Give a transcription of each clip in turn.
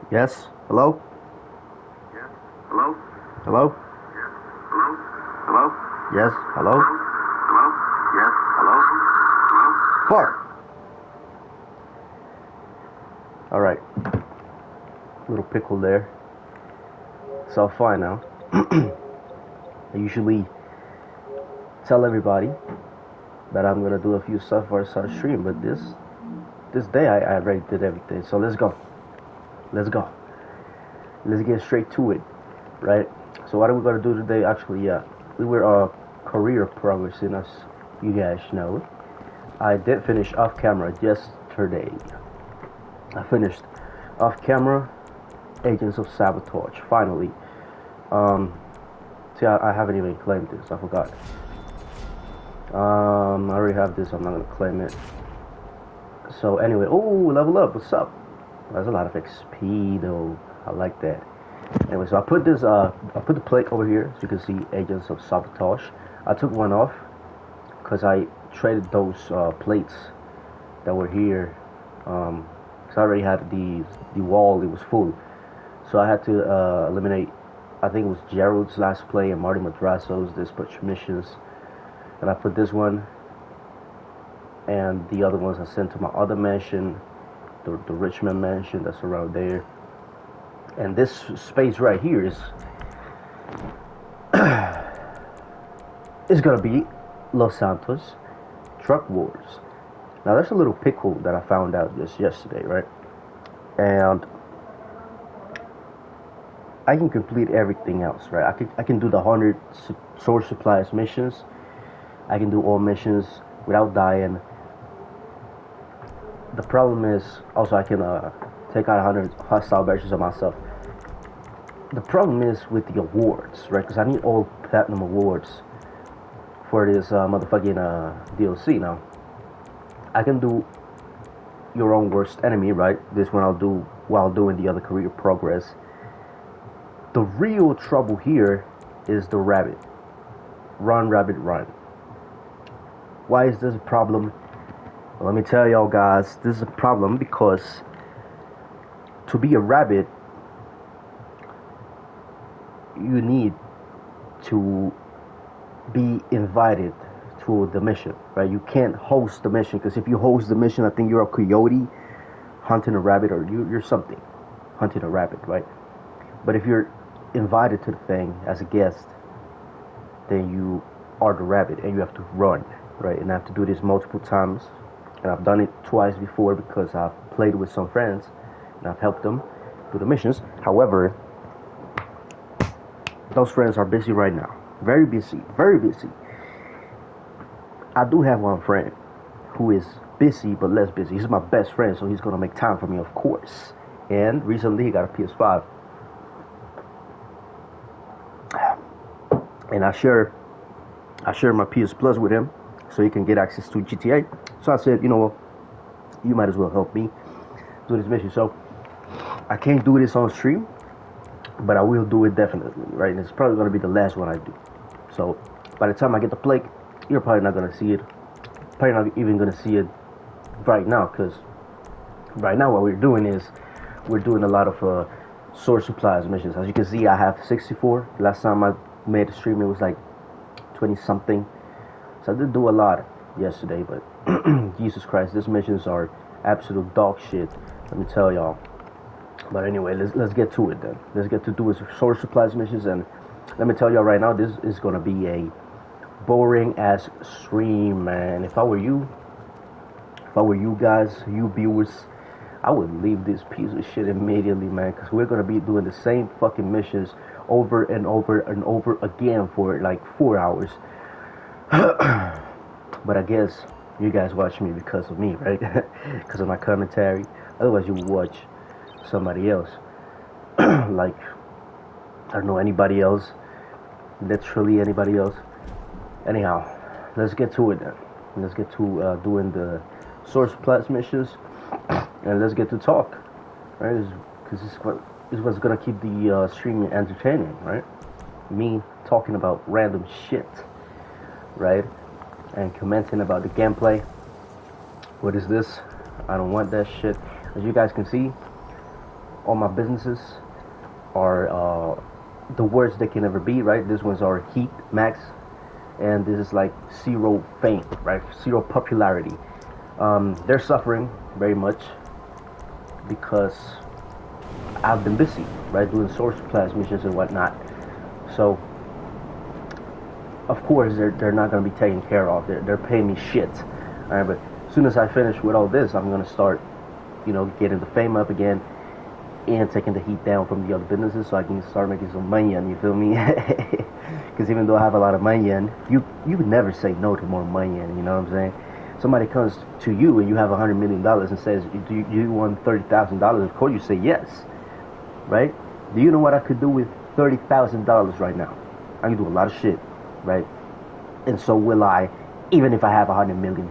Yes? Hello? Yes. Hello? Hello? Yes. Hello? Hello? Yes? Hello? Hello? Yes. Hello? Hello? Fuck! Alright. Little pickle there. It's all fine now. I usually tell everybody that I'm gonna do a few stuff for our stream, but this day I already did everything. So let's go. Let's go. Let's get straight to it, right? So what are we gonna do today? Actually, yeah, we were career progressing, as you guys know. I did finish off camera yesterday. I finished off camera Agents of Sabotage. Finally. See, I haven't even claimed this. I forgot. I already have this. I'm not gonna claim it. So anyway, oh, level up. What's up? That's a lot of XP though. I like that. Anyway, so I put this. I put the plate over here, so you can see Agents of Sabotage. I took one off because I traded those plates that were here. Because I already had the wall. It was full, so I had to eliminate. I think it was Gerald's last play and Marty Madrasso's dispatch missions. And I put this one and the other ones I sent to my other mansion, the Richmond mansion that's around there. And this space right here is gonna be Los Santos Truck Wars. Now there's a little pickle that I found out just yesterday, right? And I can complete everything else, right? I can do the 100 source supplies missions. I can do all missions without dying. The problem is also I can take out 100 hostile versions of myself. The problem is with the awards, right? Because I need all platinum awards for this motherfucking DLC. Now I can do your own worst enemy, right? This one I'll do while doing the other career progress. The real trouble here is the rabbit. Run, rabbit, run. Why is this a problem? Well, let me tell y'all guys, this is a problem because to be a rabbit, you need to be invited to the mission, right? You can't host the mission, because if you host the mission, I think you're a coyote hunting a rabbit, or you're something hunting a rabbit, right? But if you're invited to the thing as a guest, then you are the rabbit and you have to run, right? And I have to do this multiple times. And I've done it twice before because I've played with some friends and I've helped them do the missions. However, those friends are busy right now. Very busy, very busy. I do have one friend who is busy but less busy. He's my best friend, so he's gonna make time for me, of course. And recently he got a PS5. And I share my PS Plus with him so he can get access to GTA. So I said, you know, you might as well help me do this mission. So I can't do this on stream, but I will do it definitely, right? And it's probably going to be the last one I do. So by the time I get the plate, you're probably not going to see it. Probably not even going to see it right now, because right now what we're doing is we're doing a lot of source supplies missions. As you can see, I have 64. Last time I made a stream, it was like 20 something. So I did do a lot yesterday, but Jesus Christ, these missions are absolute dog shit, let me tell y'all. But anyway, let's get to it then. Let's get to do source supplies missions, and let me tell y'all right now, this is gonna be a boring ass stream, man. If I were you guys, you viewers, I would leave this piece of shit immediately, man, because we're gonna be doing the same fucking missions over and over and over again for like 4 hours. But I guess you guys watch me because of me, right? Because of my commentary. Otherwise you would watch somebody else. Like, I don't know, anybody else. Literally anybody else. Anyhow, let's get to it then. Let's get to doing the source plus missions. And let's get to talk, right? Because this is what's gonna keep the stream entertaining, right? Me talking about random shit, right? And commenting about the gameplay. What is this? I don't want that shit. As you guys can see, all my businesses are the worst they can ever be, right? This ones are heat max, and this is like zero fame, right? Zero popularity. They're suffering very much because I've been busy, right, doing source class missions and whatnot. So of course they're not going to be taken care of. They're paying me shit. All right, but as soon as I finish with all this, I'm going to start, getting the fame up again and taking the heat down from the other businesses, so I can start making some money. And you feel me? Because even though I have a lot of money, and you would never say no to more money, and you know what I'm saying. Somebody comes to you and you have $100 million and says, do you want $30,000? Of course you say yes, right? Do you know what I could do with $30,000 right now? I can do a lot of shit, right? And so will I, even if I have $100 million,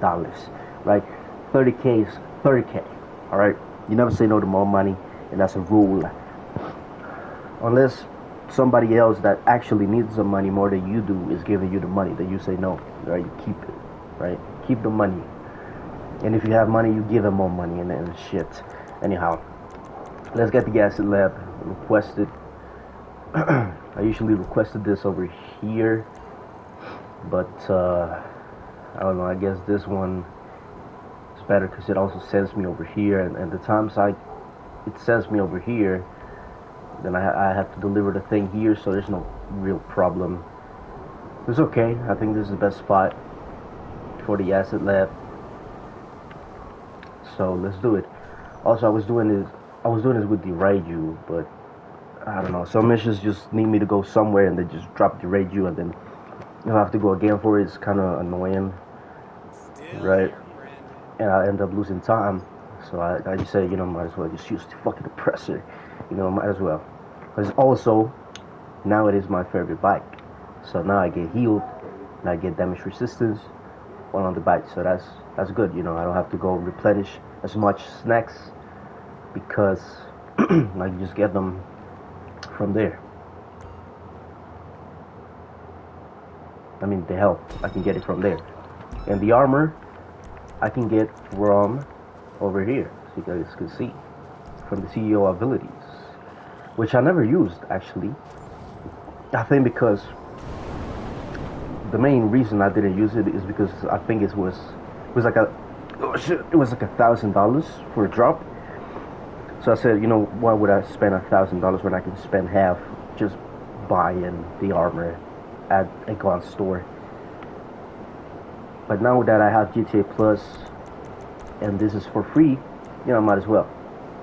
right? 30K is 30K, all right? You never say no to more money, and that's a rule. Unless somebody else that actually needs the money more than you do is giving you the money, then you say no, right? You keep it, right? Keep the money. And if you have money, you give them more money and shit. Anyhow, let's get the acid lab requested. I usually requested this over here, but I don't know, I guess this one is better because it also sends me over here, and the times it sends me over here, then I have to deliver the thing here, so there's no real problem. It's okay. I think this is the best spot for the acid lab, so let's do it. Also, I was doing this with the Raiju, but I don't know, some missions just need me to go somewhere and they just drop the Raiju, and then I have to go again for it. It's kind of annoying, right? And I end up losing time, so I just say, might as well just use the fucking oppressor, might as well. Because also, now it is my favorite bike, so now I get healed and I get damage resistance while on the bike, so that's good. I don't have to go replenish as much snacks because I can just get them from there. I mean, the health, I can get it from there, and the armor I can get from over here, so you guys can see, from the CEO abilities, which I never used actually. I think because the main reason I didn't use it is because I think it was like $1,000 for a drop. So I said, why would I spend $1,000 when I can spend half just buying the armor at a gun store? But now that I have GTA Plus and this is for free, might as well.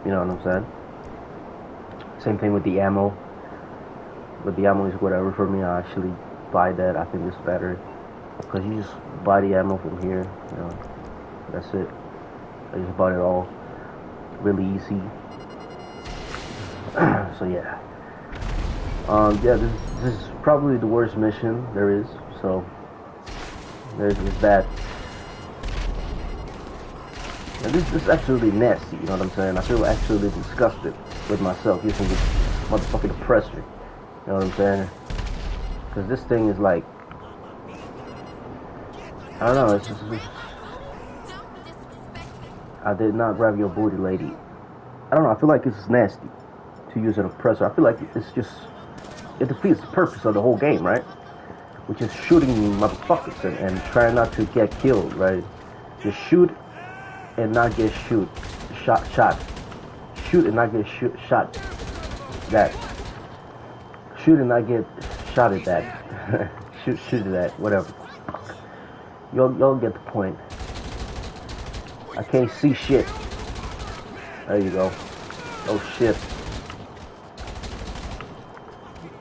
You know what I'm saying? Same thing with the ammo. But the ammo is whatever for me. I actually buy that. I think it's better because you just buy the ammo from here. That's it. I just bought it all. Really easy. So yeah. Yeah, this is probably the worst mission there is. So there's that. And this is absolutely nasty, you know what I'm saying? I feel actually disgusted with myself using this motherfucking oppressor. You know what I'm saying? Because this thing is like, I don't know, it's just I did not grab your booty, lady. I don't know, I feel like it's nasty to use an oppressor. I feel like it defeats the purpose of the whole game, right? Which is shooting motherfuckers and trying not to get killed, right? Just shoot and not get shot. Shoot and not get shot. That. Shoot and not get shot at that. shoot at that. Whatever. Y'all get the point. I can't see shit. There you go. Oh shit.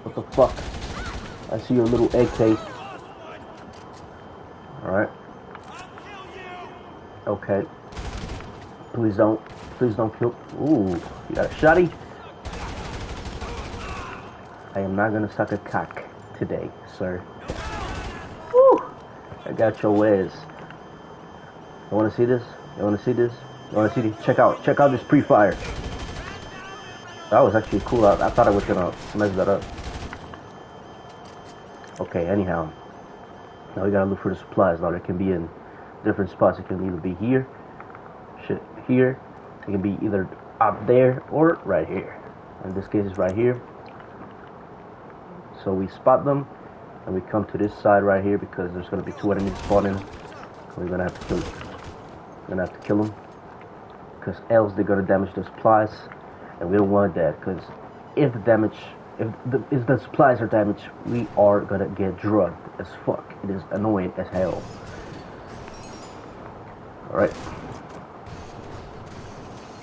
What the fuck? I see your little egg taste. Alright. Okay. Please don't kill. Ooh, you got a shotty? I am not gonna suck a cock today, sir. Woo! I got your ass. You wanna see this? You wanna see this? You wanna see this? Check out this pre-fire. That was actually cool. I thought I was gonna mess that up. Okay, anyhow. Now we gotta look for the supplies. Now they can be in different spots. It can either be here, here. It can be either up there or right here. In this case, it's right here. So we spot them, and we come to this side right here because there's gonna be two enemies spawning. We're gonna have to kill them. We're gonna have to kill them because else they're gonna damage the supplies, and we don't want that. Because if the supplies are damaged, we are gonna get drugged as fuck. It is annoying as hell. All right.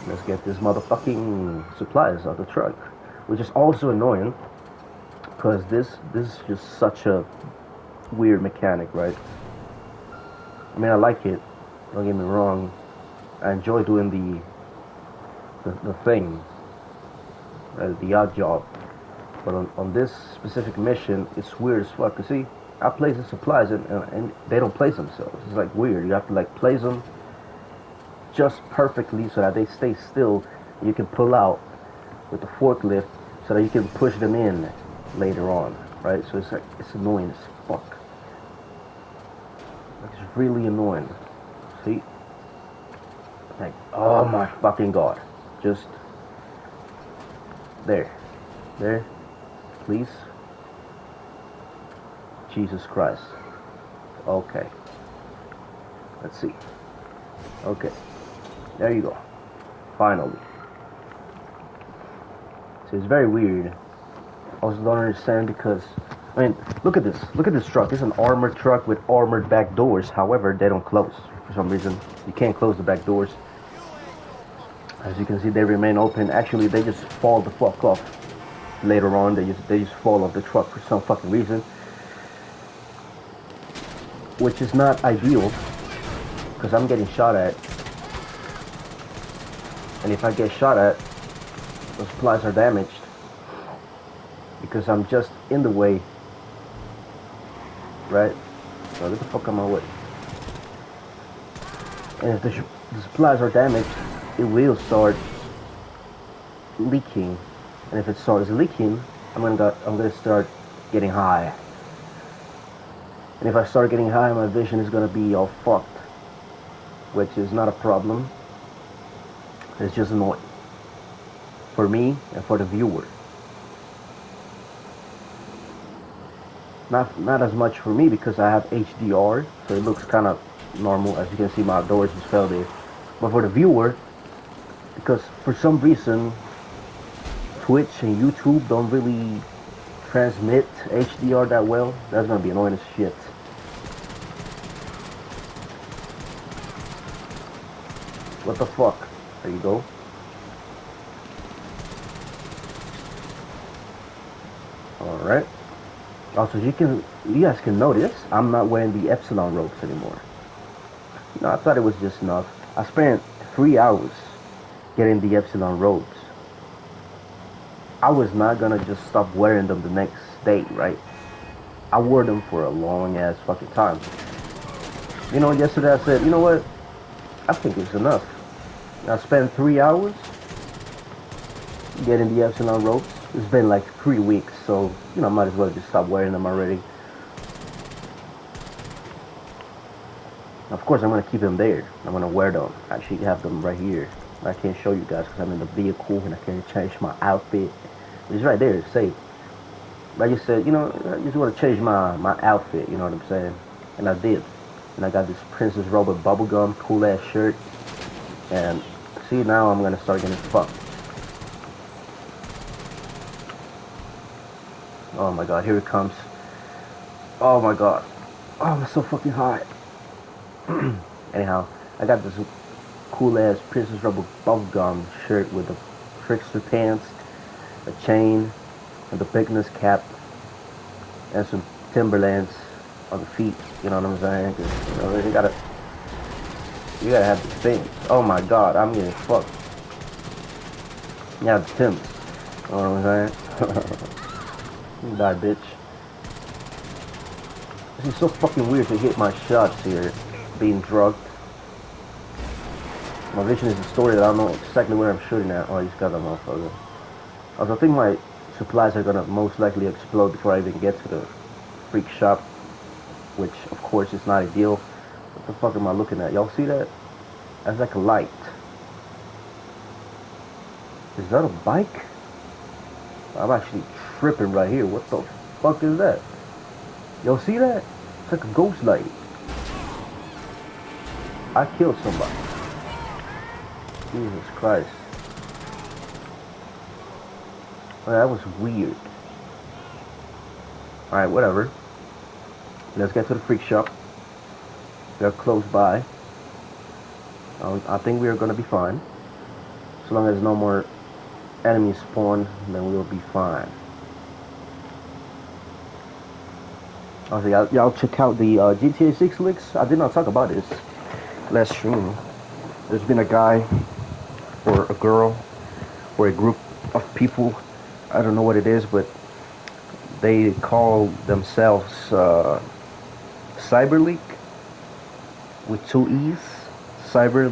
Let's get this motherfucking supplies out the truck, which is also annoying because this is just such a weird mechanic, right? I mean, I like it. Don't get me wrong. I enjoy doing the thing, the odd job. But on this specific mission, it's weird as fuck. You see, I place the supplies and they don't place themselves. It's like weird. You have to like place them just perfectly so that they stay still. You can pull out with the forklift so that you can push them in later on, right? So it's like, it's annoying as fuck. It's really annoying. See? Like, oh my fucking god. Just there. Please. Jesus Christ. Okay. Let's see. Okay. There you go. Finally. So it's very weird. I also don't understand because, I mean, look at this. Look at this truck. It's an armored truck with armored back doors. However, they don't close. For some reason, you can't close the back doors. As you can see, they remain open. Actually, they just fall the fuck off. Later on, they just fall off the truck for some fucking reason. Which is not ideal. Because I'm getting shot at. And if I get shot at, the supplies are damaged. Because I'm just in the way. Right? So get the fuck out of my way. And if the supplies are damaged, it will start leaking. And if it starts leaking, I'm gonna start getting high. And if I start getting high, my vision is gonna be all fucked. Which is not a problem. It's just annoying. For me and for the viewer. Not as much for me because I have HDR, so it looks kind of normal. As you can see, my doors just fell there. But for the viewer, because for some reason Twitch and YouTube don't really transmit HDR that well, that's gonna be annoying as shit. What the fuck? There you go. Alright. Also, you guys can notice, I'm not wearing the Epsilon ropes anymore. You know, I thought it was just enough. I spent 3 hours getting the Epsilon ropes. I was not gonna just stop wearing them the next day, right? I wore them for a long ass fucking time. You know, yesterday I said, you know what? I think it's enough. I spent 3 hours getting the Epsilon ropes. It's been like 3 weeks, so, you know, I might as well just stop wearing them already. Of course, I'm going to keep them there. I'm going to wear them. I actually have them right here. I can't show you guys because I'm in the vehicle and I can't change my outfit. It's right there. It's safe. But I just said, you know, I just want to change my outfit, you know what I'm saying? And I did. And I got this Princess Robot bubblegum cool ass shirt. And see, now I'm going to start getting fucked. Oh my god, here it comes. Oh my god. Oh, I'm so fucking hot. Anyhow, I got this cool ass Princess Rubber bubblegum shirt with the trickster pants, a chain, and the bigness cap, and some Timberlands on the feet. You know what I'm saying? 'Cause, you know, you gotta have the things. Oh my god, I'm getting fucked. Yeah, the Timbs. You know what I'm saying? You die, bitch. This is so fucking weird to hit my shots here, being drugged. My vision is distorted. I don't know exactly where I'm shooting at. Oh, he's got that motherfucker. Also, I think my supplies are gonna most likely explode before I even get to the freak shop, which of course is not ideal. What the fuck am I looking at? Y'all see that? That's like a light. Is that a bike? I'm actually tripping right here. What the fuck is that? Y'all see that? It's like a ghost light. I killed somebody. Jesus Christ. Oh, that was weird. Alright, whatever. Let's get to the freak shop. They're close by. I think we are gonna be fine. So long as no more enemies spawn, then we'll be fine. Also, y'all check out the GTA 6 leaks. I did not talk about this last stream. There's been a guy or a girl or a group of people, I don't know what it is, but they call themselves Cyber Leak with 2 E's. Cyber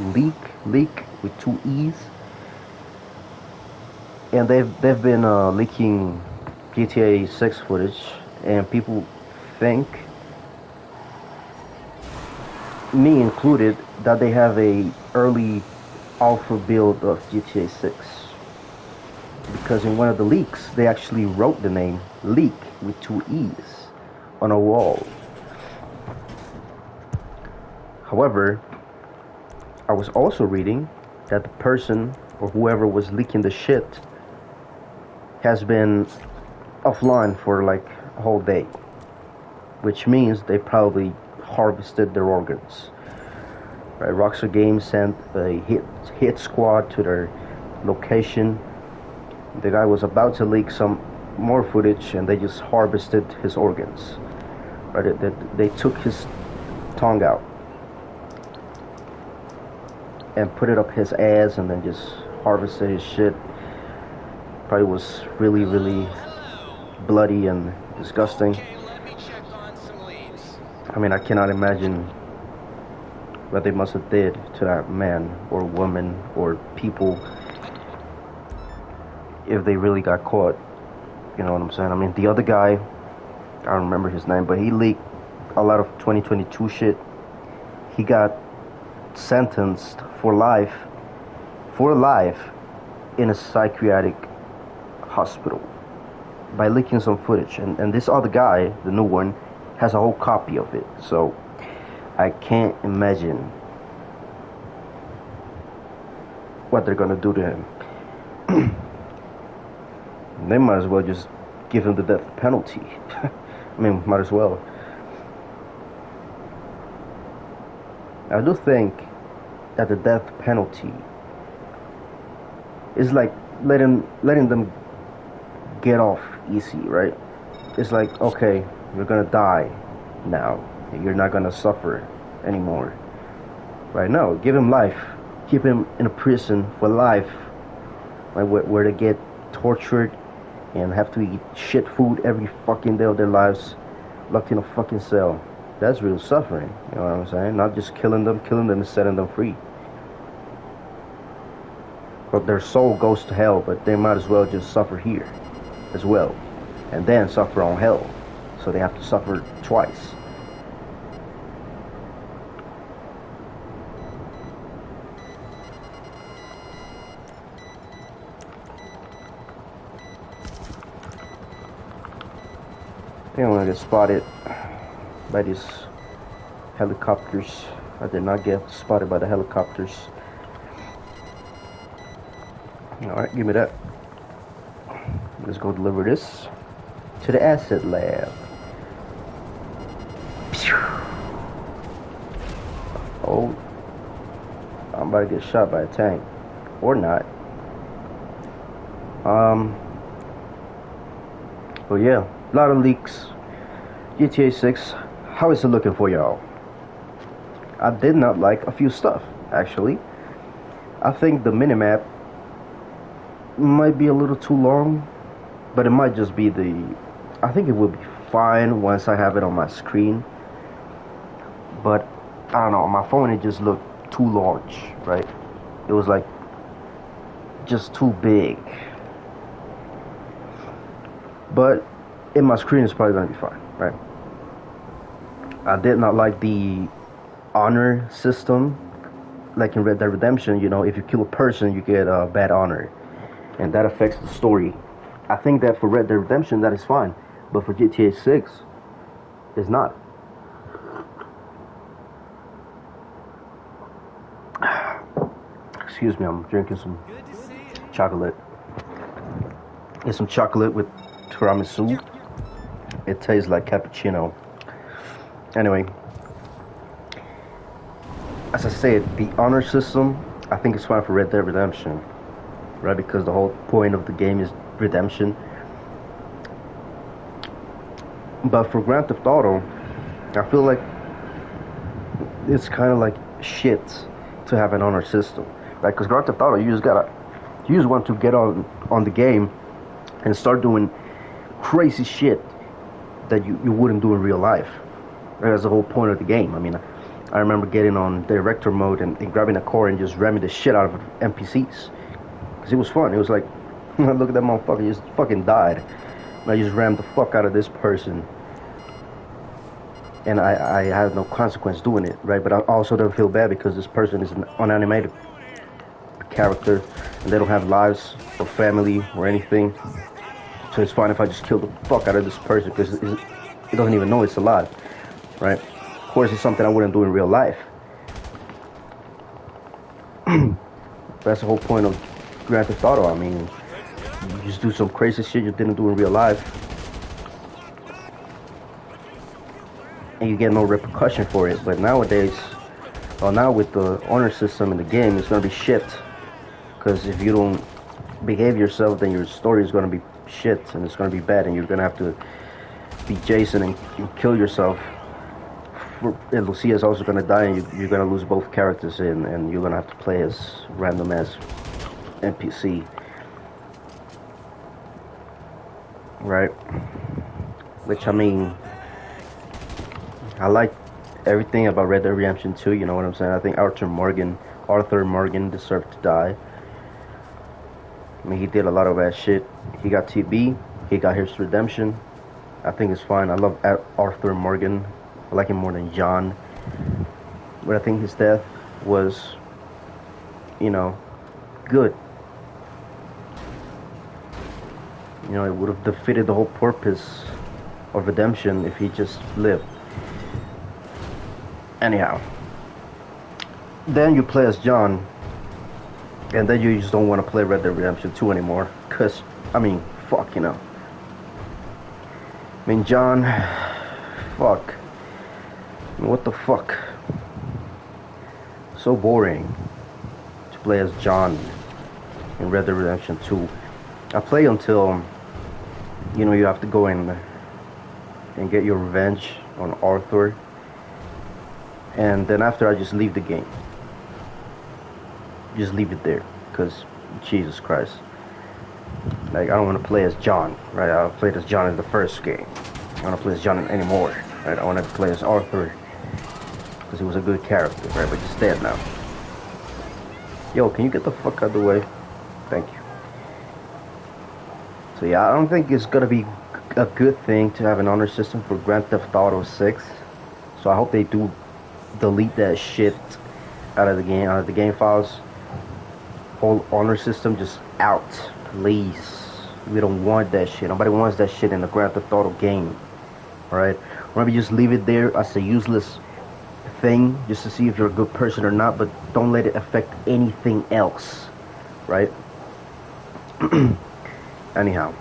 Leak with 2 E's. And they've been leaking GTA 6 footage, and people think, me included, that they have a early alpha build of GTA 6, because in one of the leaks they actually wrote the name Leak with 2 E's on a wall. However, I was also reading that the person or whoever was leaking the shit has been offline for like a whole day, which means they probably harvested their organs. Right? Rockstar Games sent a hit squad to their location. The guy was about to leak some more footage, and they just harvested his organs. Right? They took his tongue out and put it up his ass, and then just harvested his shit. Probably was really, really bloody and disgusting. I mean, I cannot imagine what they must have did to that man or woman or people if they really got caught. You know what I'm saying? I mean, the other guy, I don't remember his name, but he leaked a lot of 2022 shit. He got sentenced for life in a psychiatric hospital by leaking some footage. And this other guy, the new one, has a whole copy of it. So I can't imagine what they're gonna do to him. They might as well just give him the death penalty. I mean, might as well. I do think that the death penalty is like letting them get off easy, right? It's like, okay, you're gonna die now. You're not gonna suffer anymore. Right? No, give him life. Keep him in a prison for life, right? Where they get tortured and have to eat shit food every fucking day of their lives, locked in a fucking cell. That's real suffering. You know what I'm saying? Not just killing them and setting them free. But their soul goes to hell, but they might as well just suffer here as well, and then suffer on hell. So they have to suffer twice. I think I'm gonna get spotted by these helicopters. I did not get spotted by the helicopters. Alright, give me that. Let's go deliver this to the asset lab. Oh, I'm about to get shot by a tank. Or not. But yeah, a lot of leaks. GTA 6, how is it looking for y'all? I did not like a few stuff, actually. I think the minimap might be a little too long, but it might just be I think it will be fine once I have it on my screen. But I don't know, on my phone it just looked too large, right? It was like just too big. But in my screen it's probably gonna be fine, right? I did not like the honor system, like in Red Dead Redemption. You know, if you kill a person, you get bad honor, and that affects the story I think that for Red Dead Redemption that is fine, but for GTA 6, it's not. Excuse me, I'm drinking some chocolate. It's some chocolate with tiramisu. It tastes like cappuccino. Anyway, as I said, the honor system, I think it's fine for Red Dead Redemption, right? Because the whole point of the game is redemption. But for Grand Theft Auto, I feel like it's kind of like shit to have an honor system, right? Because Grand Theft Auto, you just want to get on the game and start doing crazy shit that you wouldn't do in real life. Right? That's the whole point of the game. I mean, I remember getting on director mode and grabbing a car and just ramming the shit out of NPCs. Because it was fun. It was like, look at that motherfucker, he just fucking died. And I just rammed the fuck out of this person. And I had no consequence doing it, right? But I also don't feel bad because this person is an unanimated character and they don't have lives or family or anything. So it's fine if I just kill the fuck out of this person because it doesn't even know it's alive, right? Of course, it's something I wouldn't do in real life. That's the whole point of Grand Theft Auto. I mean, you just do some crazy shit you didn't do in real life, and you get no repercussion for it. But nowadays, well, now with the honor system in the game, it's gonna be shit. Because if you don't behave yourself, then your story is gonna be shit, and it's gonna be bad, and you're gonna have to be Jason and kill yourself. And Lucia is also gonna die, and you're gonna lose both characters, and you're gonna have to play as random ass NPC, right? Which, I mean, I like everything about Red Dead Redemption 2, you know what I'm saying? I think Arthur Morgan deserved to die. I mean, he did a lot of bad shit. He got TB, he got his redemption. I think it's fine. I love Arthur Morgan. I like him more than John. But I think his death was, you know, good. You know, it would have defeated the whole purpose of redemption if he just lived. Anyhow, then you play as John, and then you just don't want to play Red Dead Redemption 2 anymore. Cause, I mean, fuck, you know. I mean, John, fuck. I mean, what the fuck? So boring to play as John in Red Dead Redemption 2. I play until, you know, you have to go in and get your revenge on Arthur. And then after, I just leave the game. Just leave it there. Because, Jesus Christ. Like, I don't want to play as John, right? I played as John in the first game. I don't want to play as John anymore, right? I want to play as Arthur. Because he was a good character, right? But he's dead now. Yo, can you get the fuck out of the way? Thank you. So yeah, I don't think it's gonna be a good thing to have an honor system for Grand Theft Auto 6. So I hope they do delete that shit out of the game files. Whole honor system just out, please. We don't want that shit. Nobody wants that shit in the Grand Theft Auto game. Alright? Maybe just leave it there as a useless thing just to see if you're a good person or not, but don't let it affect anything else. Right? Anyhow,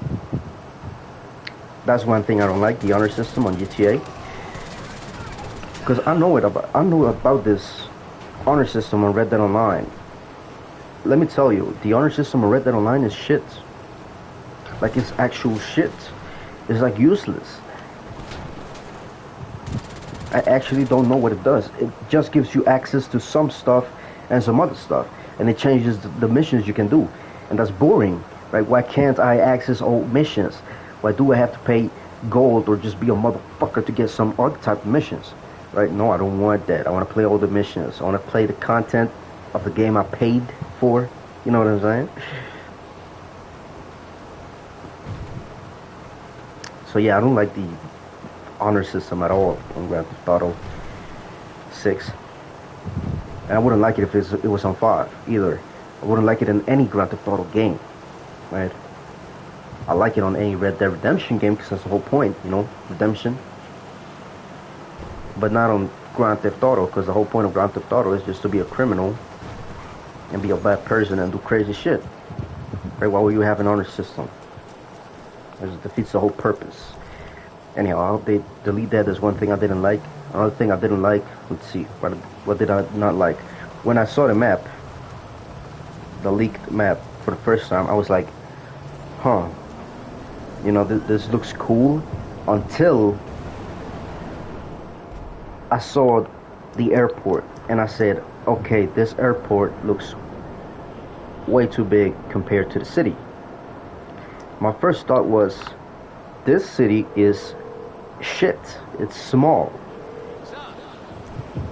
that's one thing I don't like, the honor system on GTA. Because I know about this honor system on Red Dead Online. Let me tell you, the honor system on Red Dead Online is shit. Like, it's actual shit. It's like useless. I actually don't know what it does. It just gives you access to some stuff and some other stuff, and it changes the missions you can do, and that's boring, right? Why can't I access all missions? Why do I have to pay gold or just be a motherfucker to get some other type of missions, right? No, I don't want that. I want to play all the missions. I want to play the content of the game I paid for. You know what I'm saying? So yeah, I don't like the honor system at all on Grand Theft Auto 6. And I wouldn't like it if it was on 5 either. I wouldn't like it in any Grand Theft Auto game, right? I like it on any Red Dead Redemption game because that's the whole point, you know, redemption. But not on Grand Theft Auto, because the whole point of Grand Theft Auto is just to be a criminal and be a bad person and do crazy shit. Right? Why would you have an honor system? It defeats the whole purpose. Anyhow, I hope they delete that. There's one thing I didn't like. Another thing I didn't like, let's see, what did I not like? When I saw the map, the leaked map for the first time, I was like, huh, you know, this looks cool, until I saw the airport, and I said, okay, this airport looks way too big compared to the city. My first thought was, this city is shit, it's small.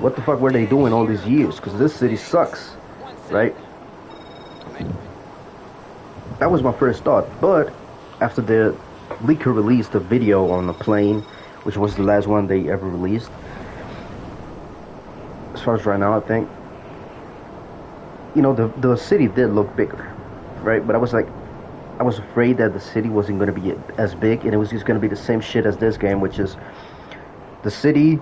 What the fuck were they doing all these years? Because this city sucks, right? That was my first thought. But after the leaker released the video on the plane, which was the last one they ever released, as far as right now, I think, you know, the city did look bigger, right? But I was afraid that the city wasn't going to be as big, and it was just going to be the same shit as this game, which is the city,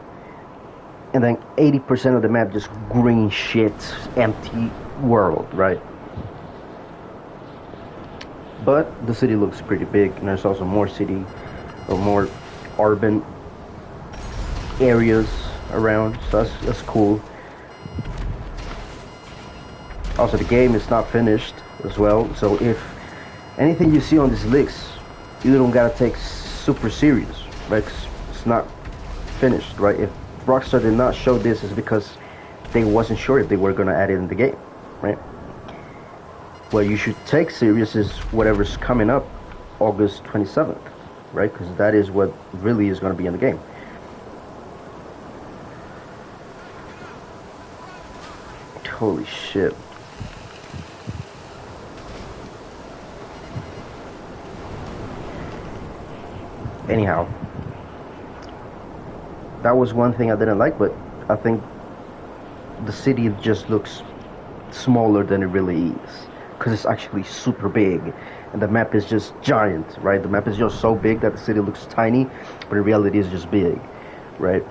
and then 80% of the map just green shit, empty world, right? But the city looks pretty big, and there's also more city, or more urban areas around, so that's cool. Also, the game is not finished as well, so if anything you see on these leaks, you don't gotta take super serious, right? 'Cause it's not finished, right? If Rockstar did not show this, it's because they wasn't sure if they were gonna add it in the game, right? What you should take serious is whatever's coming up August 27th, right? Because that is what really is gonna be in the game. Holy shit. Anyhow, that was one thing I didn't like, but I think the city just looks smaller than it really is, because it's actually super big, and the map is just giant, right? The map is just so big that the city looks tiny, but in reality it's just big, right?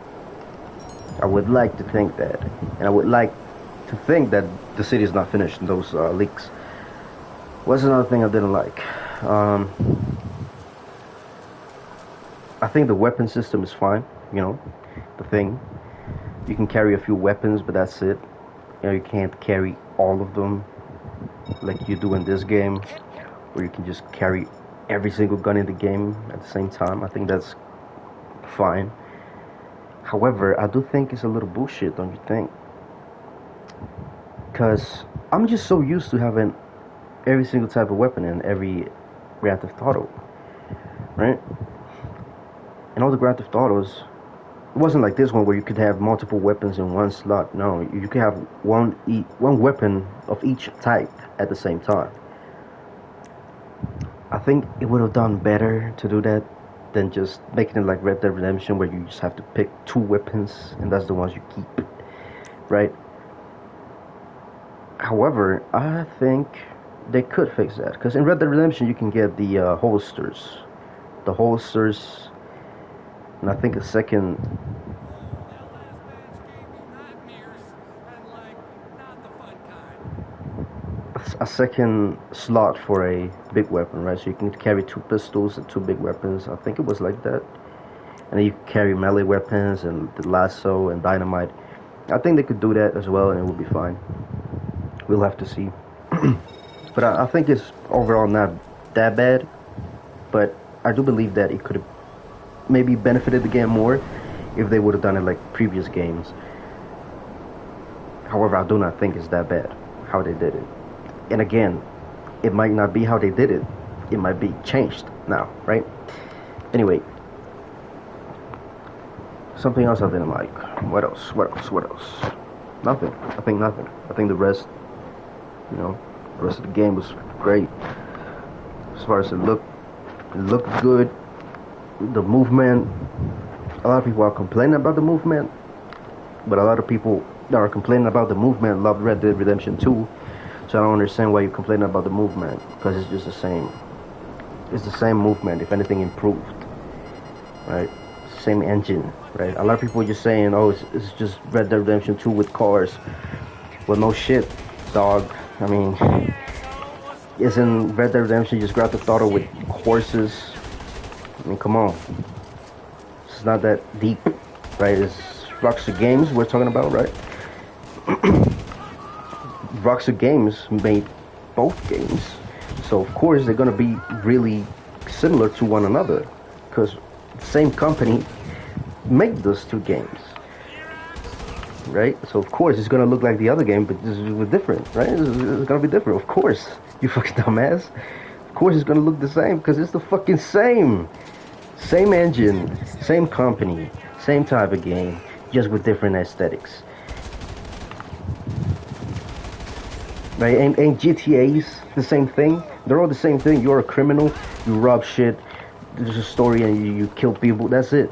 I would like to think that, and I would like to think that the city is not finished in those leaks. What's another thing I didn't like? I think the weapon system is fine, you know, the thing. You can carry a few weapons, but that's it. You know, you can't carry all of them like you do in this game, where you can just carry every single gun in the game at the same time. I think that's fine. However, I do think it's a little bullshit, don't you think? Because I'm just so used to having every single type of weapon in every Grand Theft Auto, right? And all the Grand Theft Autos, it wasn't like this one where you could have multiple weapons in one slot. No, you could have one weapon of each type at the same time. I think it would have done better to do that than just making it like Red Dead Redemption, where you just have to pick 2 weapons and that's the ones you keep, right? However, I think they could fix that, because in Red Dead Redemption you can get the holsters, and I think a second slot for a big weapon, right? So you can carry 2 pistols and 2 big weapons. I think it was like that. And then you can carry melee weapons and the lasso and dynamite. I think they could do that as well, and it would be fine. We'll have to see. But I think it's overall not that bad. But I do believe that it could have maybe benefited the game more if they would have done it like previous games. However, I do not think it's that bad how they did it. And again, it might not be how they did it. It might be changed now, right? Anyway, something else I didn't like. What else? Nothing. I think nothing. I think the rest, you know, the rest of the game was great. As far as it looked good. The movement, a lot of people are complaining about the movement, but a lot of people that are complaining about the movement love Red Dead Redemption 2, so I don't understand why you're complaining about the movement, because it's just the same. It's the same movement, if anything improved, right? Same engine, right? A lot of people are just saying, oh, it's just Red Dead Redemption 2 with cars. Well, no shit, dog. I mean, isn't Red Dead Redemption just Grand Theft Auto with horses? I mean, come on. It's not that deep, right? It's Rockstar Games we're talking about, right? Rockstar Games made both games, so of course they're gonna be really similar to one another, because the same company made those two games, right? So of course it's gonna look like the other game, but this is different, right? It's gonna be different, of course. You fucking dumbass. Of course it's gonna look the same, because it's the fucking same engine, same company, same type of game, just with different aesthetics. Right? Ain't GTA's the same thing? They're all the same thing. You're a criminal, you rob shit, there's a story, and you kill people. That's it.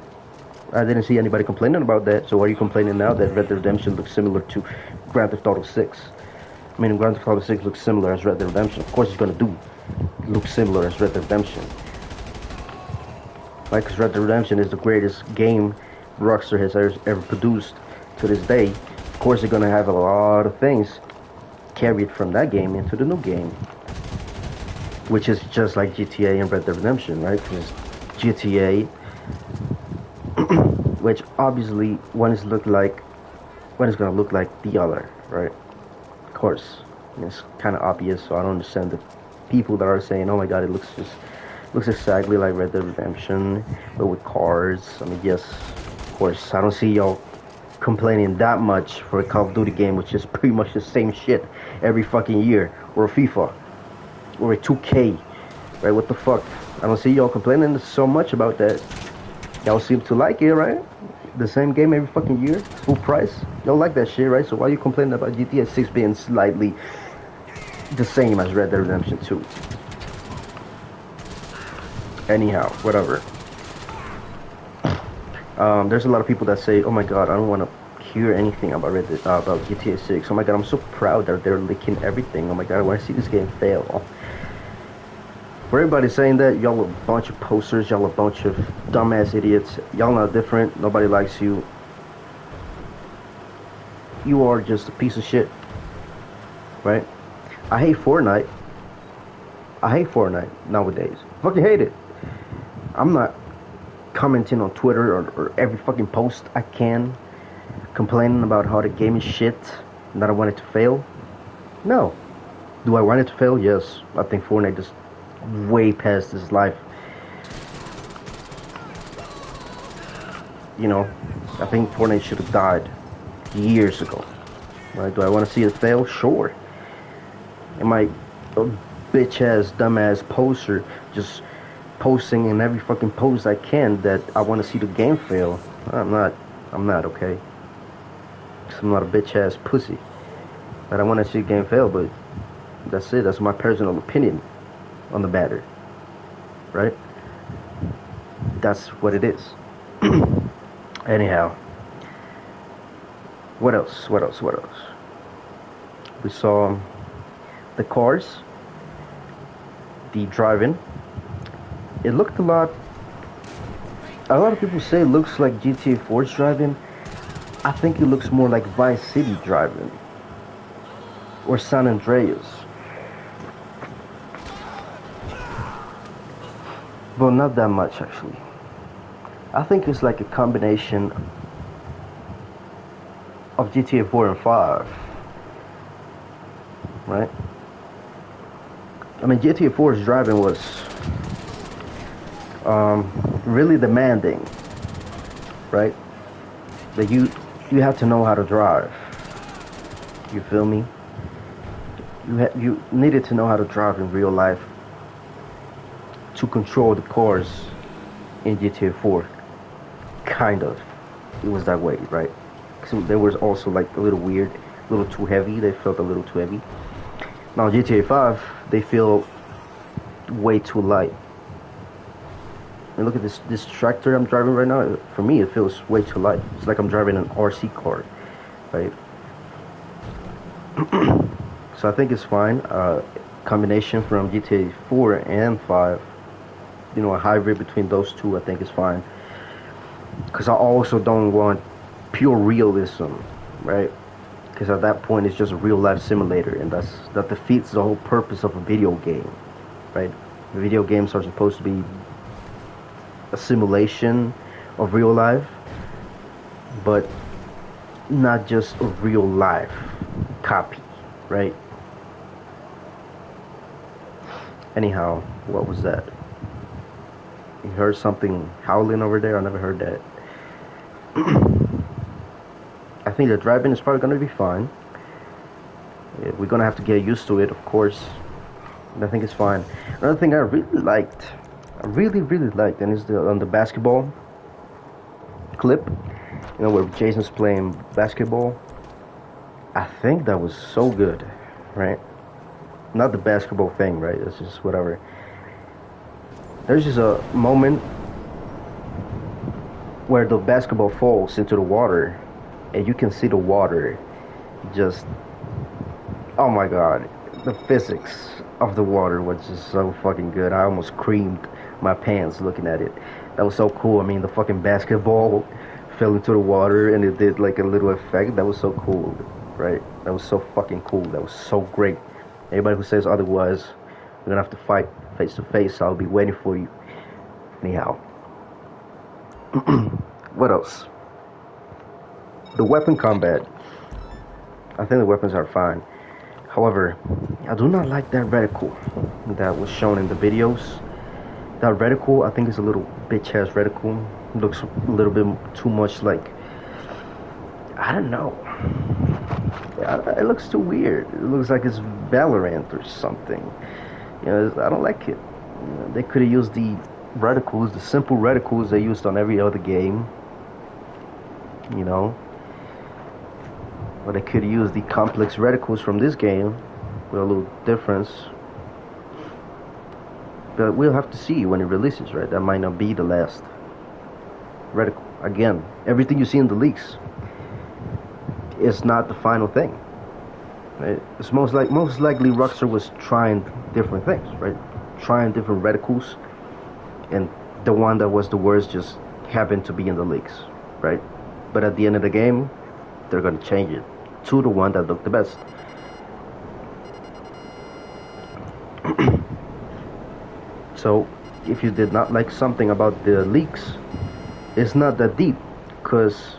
I didn't see anybody complaining about that. So why are you complaining now that Red Dead Redemption looks similar to Grand Theft Auto 6? I mean, Grand Theft Auto 6 looks similar as Red Dead Redemption. Of course it's gonna do look similar as Red Dead Redemption. Right? Because Red Dead Redemption is the greatest game Rockstar has ever produced to this day. Of course they're gonna have a lot of things carried from that game into the new game, which is just like GTA and Red Dead Redemption, right? Because GTA, which obviously one is gonna look like the other, right? Of course, it's kind of obvious. So I don't understand the people that are saying, "Oh my God, it looks exactly like Red Dead Redemption, but with cars." I mean, yes, of course. I don't see y'all complaining that much for a Call of Duty game, which is pretty much the same shit every fucking year, or a FIFA, or a 2K, right? What the fuck? I don't see y'all complaining so much about that. Y'all seem to like it, right? The same game every fucking year, full price. Y'all like that shit, right? So why are you complaining about GTA 6 being slightly the same as Red Dead Redemption 2? Anyhow, whatever. There's a lot of people that say, "Oh my God, I don't want to hear anything about about GTA 6. Oh my God, I'm so proud that they're leaking everything. Oh my God, I want to see this game fail." For everybody saying that, y'all a bunch of posters. Y'all a bunch of dumbass idiots. Y'all not different. Nobody likes you. You are just a piece of shit, right? I hate Fortnite. I hate Fortnite nowadays. Fucking hate it. I'm not commenting on Twitter or every fucking post I can, complaining about how the game is shit and that I want it to fail. No. Do I want it to fail? Yes. I think Fortnite is way past its life. You know, I think Fortnite should have died years ago. Right? Do I want to see it fail? Sure. Am I a bitch ass, dumbass poster just posting in every fucking post I can that I want to see the game fail? I'm not, okay? I'm not a bitch ass pussy. But I want to see the game fail, but that's it. That's my personal opinion on the matter. Right? That's what it is. Anyhow. What else? We saw the cars, the driving. It looked a lot of people say it looks like GTA 4's driving. I think it looks more like Vice City driving or San Andreas, but not that much actually. I think it's like a combination of GTA 4 and 5, right? I mean, GTA 4's driving was really demanding, right? That you have to know how to drive. You feel me? You needed to know how to drive in real life to control the cars in GTA 4. Kind of. It was that way, right? So they was also like a little weird, a little too heavy. They felt a little too heavy. Now GTA 5, they feel way too light. And look at this tractor I'm driving right now. For me, it feels way too light. It's like I'm driving an RC car, right? So I think it's fine. Combination from GTA 4 and 5 a hybrid between those two, I think is fine. Because I also don't want pure realism, right? Because at that point it's just a real life simulator, and that defeats the whole purpose of a video game, right? Video games are supposed to be a simulation of real life, but not just a real life copy, right? Anyhow, what was that? You heard something howling over there? I never heard that. I think the driving is probably going to be fine. We're going to have to get used to it, of course. I think it's fine. Another thing I really liked, and is on the basketball clip, where Jason's playing basketball. I think that was so good, right? Not the basketball thing, right? It's just whatever. There's just a moment where the basketball falls into the water, and you can see the water just, oh my god, the physics of the water was just so fucking good. I almost creamed my pants looking at it. That was so cool. I mean, the fucking basketball fell into the water and it did like a little effect. That was so cool, right? That was so fucking cool. That was so great. Anybody who says otherwise, we're gonna have to fight face to face. I'll be waiting for you. Anyhow. What else? The weapon combat. I think the weapons are fine. However, I do not like that reticle that was shown in the videos. That reticle, I think, is a little bitch-ass reticle. It looks a little bit too much like, I don't know. It looks too weird. It looks like it's Valorant or something. I don't like it. They could have used the reticles, the simple reticles they used on every other game. Or they could use the complex reticles from this game with a little difference. But we'll have to see when it releases, right? That might not be the last reticle. Again, everything you see in the leaks is not the final thing. Right? It's most likely Rockstar was trying different things, right? Trying different reticles, and the one that was the worst just happened to be in the leaks, right? But at the end of the game, they're gonna change it to the one that looked the best. So, if you did not like something about the leaks, it's not that deep, because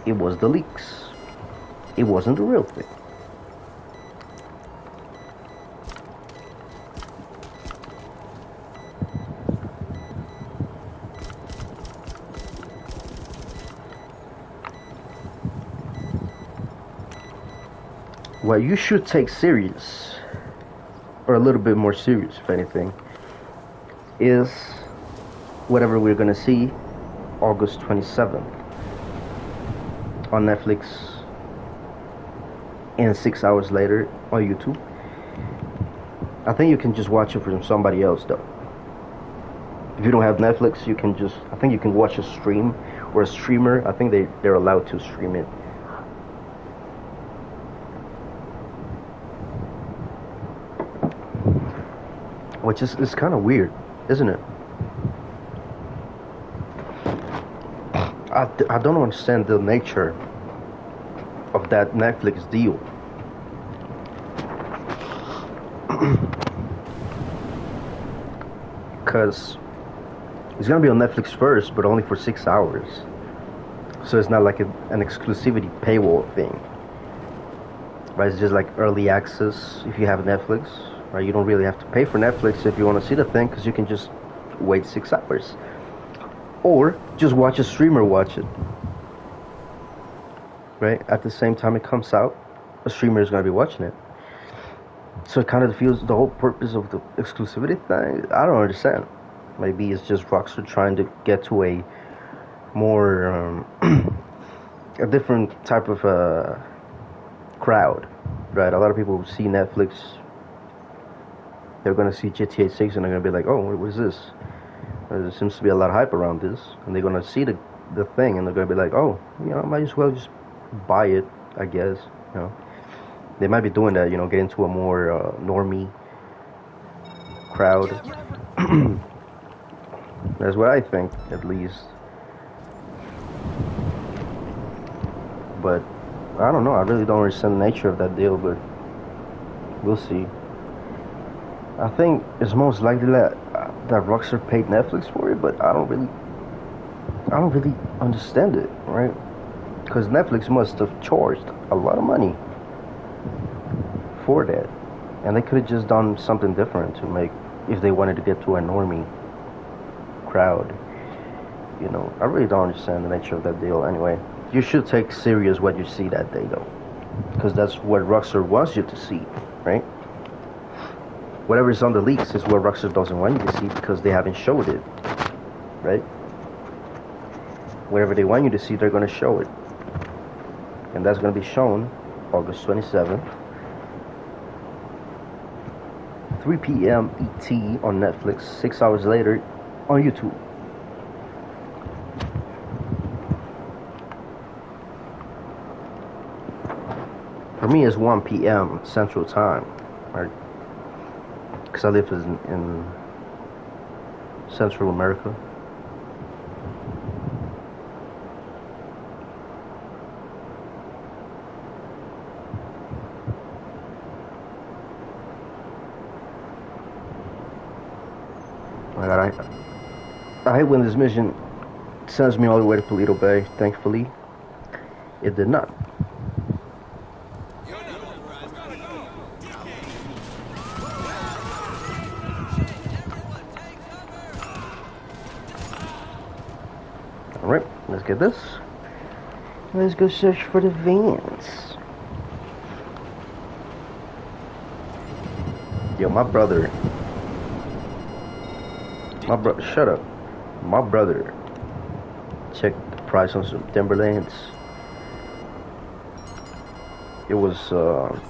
it was the leaks. It wasn't the real thing. What you should take serious, or a little bit more serious if anything, is whatever we're gonna see August 27th on Netflix and 6 hours later on YouTube. I think you can just watch it from somebody else though. If you don't have Netflix, I think you can watch a stream or a streamer. I think they're allowed to stream it. Which is kind of weird, isn't it? I don't understand the nature of that Netflix deal. Because it's gonna be on Netflix first, but only for 6 hours. So it's not like an exclusivity paywall thing, right? It's just like early access if you have Netflix, right? You don't really have to pay for Netflix if you want to see the thing, because you can just wait 6 hours, or just watch a streamer watch it, right? At the same time it comes out, a streamer is gonna be watching it. So it kind of defeats the whole purpose of the exclusivity thing. I don't understand. Maybe it's just Rockstar trying to get to a more a different type of crowd, right? A lot of people see Netflix, they're gonna see GTA 6 and they're gonna be like, oh, what is this? There seems to be a lot of hype around this, and they're gonna see the thing and they're gonna be like, oh, I might as well just buy it, I guess. They might be doing that, get into a more normie crowd. That's what I think, at least. But I don't know. I really don't understand the nature of that deal, but we'll see. I think it's most likely that Rockstar paid Netflix for it, but I don't really understand it, right? Because Netflix must have charged a lot of money for that, and they could have just done something different to make, if they wanted to get to a normie crowd. You know, I really don't understand the nature of that deal. Anyway, you should take serious what you see that day, though, because that's what Rockstar wants you to see, right? Whatever is on the leaks is what Rockstar doesn't want you to see because they haven't showed it, right? Whatever they want you to see, they're going to show it. And that's going to be shown August 27th, 3 p.m. ET on Netflix, 6 hours later on YouTube. For me, it's 1 p.m. Central Time, right? Because I live in Central America. I hate when this mission sends me all the way to Paleto Bay. Thankfully, it did not. Alright, let's get this. Let's go search for the vans. Yo, my brother, shut up. My brother checked the price on some Timberlands. It was, how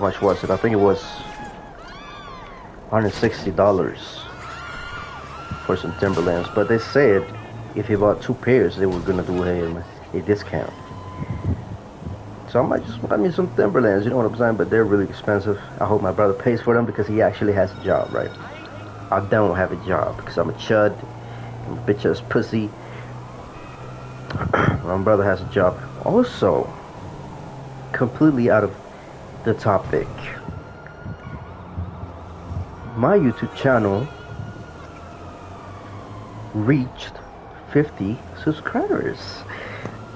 much was it? I think it was $160 for some Timberlands. But they said if he bought 2 pairs, they were gonna do a discount. So I might just buy me some Timberlands, you know what I'm saying? But they're really expensive. I hope my brother pays for them because he actually has a job, right? I don't have a job because I'm a chud, I'm a bitch ass pussy. My brother has a job. Also, completely out of the topic, my YouTube channel reached 50 subscribers.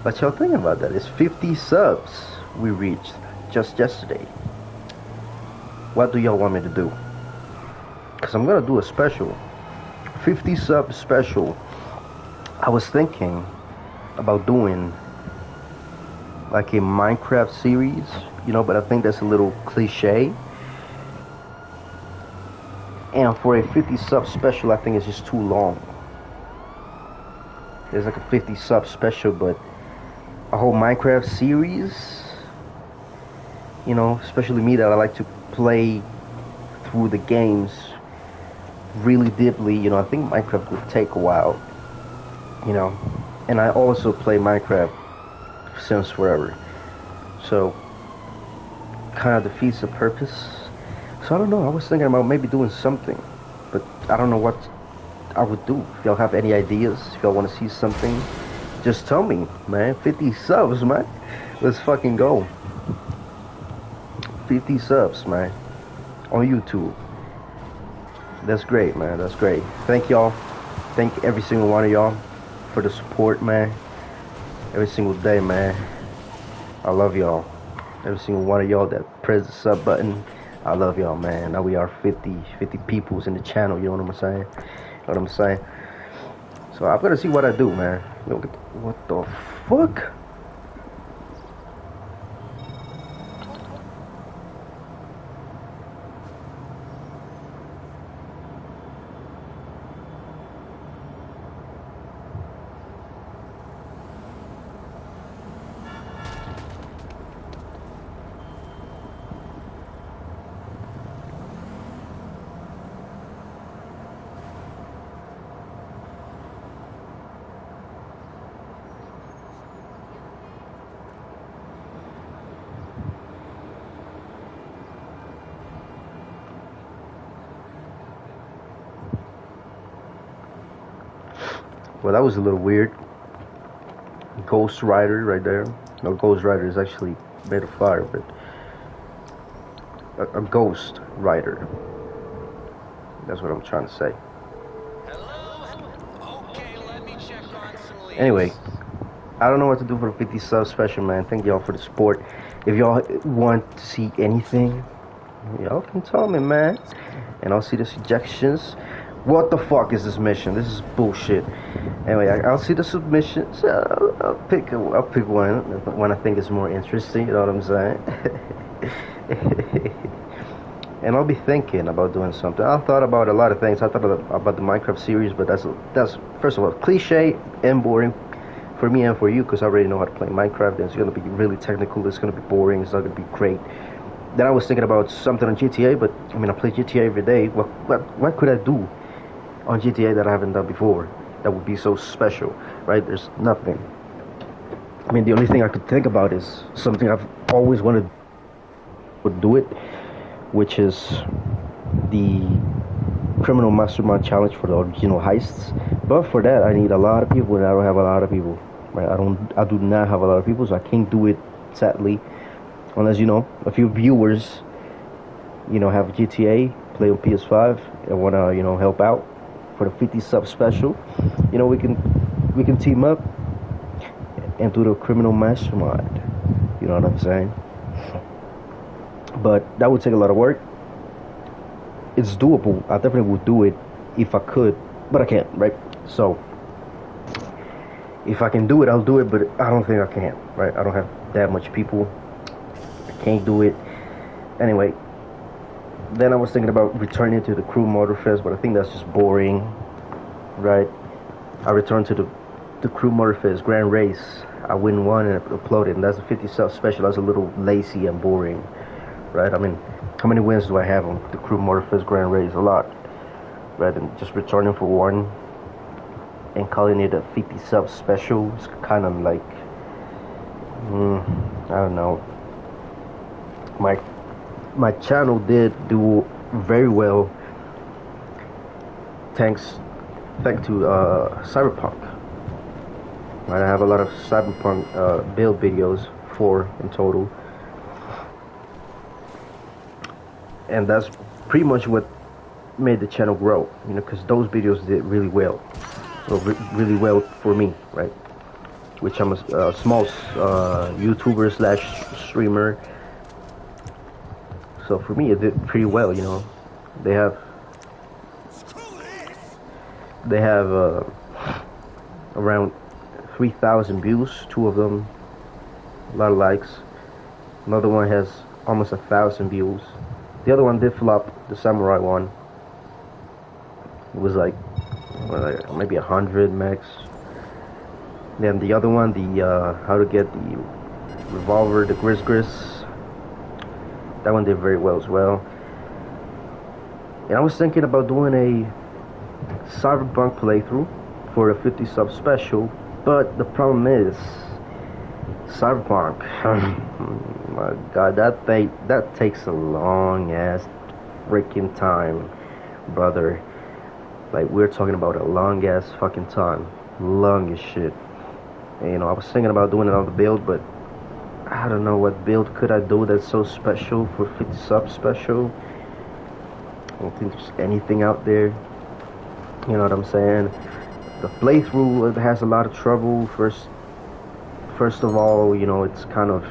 What y'all think about that? It's 50 subs we reached just yesterday. What do y'all want me to do? Because I'm gonna do a special 50 sub special. I was thinking about doing like a Minecraft series, you know, but I think that's a little cliche. And for a 50 sub special, I think it's just too long. There's like a 50 sub special, but a whole Minecraft series, you know, especially me that I like to play through the games really deeply, you know, I think Minecraft would take a while, you know, and I also play Minecraft since forever, so kind of defeats the purpose. So I don't know, I was thinking about maybe doing something, but I don't know what I would do. If y'all have any ideas, if y'all want to see something, just tell me, man. 50 subs, man. Let's fucking go. 50 subs, man, on YouTube. That's great, man. That's great. Thank y'all. Thank every single one of y'all for the support, man. Every single day, man. I love y'all. Every single one of y'all that press the sub button. I love y'all, man. Now we are 50 peoples in the channel. You know what I'm saying? You know what I'm saying? So I'm gonna see what I do, man. What the fuck? Well, that was a little weird. Ghost Rider right there. No, Ghost Rider is actually made of fire, but a Ghost Rider. That's what I'm trying to say. Anyway, I don't know what to do for the 50 sub special, man. Thank y'all for the support. If y'all want to see anything, y'all can tell me, man. And I'll see the suggestions. What the fuck is this mission? This is bullshit. Anyway, I'll see the submissions. I'll pick one when I think it's more interesting. You know what I'm saying? And I'll be thinking about doing something. I thought about a lot of things. I thought about the Minecraft series, but that's first of all cliche and boring for me and for you, because I already know how to play Minecraft. And it's gonna be really technical. It's gonna be boring. It's not gonna be great. Then I was thinking about something on GTA, but I mean I play GTA every day. What could I do on GTA that I haven't done before that would be so special, right? There's nothing. I mean, the only thing I could think about is something I've always wanted to do it, which is the Criminal Mastermind Challenge for the original heists. But for that, I need a lot of people, and I don't have a lot of people, right? I do not have a lot of people, so I can't do it, sadly, unless, you know, a few viewers, you know, have GTA, play on PS5, and want to, you know, help out for the 50 sub special. You know, we can team up and do the Criminal Mastermind. You know what I'm saying? But that would take a lot of work. It's doable. I definitely would do it if I could, but I can't, right? So if I can do it, I'll do it, but I don't think I can, right? I don't have that much people. I can't do it. Anyway, then I was thinking about returning to the Crew Motorfest, but I think that's just boring, right? I returned to the Crew Motorfest Grand Race. I win one and upload it, and that's a 50 sub special. That's a little lazy and boring, right? I mean, how many wins do I have on the Crew Motorfest Grand Race? A lot, right? And just returning for one and calling it a 50 sub special is kind of like, I don't know. My channel did do very well thanks to Cyberpunk. Right, I have a lot of Cyberpunk build videos, 4 in total, and that's pretty much what made the channel grow. You know, because those videos did really well, really well for me, right? Which I'm a small YouTuber slash streamer. So for me, it did pretty well, you know. They have around 3,000 views, 2 of them, a lot of likes. Another one has almost 1,000 views. The other one did flop, the Samurai one. It was like maybe 100 max. Then the other one, the how to get the revolver, the Gris. That one did very well as well. And I was thinking about doing a Cyberpunk playthrough for a 50 sub special, but the problem is Cyberpunk. My God, that takes a long ass freaking time, brother. Like, we're talking about a long ass fucking time, long as shit. And, you know, I was thinking about doing it on the build, but I don't know what build could I do that's so special for 50 sub special. I don't think there's anything out there. You know what I'm saying? The playthrough has a lot of trouble. First of all, you know, it's kind of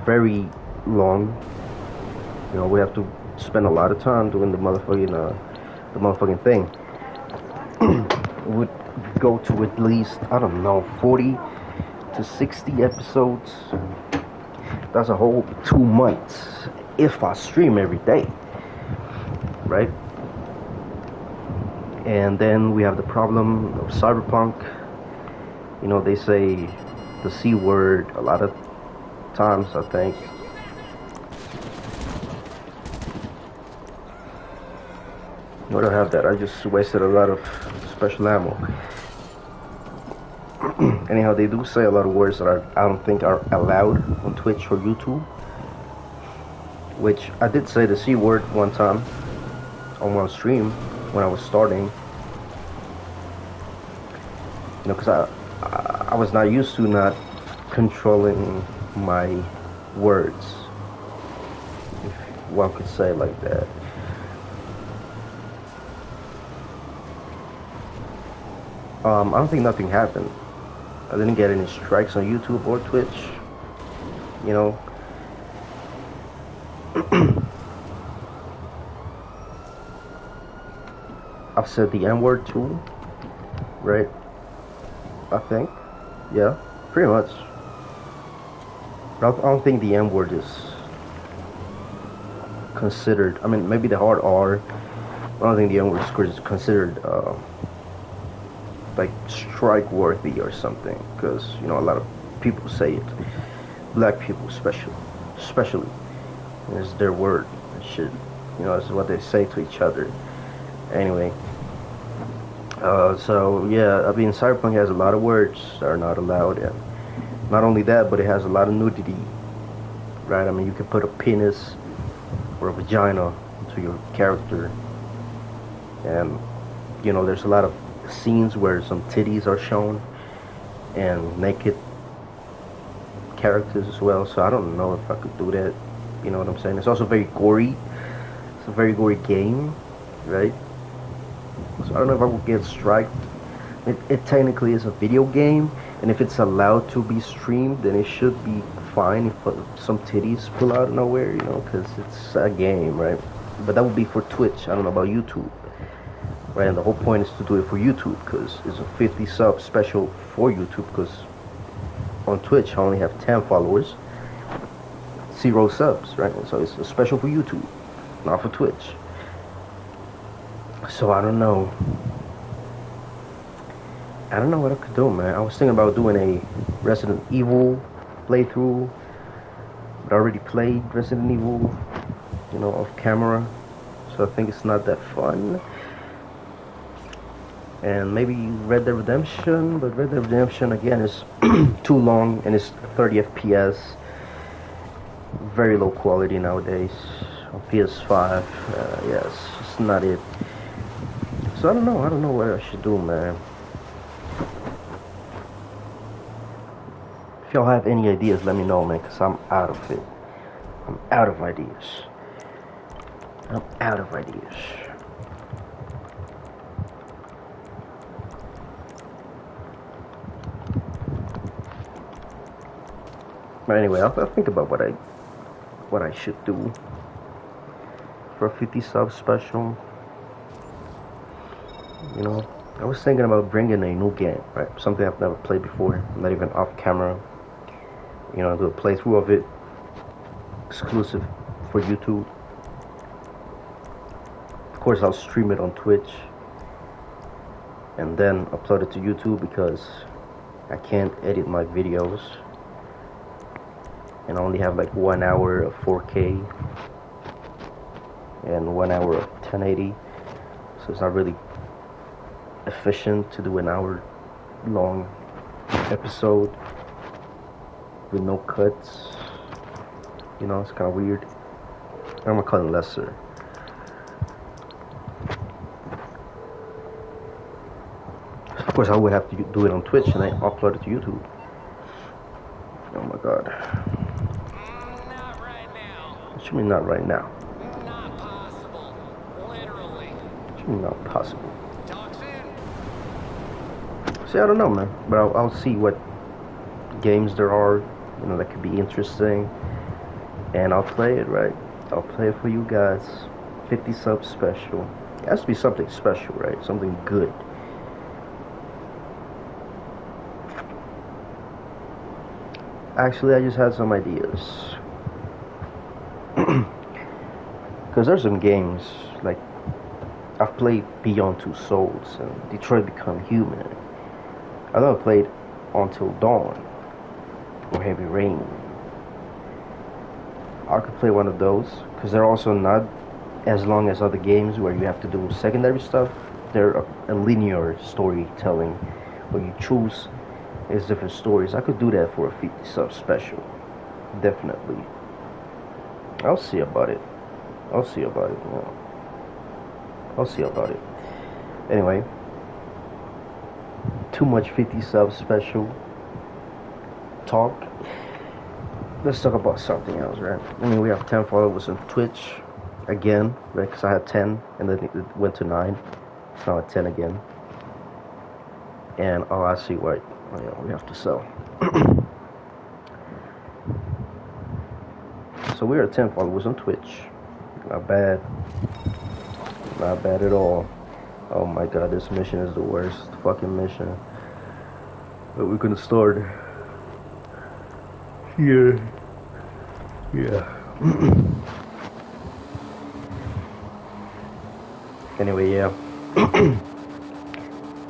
very long. You know, we have to spend a lot of time doing the motherfucking thing. Would go to at least, I don't know, 40 to 60 episodes. That's a whole 2 months if I stream every day, right? And then we have the problem of Cyberpunk. You know, they say the C word a lot of times, I think. No, I don't have that. I just wasted a lot of special ammo. Anyhow, they do say a lot of words that I don't think are allowed on Twitch or YouTube. Which I did say the C word one time on one stream when I was starting. You know, because I was not used to not controlling my words, if one could say it like that. I don't think nothing happened. I didn't get any strikes on YouTube or Twitch. You know. I've said the N-word too, right? I think, yeah, pretty much. But I don't think the N-word is considered. I mean, maybe the hard R. I don't think the N-word is considered like strike worthy or something, because you know a lot of people say it. Black people, especially, it's their word and shit. You know, it's what they say to each other. Anyway, so yeah, I mean, Cyberpunk has a lot of words that are not allowed, and not only that, but it has a lot of nudity, right? I mean, you can put a penis or a vagina to your character, and you know, there's a lot of scenes where some titties are shown and naked characters as well. So I don't know if I could do that. You know what I'm saying? It's also very gory. It's a very gory game, right? So I don't know if I would get striked. It technically is a video game, and if it's allowed to be streamed, then it should be fine if some titties pull out of nowhere, you know, because it's a game, right? But that would be for Twitch. I don't know about YouTube, right? And the whole point is to do it for YouTube, because it's a 50 sub special for YouTube, because on Twitch I only have 10 followers, 0 subs, right? So it's a special for YouTube, not for Twitch. So I don't know what I could do, man. I was thinking about doing a Resident Evil playthrough, but I already played Resident Evil, you know, off camera, so I think it's not that fun. And maybe Red Dead Redemption, but Red Dead Redemption again is too long, and it's 30 FPS, very low quality nowadays on PS5. Yes, it's not it. So I don't know what I should do, man. If y'all have any ideas, let me know, man, because I'm out of it. I'm out of ideas. But anyway, I'll think about what I should do for a 50 sub special. You know, I was thinking about bringing a new game, right? Something I've never played before, not even off camera. You know, do a playthrough of it, exclusive for YouTube. Of course, I'll stream it on Twitch and then upload it to YouTube, because I can't edit my videos, and I only have like 1 hour of 4K and 1 hour of 1080, so it's not really efficient to do an hour long episode with no cuts. You know, it's kind of weird. I'm gonna call it lesser. Of course, I would have to do it on Twitch and I upload it to YouTube. Oh my god. Not right now. What you mean not right now? Not possible. Literally. What you mean not possible? Talk soon. See, I don't know, man. But I'll see what games there are, you know, that could be interesting, and I'll play it, right? I'll play it for you guys. 50 subs special. It has to be something special, right? Something good. Actually, I just had some ideas. Because there's some games, like, I've played Beyond Two Souls and Detroit Become Human. I never played Until Dawn or Heavy Rain. I could play one of those, because they're also not as long as other games where you have to do secondary stuff. They're a linear storytelling where you choose is different stories. I could do that for a 50 sub special. Definitely. I'll see about it. You know. I'll see about it. Anyway, too much 50 sub special talk. Let's talk about something else, right? I mean, we have 10 followers on Twitch again, right? Because I had 10 and then it went to 9. It's now at 10 again. And oh, I see what we have to sell. So we're at 10 followers on Twitch. Not bad. Not bad at all. Oh my god, this mission is the worst fucking mission. But we're gonna start here. Yeah. Anyway, yeah.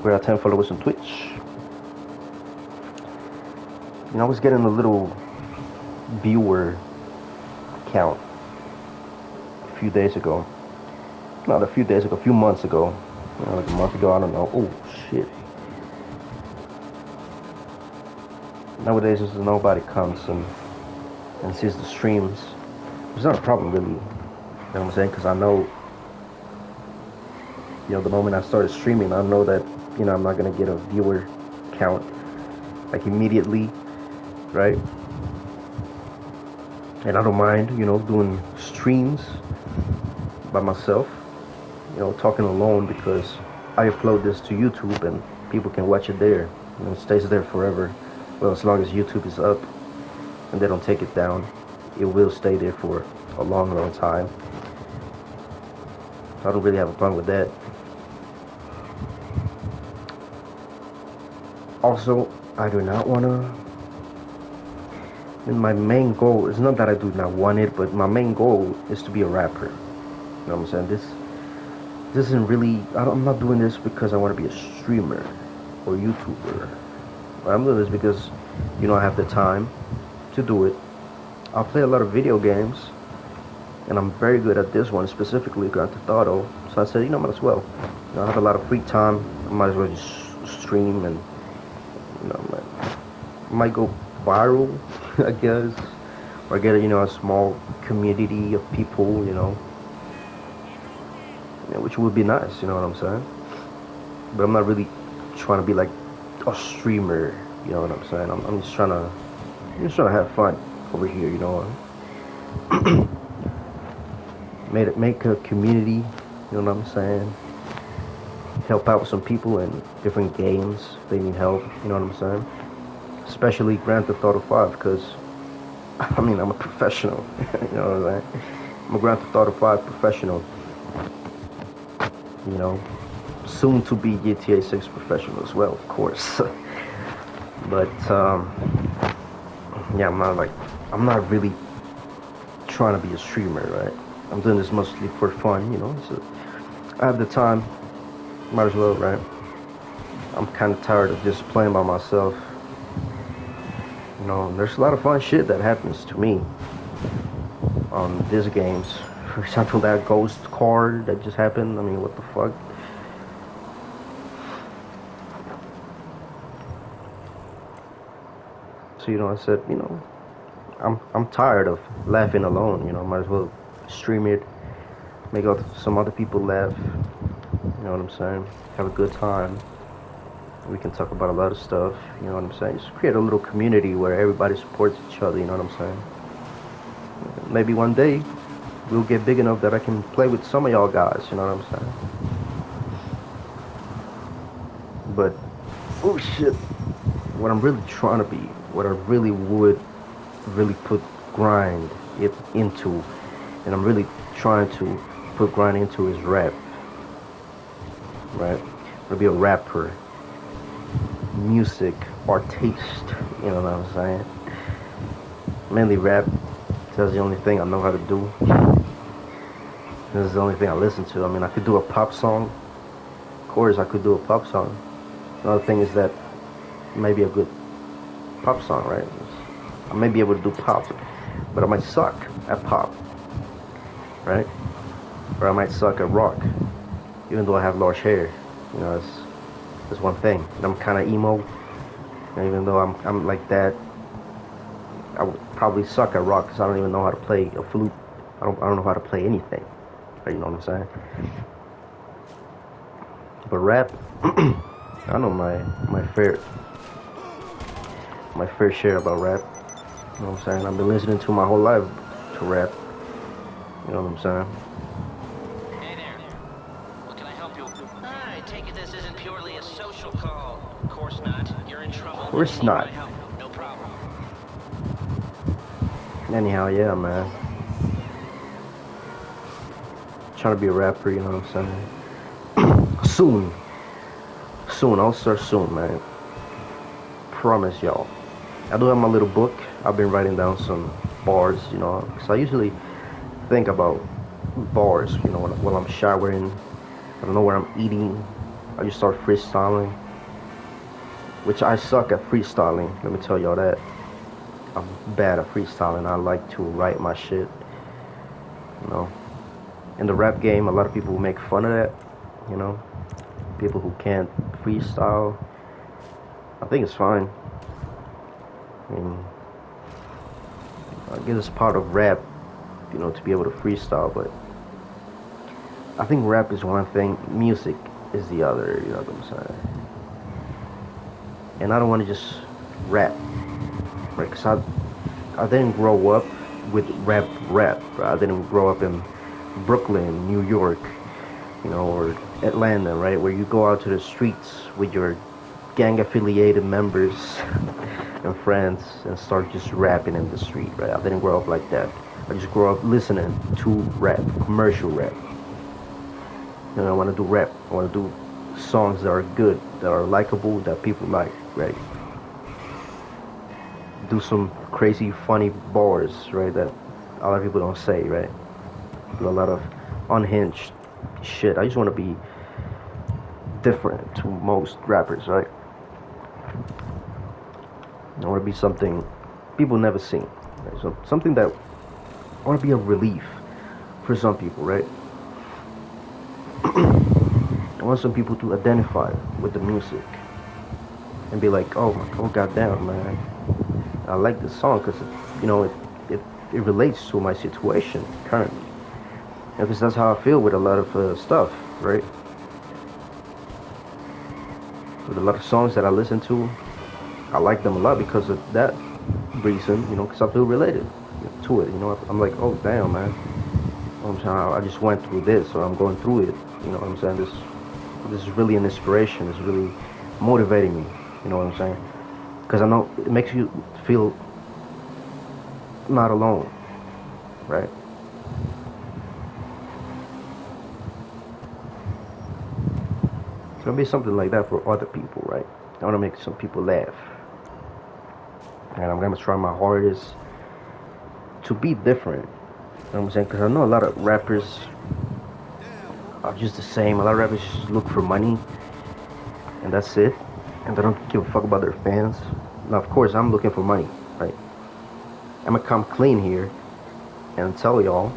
We're at 10 followers on Twitch. You know, I was getting a little viewer count a few days ago. Not a few days ago, a few months ago. You know, like a month ago, I don't know. Oh, shit. Nowadays, just nobody comes and sees the streams. It's not a problem, really. You know what I'm saying? Because I know, you know, the moment I started streaming, I know that, you know, I'm not going to get a viewer count, like, immediately, right? And I don't mind, you know, doing streams by myself, you know, talking alone, because I upload this to YouTube and people can watch it there. You know, it stays there forever. Well, as long as YouTube is up and they don't take it down, it will stay there for a long, long time. So I don't really have a problem with that. Also, I do not want to... And my main goal is not that I do not want it, but my main goal is to be a rapper. You know what I'm saying? This isn't really... I'm not doing this because I want to be a streamer or YouTuber. I'm doing this because, you know, I have the time to do it. I play a lot of video games, and I'm very good at this one, specifically Grand Theft Auto. So I said, you know, might as well. You know, I have a lot of free time. I might as well just stream, and, you know, I might go viral, I guess, or get, you know, a small community of people, you know, which would be nice, you know what I'm saying? But I'm not really trying to be like a streamer, you know what I'm saying? I'm just trying to have fun over here, you know. Make a community, you know what I'm saying? Help out with some people in different games if they need help, you know what I'm saying? Especially Grand Theft Auto 5, because I mean, I'm a professional, you know what I'm saying? I'm a Grand Theft Auto 5 professional, you know, soon to be GTA 6 professional as well, of course. But yeah, I'm not really trying to be a streamer, right? I'm doing this mostly for fun, you know. So I have the time, might as well, right? I'm kind of tired of just playing by myself. You know, there's a lot of fun shit that happens to me on these games. For example, that ghost car that just happened. I mean, what the fuck? So, you know, I said, you know, I'm tired of laughing alone. You know, might as well stream it, make some other people laugh. You know what I'm saying? Have a good time. We can talk about a lot of stuff. You know what I'm saying? Just create a little community where everybody supports each other. You know what I'm saying? Maybe one day we'll get big enough that I can play with some of y'all guys. You know what I'm saying? But oh shit, what I'm really trying to be, what I really would really put grind into, and I'm really trying to put grind into is rap. Right? I'm gonna be a rapper, music artist. You know what I'm saying? Mainly rap. That's the only thing I know how to do. This is the only thing I listen to. I mean, I could do a pop song. Of course, I could do a pop song. Another thing is that maybe a good pop song, right? I may be able to do pop, but I might suck at pop, right? Or I might suck at rock, even though I have large hair. You know, that's one thing. And I'm kind of emo, and even though I'm like that, I would probably suck at rock because I don't even know how to play a flute. I don't know how to play anything. You know what I'm saying? But rap, I know my fair share about rap. You know what I'm saying? I've been listening to my whole life to rap. You know what I'm saying? Hey there. What can I help you? I take it this isn't purely a social call. Of course not. You're in trouble. Of course and you need not. my help. No problem. Anyhow, yeah, man. Trying to be a rapper, you know what I'm saying? Soon. I'll start soon, man. Promise y'all. I do have my little book. I've been writing down some bars, you know. So I usually think about bars, you know, while I'm showering. I don't know where I'm eating. I just start freestyling, which I suck at freestyling. Let me tell y'all that. I'm bad at freestyling. I like to write my shit, you know. In the rap game, a lot of people make fun of that, you know. People who can't freestyle. I think it's fine. I mean, I guess it's part of rap, you know, to be able to freestyle, but I think rap is one thing, music is the other, you know what I'm saying? And I don't want to just rap, right? Because I didn't grow up with rap. Right? I didn't grow up in Brooklyn, New York, you know, or Atlanta, right? Where you go out to the streets with your gang affiliated members and friends and start just rapping in the street, right? I didn't grow up like that. I just grew up listening to rap, commercial rap. You know, I want to do rap. I want to do songs that are good, that are likable, that people like, right? Do some crazy, funny bars, right? That a lot of people don't say, right? Do a lot of unhinged shit. I just want to be different to most rappers, right? I want to be something people never seen. Right? So something that I want to be a relief for some people, right? I want some people to identify with the music and be like, oh goddamn, man, I like this song because you know it relates to my situation currently. Because that's how I feel with a lot of stuff, right? With a lot of songs that I listen to, I like them a lot because of that reason, you know, because I feel related to it. You know, I'm like, oh damn, man, I'm saying, I just went through this, or I'm going through it. You know what I'm saying? This is really an inspiration. It's really motivating me. You know what I'm saying? Because I know it makes you feel not alone, right? It's gonna be something like that for other people, right? I want to make some people laugh, and I'm gonna try my hardest to be different. You know what I'm saying? Because I know a lot of rappers are just the same. A lot of rappers just look for money, and that's it. And they don't give a fuck about their fans. Now, of course, I'm looking for money, right? I'm gonna come clean here and tell y'all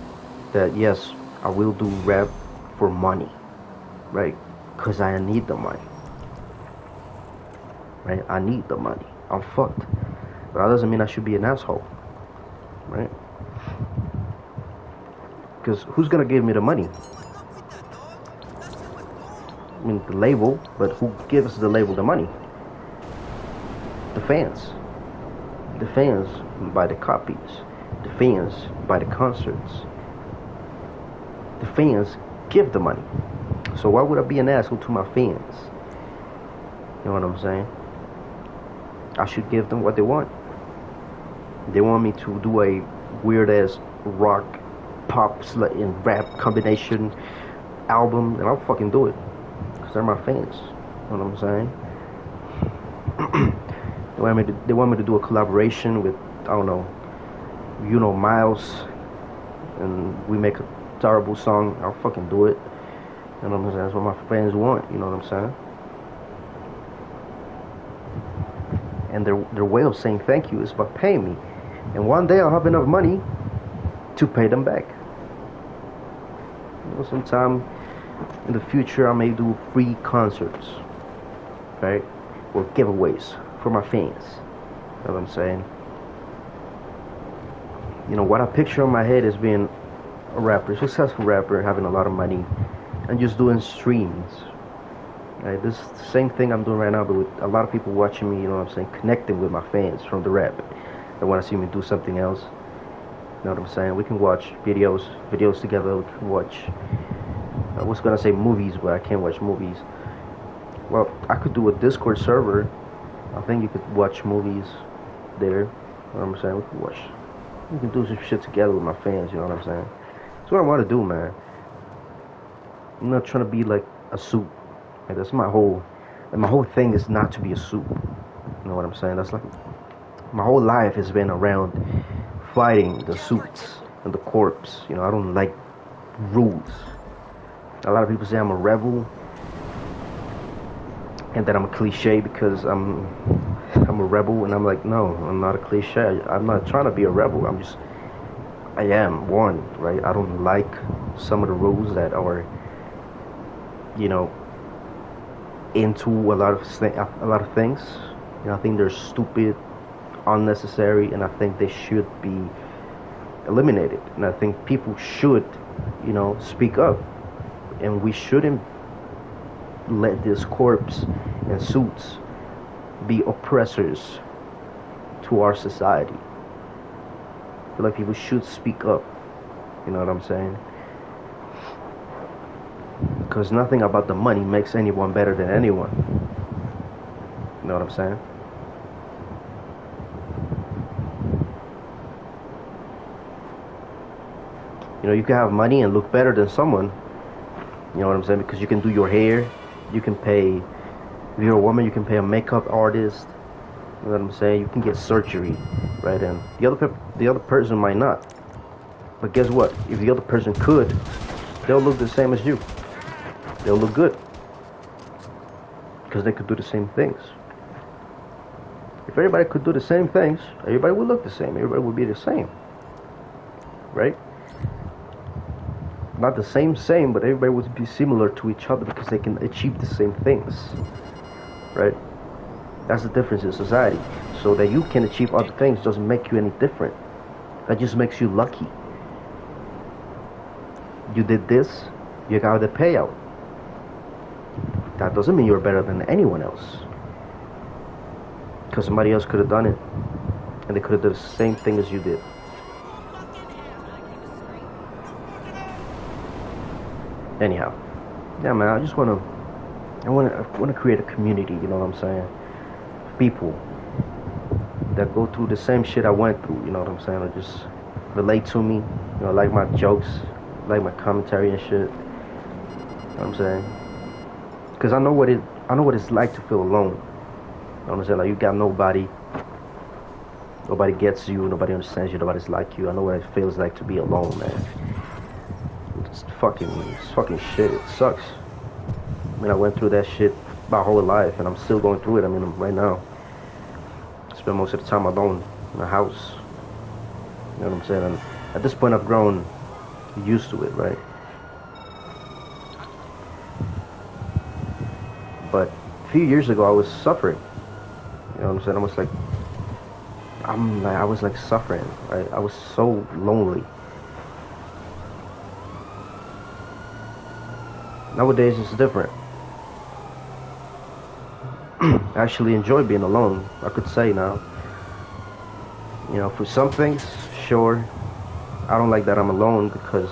that yes, I will do rap for money, right? Because I need the money, right? I need the money. I'm fucked. But that doesn't mean I should be an asshole, right? Because who's gonna give me the money? I mean, the label, but who gives the label the money? The fans. The fans buy the copies. The fans buy the concerts. The fans give the money. So why would I be an asshole to my fans? You know what I'm saying? I should give them what they want. They want me to do a weird ass rock, pop, and rap combination album, and I'll fucking do it. Because they're my fans. You know what I'm saying? They want me to do a collaboration with, I don't know, you know, Miles, and we make a terrible song. I'll fucking do it. You know what I'm saying? That's what my fans want. You know what I'm saying? And their way of saying thank you is by paying me. And one day I'll have enough money to pay them back. You know, sometime in the future I may do free concerts, right? Or giveaways for my fans. You know what I'm saying? You know, what I picture in my head is being a rapper, successful rapper, having a lot of money, and just doing streams. Right? This is the same thing I'm doing right now, but with a lot of people watching me, you know what I'm saying, connecting with my fans from the rap. They want to see me do something else. You know what I'm saying? We can watch videos together. We can watch, I was gonna say movies, but I can't watch movies. Well, I could do a Discord server. I think you could watch movies there. You know what I'm saying? We can do some shit together with my fans, you know what I'm saying? That's what I want to do, man. I'm not trying to be like a suit. Like, that's my whole thing is not to be a suit. You know what I'm saying? That's like, my whole life has been around fighting the suits and the corps. You know, I don't like rules. A lot of people say I'm a rebel and that I'm a cliche because I'm a rebel, and I'm like, no, I'm not a cliche. I'm not trying to be a rebel. I am one, right? I don't like some of the rules that are, you know, into a lot of things. You know, I think they're stupid, unnecessary, and I think they should be eliminated. And I think people should, you know, speak up, and we shouldn't let this corps and suits be oppressors to our society. I feel like people should speak up. You know what I'm saying? Because nothing about the money makes anyone better than anyone. You know what I'm saying? You know, you can have money and look better than someone. You know what I'm saying? Because you can do your hair. You can pay, if you're a woman, you can pay a makeup artist. You know what I'm saying? You can get surgery, right? And the other person might not. But guess what? If the other person could, they'll look the same as you. They'll look good. Because they could do the same things. If everybody could do the same things, everybody would look the same. Everybody would be the same. Right? Not the same, but everybody would be similar to each other because they can achieve the same things. Right? That's the difference in society. So that you can achieve other things doesn't make you any different. That just makes you lucky. You did this, you got the payout. That doesn't mean you're better than anyone else. Because somebody else could have done it. And they could have done the same thing as you did. Anyhow. Yeah, man, I just want to create a community, you know what I'm saying? People that go through the same shit I went through, you know what I'm saying? Or just relate to me, you know, like my jokes, like my commentary and shit. You know what I'm saying? Because I know what it's like to feel alone. You know what I'm saying? Like, you got nobody gets you, nobody understands you, nobody's like you. I know what it feels like to be alone, man. It's fucking shit. It sucks. I mean, I went through that shit my whole life, and I'm still going through it. I mean, right now, I spend most of the time alone in the house. You know what I'm saying? And at this point, I've grown used to it, right? But a few years ago, I was suffering. You know what I'm saying? I was like suffering, right? I was so lonely. Nowadays, it's different. I actually enjoy being alone, I could say now. You know, for some things, sure, I don't like that I'm alone because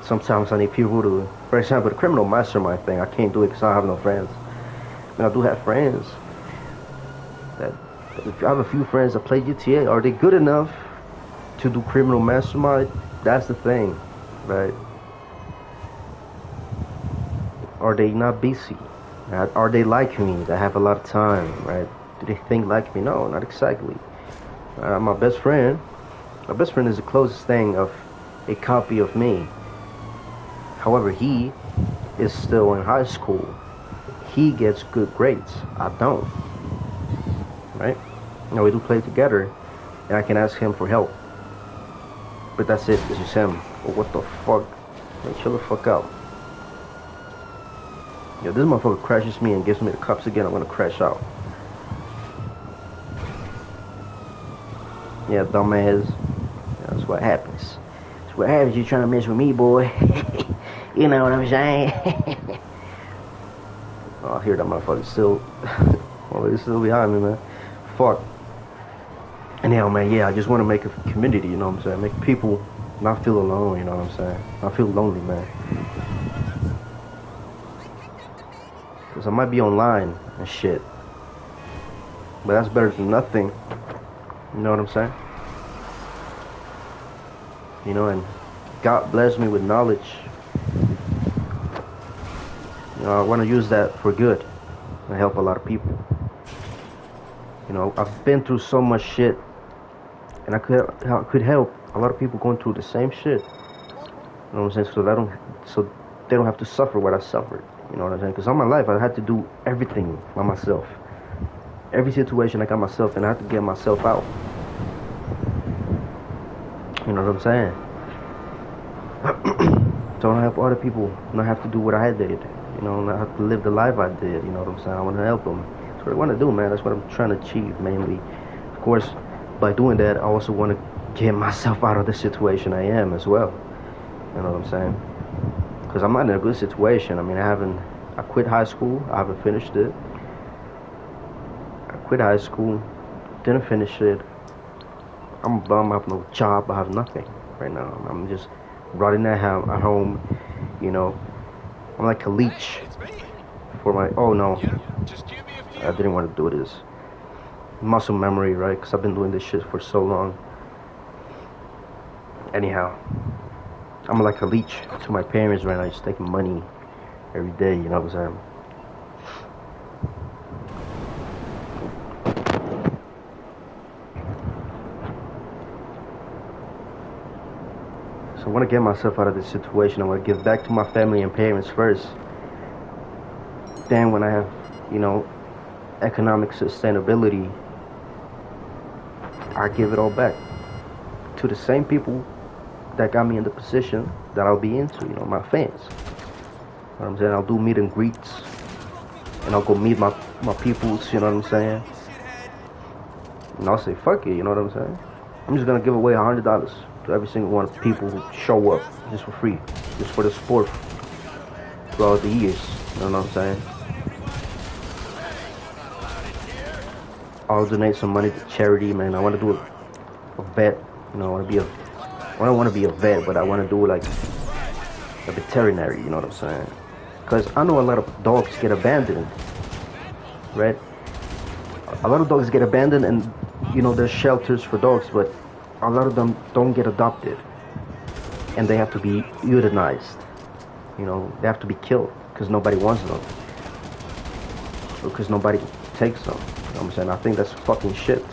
sometimes I need people to, for example, the criminal mastermind thing, I can't do it because I have no friends. I mean, I do have friends. If I have a few friends that play GTA, are they good enough to do criminal mastermind? That's the thing, right? Are they not busy? Are they like me? They have a lot of time, right? Do they think like me? No, not exactly. My best friend is the closest thing of a copy of me. However, he is still in high school. He gets good grades. I don't. Right? Now we do play together, and I can ask him for help. But that's it. It's just him. But what the fuck? Man, chill the fuck out. Yo, this motherfucker crashes me and gives me the cups again, I'm gonna crash out. Yeah, dumbass. That's what happens. That's what happens. You trying to mess with me, boy. You know what I'm saying? Oh, I hear that motherfucker still. Oh, he's still behind me, man. Fuck. Anyhow, man, yeah, I just want to make a community, you know what I'm saying? Make people not feel alone, you know what I'm saying? Not feel lonely, man. Because I might be online and shit. But that's better than nothing. You know what I'm saying? You know, and God blessed me with knowledge. You know, I want to use that for good and help a lot of people. You know, I've been through so much shit, and I could help a lot of people going through the same shit. You know what I'm saying? So they don't have to suffer what I suffered. You know what I'm saying? Because all my life I had to do everything by myself. Every situation I got myself, and I had to get myself out. You know what I'm saying? So I don't help other people not have to do what I did. You know, not have to live the life I did. You know what I'm saying? I want to help them. That's what I want to do, man. That's what I'm trying to achieve mainly. Of course, by doing that, I also want to get myself out of the situation I am as well. You know what I'm saying? Because I'm not in a good situation. I mean, I quit high school. I haven't finished it. I quit high school. Didn't finish it. I'm a bum. I have no job. I have nothing right now. I'm just rotting at home. You know, I'm like a leech for my. Oh no, I didn't want to do this. Muscle memory, right? Because I've been doing this shit for so long. Anyhow, I'm like a leech to my parents right now, just taking money every day. You know what I'm saying? So I want to get myself out of this situation. I want to give back to my family and parents first. Then when I have, you know, economic sustainability, I give it all back to the same people that got me in the position that I'll be into, you know, my fans. You know what I'm saying? I'll do meet and greets, and I'll go meet my peoples, you know what I'm saying? And I'll say, fuck it, you know what I'm saying? I'm just gonna give away $100 to every single one of the people who show up just for free, just for the support throughout the years, you know what I'm saying? I'll donate some money to charity, man. I want to do a vet, you know, I don't want to be a vet, but I want to do like a veterinary, you know what I'm saying? Because I know a lot of dogs get abandoned, right? A lot of dogs get abandoned, and, you know, there's shelters for dogs, but a lot of them don't get adopted, and they have to be euthanized. You know, they have to be killed because nobody wants them, because nobody takes them. You know what I'm saying? I think that's fucking shit.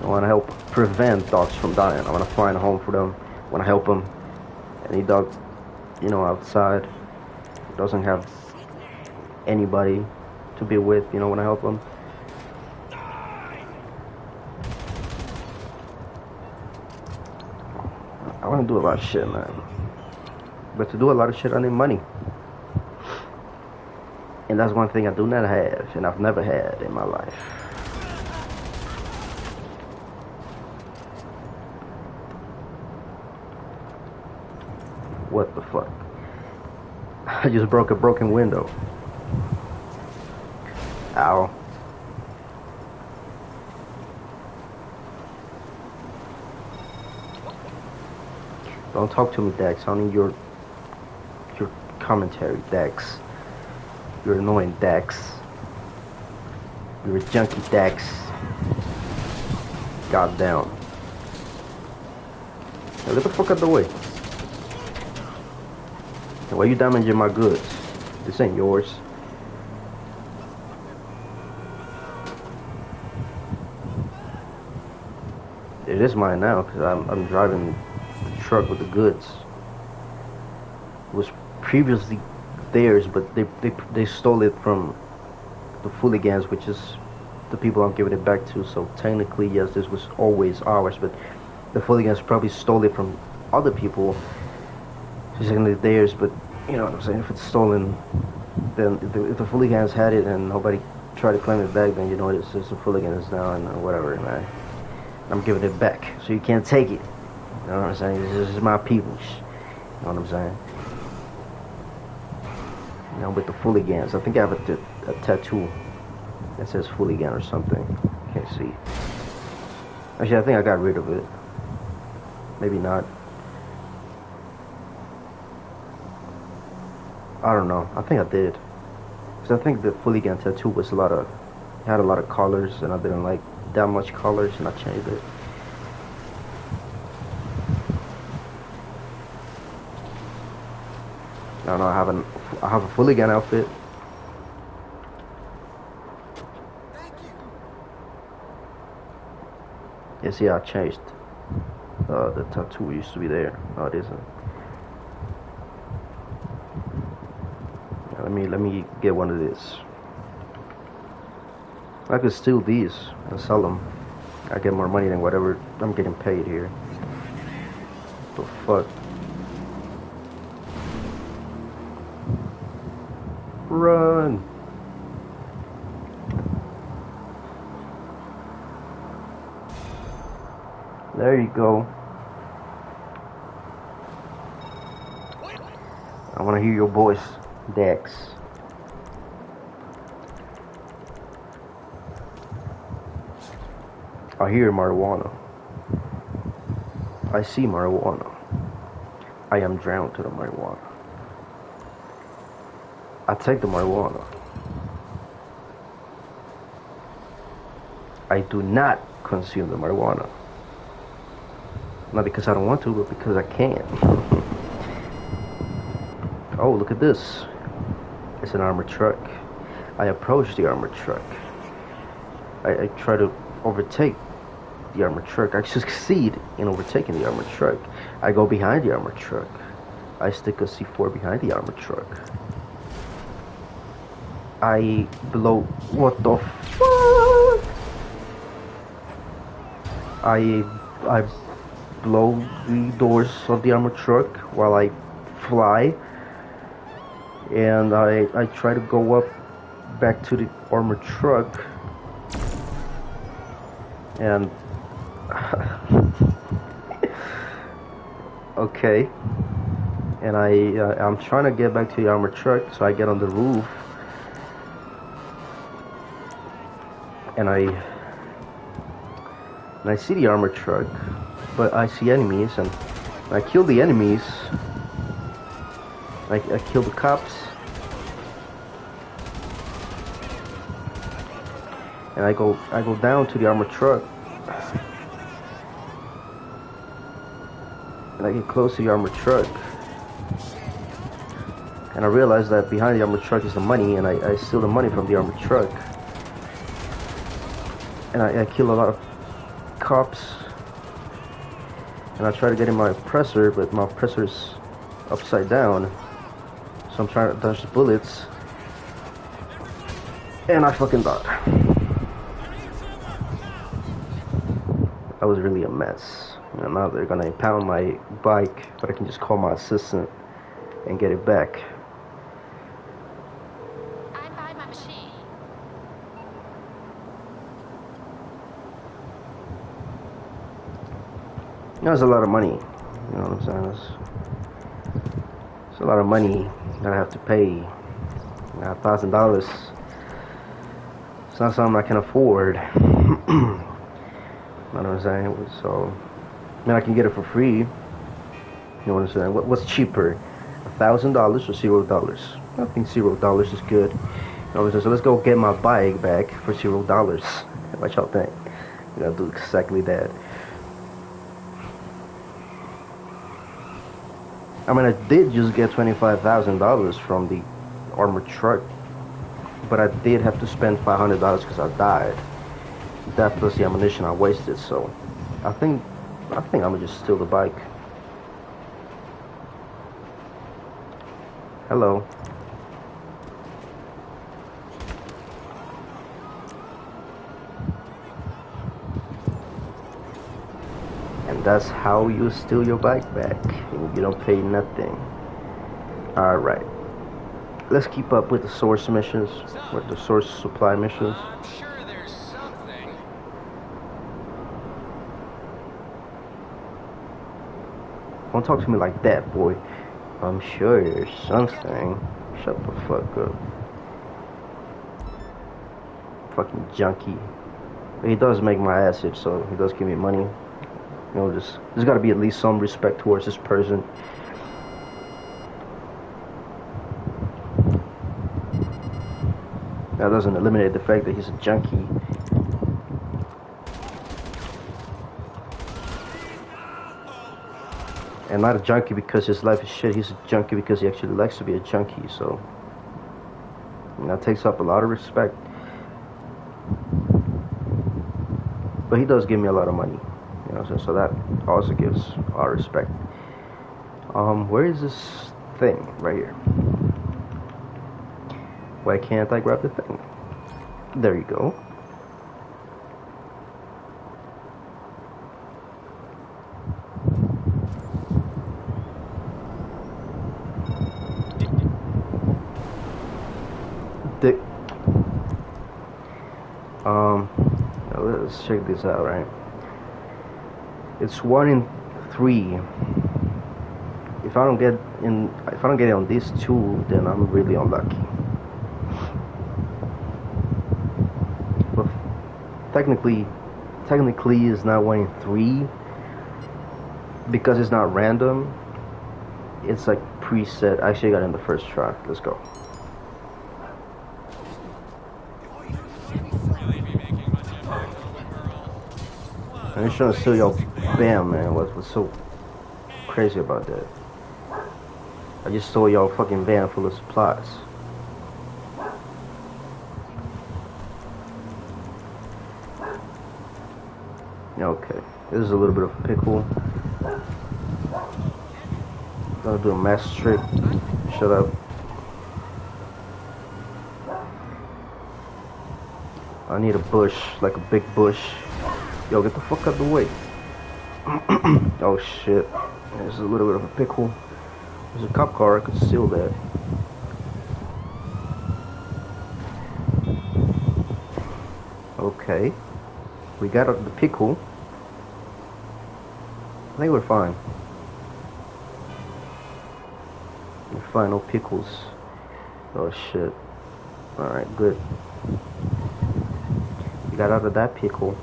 I want to help prevent dogs from dying. I want to find a home for them. I want to help them. Any dog, you know, outside doesn't have anybody to be with, you know, when I help them. I want to do a lot of shit, man. But to do a lot of shit, I need money. And that's one thing I do not have, and I've never had in my life. What the fuck? I just broke a broken window. Ow. Don't talk to me, Dax. I need your commentary, Dax. You're annoying, Dax. You're a junkie, Dax. Goddamn. Now get the fuck out of the way. And why you damaging my goods? This ain't yours. It is mine now, because I'm driving the truck with the goods. It was previously theirs, but they stole it from the Fooligans, which is the people I'm giving it back to. So technically, yes, this was always ours, but the Fooligans probably stole it from other people. It's technically theirs, but you know what I'm saying? If it's stolen, then if the Fooligans had it and nobody tried to claim it back, then you know it's just the Fooligans now and whatever, man. I'm giving it back, so you can't take it. You know what I'm saying? This is my people's. You know what I'm saying? Now with the Fooligans, I think I have a tattoo that says Fooligan or something. Can't see. Actually, I think I got rid of it. Maybe not. I don't know. I think I did. Because I think the Fooligan tattoo was had a lot of colors, and I didn't like that much colors, and I changed it. I don't know. I have a Fooligan outfit. Yes, yeah, I changed. The tattoo used to be there. No, it isn't. Yeah, let me get one of these. I could steal these and sell them. I get more money than whatever I'm getting paid here. The fuck? Run! There you go. I want to hear your voice, Dex. I hear marijuana. I see marijuana. I am drowned to the marijuana. I take the marijuana. I do not consume the marijuana. Not because I don't want to, but because I can't. Oh, look at this. It's an armored truck. I approach the armored truck. I try to overtake the armored truck. I succeed in overtaking the armored truck. I go behind the armored truck. I stick a C4 behind the armored truck. I blow... What the fuck? I blow the doors of the armored truck while I fly. And I try to go up back to the armored truck. And... okay. And I'm trying to get back to the armored truck, so I get on the roof. And I see the armored truck, but I see enemies, and I kill the enemies. I kill the cops, and I go down to the armored truck, and I get close to the armored truck, and I realize that behind the armored truck is the money, and I steal the money from the armored truck, and I kill a lot of cops, and I try to get in my oppressor, but my oppressor's upside down. So I'm trying to dodge the bullets, and I fucking died. That was really a mess. And now they're gonna impound my bike, but I can just call my assistant and get it back. I'm by my machine. That's a lot of money. You know what I'm saying? It's a lot of money that I have to pay. $1,000. It's not something I can afford. You know what I'm saying? So, I mean, I can get it for free. You know what I'm saying? What's cheaper? $1,000 or $0? I think $0 is good. You know what I'm saying? So let's go get my bike back for $0. What y'all think? We're gonna do exactly that. I mean, I did just get $25,000 from the armored truck, but I did have to spend $500 because I died. That plus the ammunition I wasted. So, I think I'm gonna just steal the bike. Hello. And that's how you steal your bike back. And you don't pay nothing. Alright. Let's keep up with the source missions. With the source supply missions. I'm sure there's something. Don't talk to me like that, boy. I'm sure there's something. Shut the fuck up. Fucking junkie. He does make my acid, so he does give me money. You know, there's gotta be at least some respect towards this person. That doesn't eliminate the fact that he's a junkie. And not a junkie because his life is shit. He's a junkie because he actually likes to be a junkie. So, that takes up a lot of respect. But he does give me a lot of money. You know, so that also gives our respect. Where is this thing? Right here. Why can't I grab the thing? There you go. Let's check this out, right? It's 1 in 3. If I don't get it on these 2, then I'm really unlucky. But technically it's not 1 in 3 because it's not random. It's like preset. I actually got it in the first try. Let's go. I'm just trying to steal your bam, man. What's so crazy about that? I just stole your fucking van full of supplies. Okay, this is a little bit of a pickle. Gonna do a mass trick. Shut up. I need a bush, like a big bush. Yo, get the fuck out of the way. Oh shit. There's a little bit of a pickle. There's a cop car, I could steal that. Okay. We got out of the pickle. I think we're fine. We're fine, no pickles. Oh shit. Alright, good. We got out of that pickle.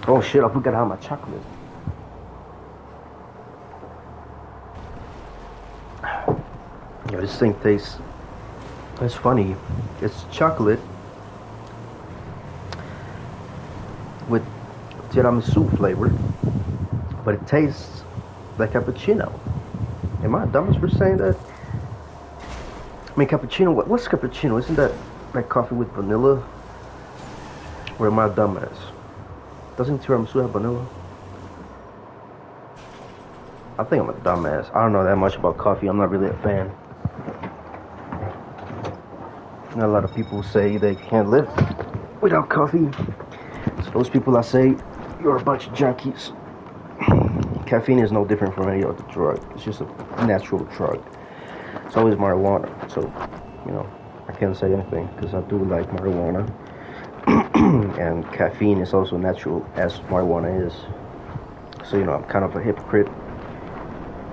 Oh shit, I forgot how my chocolate. Yeah, this thing tastes, it's funny. It's chocolate with tiramisu flavor, but it tastes like cappuccino. Am I dumb for saying that? I mean, cappuccino, what's cappuccino? Isn't that like coffee with vanilla? Or am I dumbass? Doesn't tiramisu have vanilla? I think I'm a dumbass. I don't know that much about coffee. I'm not really a fan. A lot of people say they can't live without coffee. So those people I say, you're a bunch of junkies. Caffeine is no different from any other drug. It's just a natural drug. It's always marijuana. So, you know, I can't say anything because I do like marijuana. And caffeine is also natural as marijuana is. So, you know, I'm kind of a hypocrite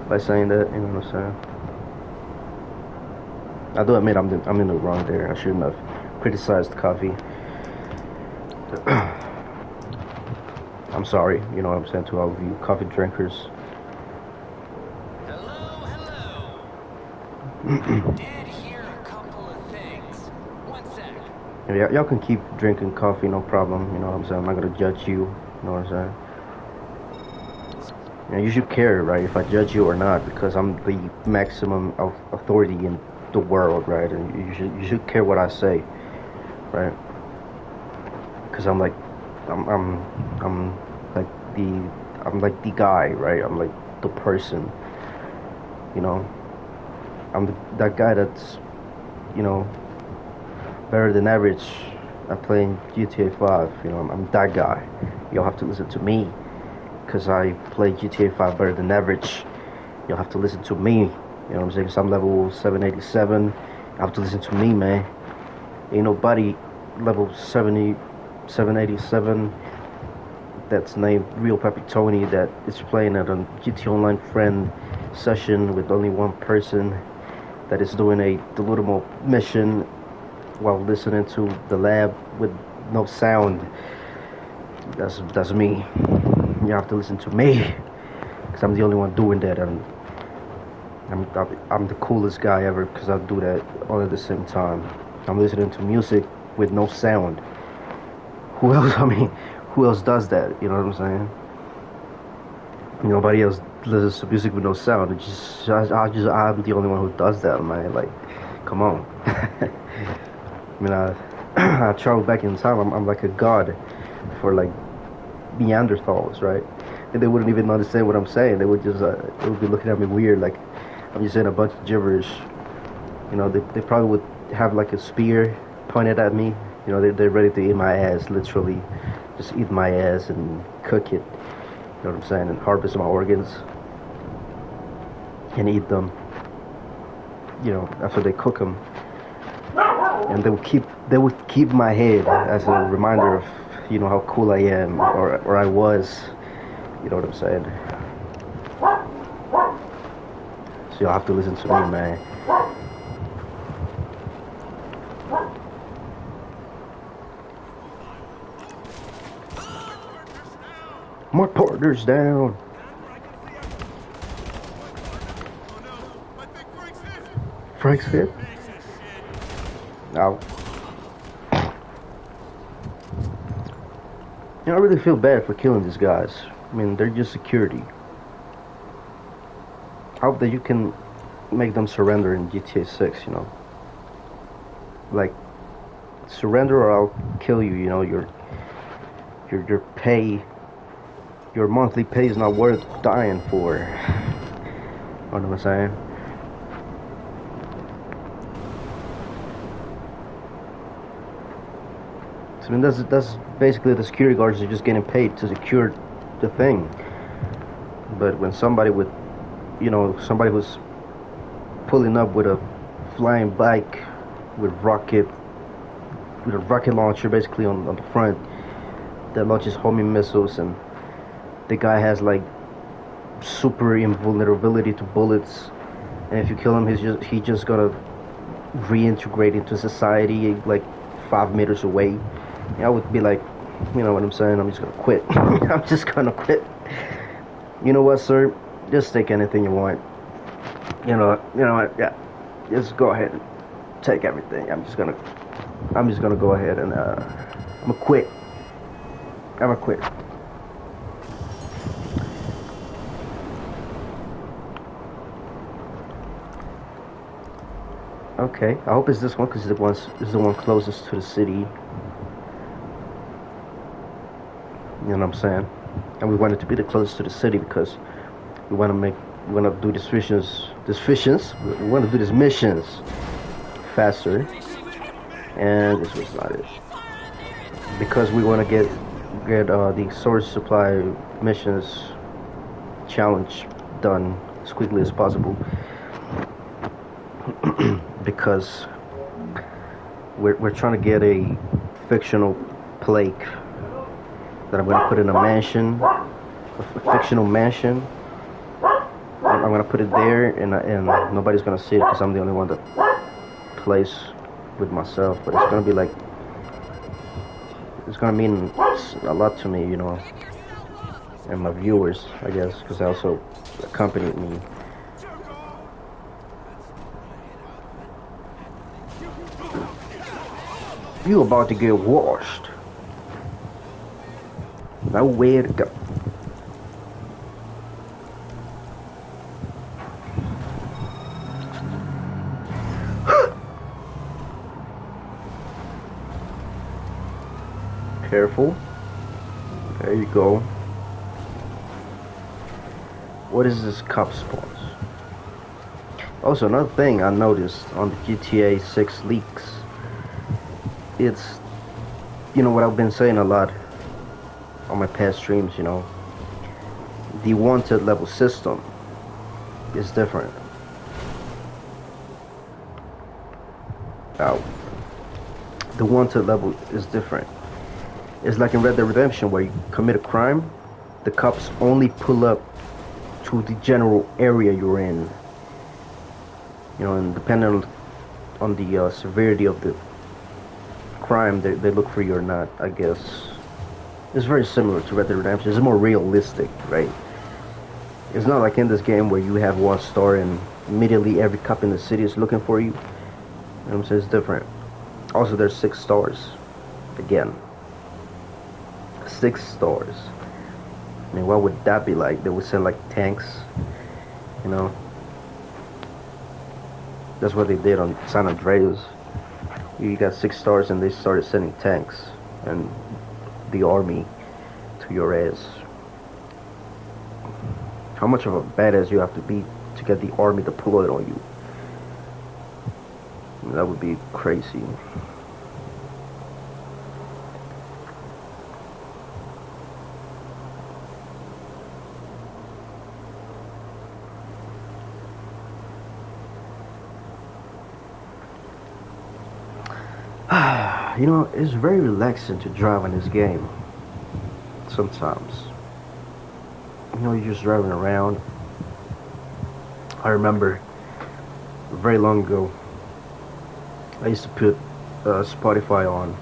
by saying that, you know what I'm saying? I do admit I'm in the wrong there. I shouldn't have criticized coffee. I'm sorry, you know what I'm saying, to all of you coffee drinkers. Hello. Did hear a couple of things. One sec. Yeah, y'all can keep drinking coffee, no problem. You know what I'm saying? I'm not gonna judge you. You know what I'm saying? You know, you should care, right? If I judge you or not, because I'm the maximum of authority in the world, right? And you should care what I say, right? Because I'm like the guy, right? I'm like the person, you know. I'm that guy that's, you know, better than average at playing GTA 5. You know, I'm that guy. You'll have to listen to me, because I play GTA 5 better than average. You'll have to listen to me. You know what I'm saying? Because I'm level 787. You have to listen to me, man. Ain't nobody level 787 that's named Real Papi Tony that is playing at a GT Online friend session with only one person that is doing a delusional mission while listening to the lab with no sound. That's me. You have to listen to me because I'm the only one doing that, and I'm the coolest guy ever because I do that all at the same time. I'm listening to music with no sound. Who else? I mean, who else does that? You know what I'm saying? Nobody else listens to music with no sound. I'm the only one who does that, man. Like, come on. I mean, I travel back in time. I'm like a god for like Neanderthals, right? And they wouldn't even understand what I'm saying. They would just they would be looking at me weird, like I'm just saying a bunch of gibberish. You know, they probably would have like a spear pointed at me. You know, they're ready to eat my ass, literally, just eat my ass and cook it. You know what I'm saying? And harvest my organs and eat them. You know, after they cook them, and they would keep my head as a reminder of, you know, how cool I am or I was. You know what I'm saying? So you'll have to listen to me, man. My partner's down. Frank's hit? No. You know, I really feel bad for killing these guys. I mean, they're just security. I hope that you can make them surrender in GTA 6, you know. Like, surrender or I'll kill you, you know. Your pay, your monthly pay is not worth dying for. You know what I'm saying? So, I mean, that's basically the security guards are just getting paid to secure the thing. But when somebody would, you know, somebody was pulling up with a flying bike with a rocket launcher basically on the front that launches homing missiles, and the guy has like super invulnerability to bullets, and if you kill him, he's just gonna reintegrate into society like 5 meters away. I would be like, you know what I'm saying, I'm just gonna quit. I'm just gonna quit. You know what, sir? Just take anything you want. You know what? Yeah, just go ahead and take everything. I'm just gonna go ahead and I'm gonna quit. Okay, I hope it's this one because it's the one closest to the city. You know what I'm saying? And we want it to be the closest to the city because we want to do these missions. We want to do these missions faster. And this was not it. Because we want to get the source supply missions challenge done as quickly as possible. Because we're trying to get a fictional plague that I'm going to put in a mansion, a fictional mansion. I'm going to put it there, and nobody's going to see it because I'm the only one that plays with myself. But it's going to be like, it's going to mean a lot to me, you know, and my viewers, I guess, because they also accompanied me. You about to get washed. Nowhere to go. Careful. There you go. What is this cop spawns? Also, another thing I noticed on the GTA 6 leaks, it's, you know, what I've been saying a lot on my past streams, you know, the wanted level system is different. The wanted level is different. It's like in Red Dead Redemption where you commit a crime, the cops only pull up to the general area you're in. You know, and depending on the severity of the crime, they look for you or not, I guess. It's very similar to Red Dead Redemption. It's more realistic, right? It's not like in this game where you have 1 star and immediately every cop in the city is looking for you. You know what I'm saying? It's different. Also, there's 6 stars. Again. 6 stars. I mean, what would that be like? They would send like tanks, you know? That's what they did on San Andreas. You got 6 stars and they started sending tanks and the army to your ass. How much of a badass you have to be to get the army deployed on you? I mean, that would be crazy. You know, it's very relaxing to drive in this game. Sometimes. You know, you're just driving around. I remember very long ago, I used to put Spotify on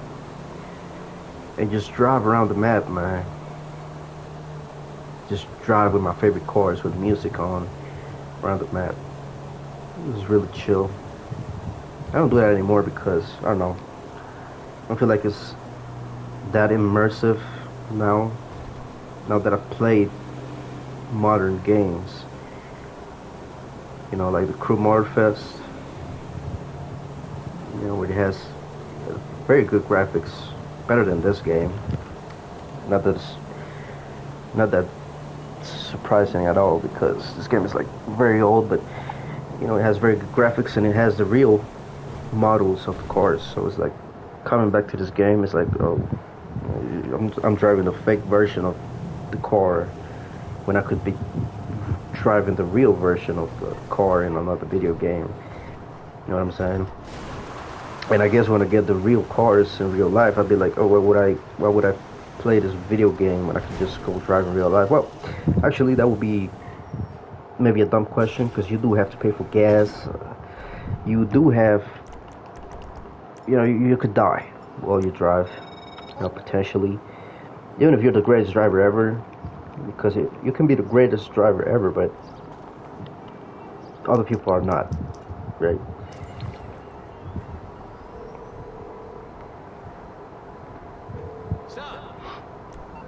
and just drive around the map, man. Just drive with my favorite cars with music on around the map. It was really chill. I don't do that anymore because, I don't know, I don't feel like it's that immersive now that I've played modern games. You know, like the Crew Motorfest, you know, where it has very good graphics, better than this game. Not that surprising at all, because this game is like very old, but you know, it has very good graphics and it has the real models of the cars. So it's like coming back to this game, it's like, oh, I'm driving the fake version of the car when I could be driving the real version of the car in another video game. You know what I'm saying? And I guess when I get the real cars in real life, I'd be like, oh, why would I play this video game when I could just go drive in real life? Well, actually, that would be maybe a dumb question, because you do have to pay for gas. You do have, you know, you could die while you drive, you know, potentially. Even if you're the greatest driver ever, because you can be the greatest driver ever, but other people are not, right? Son,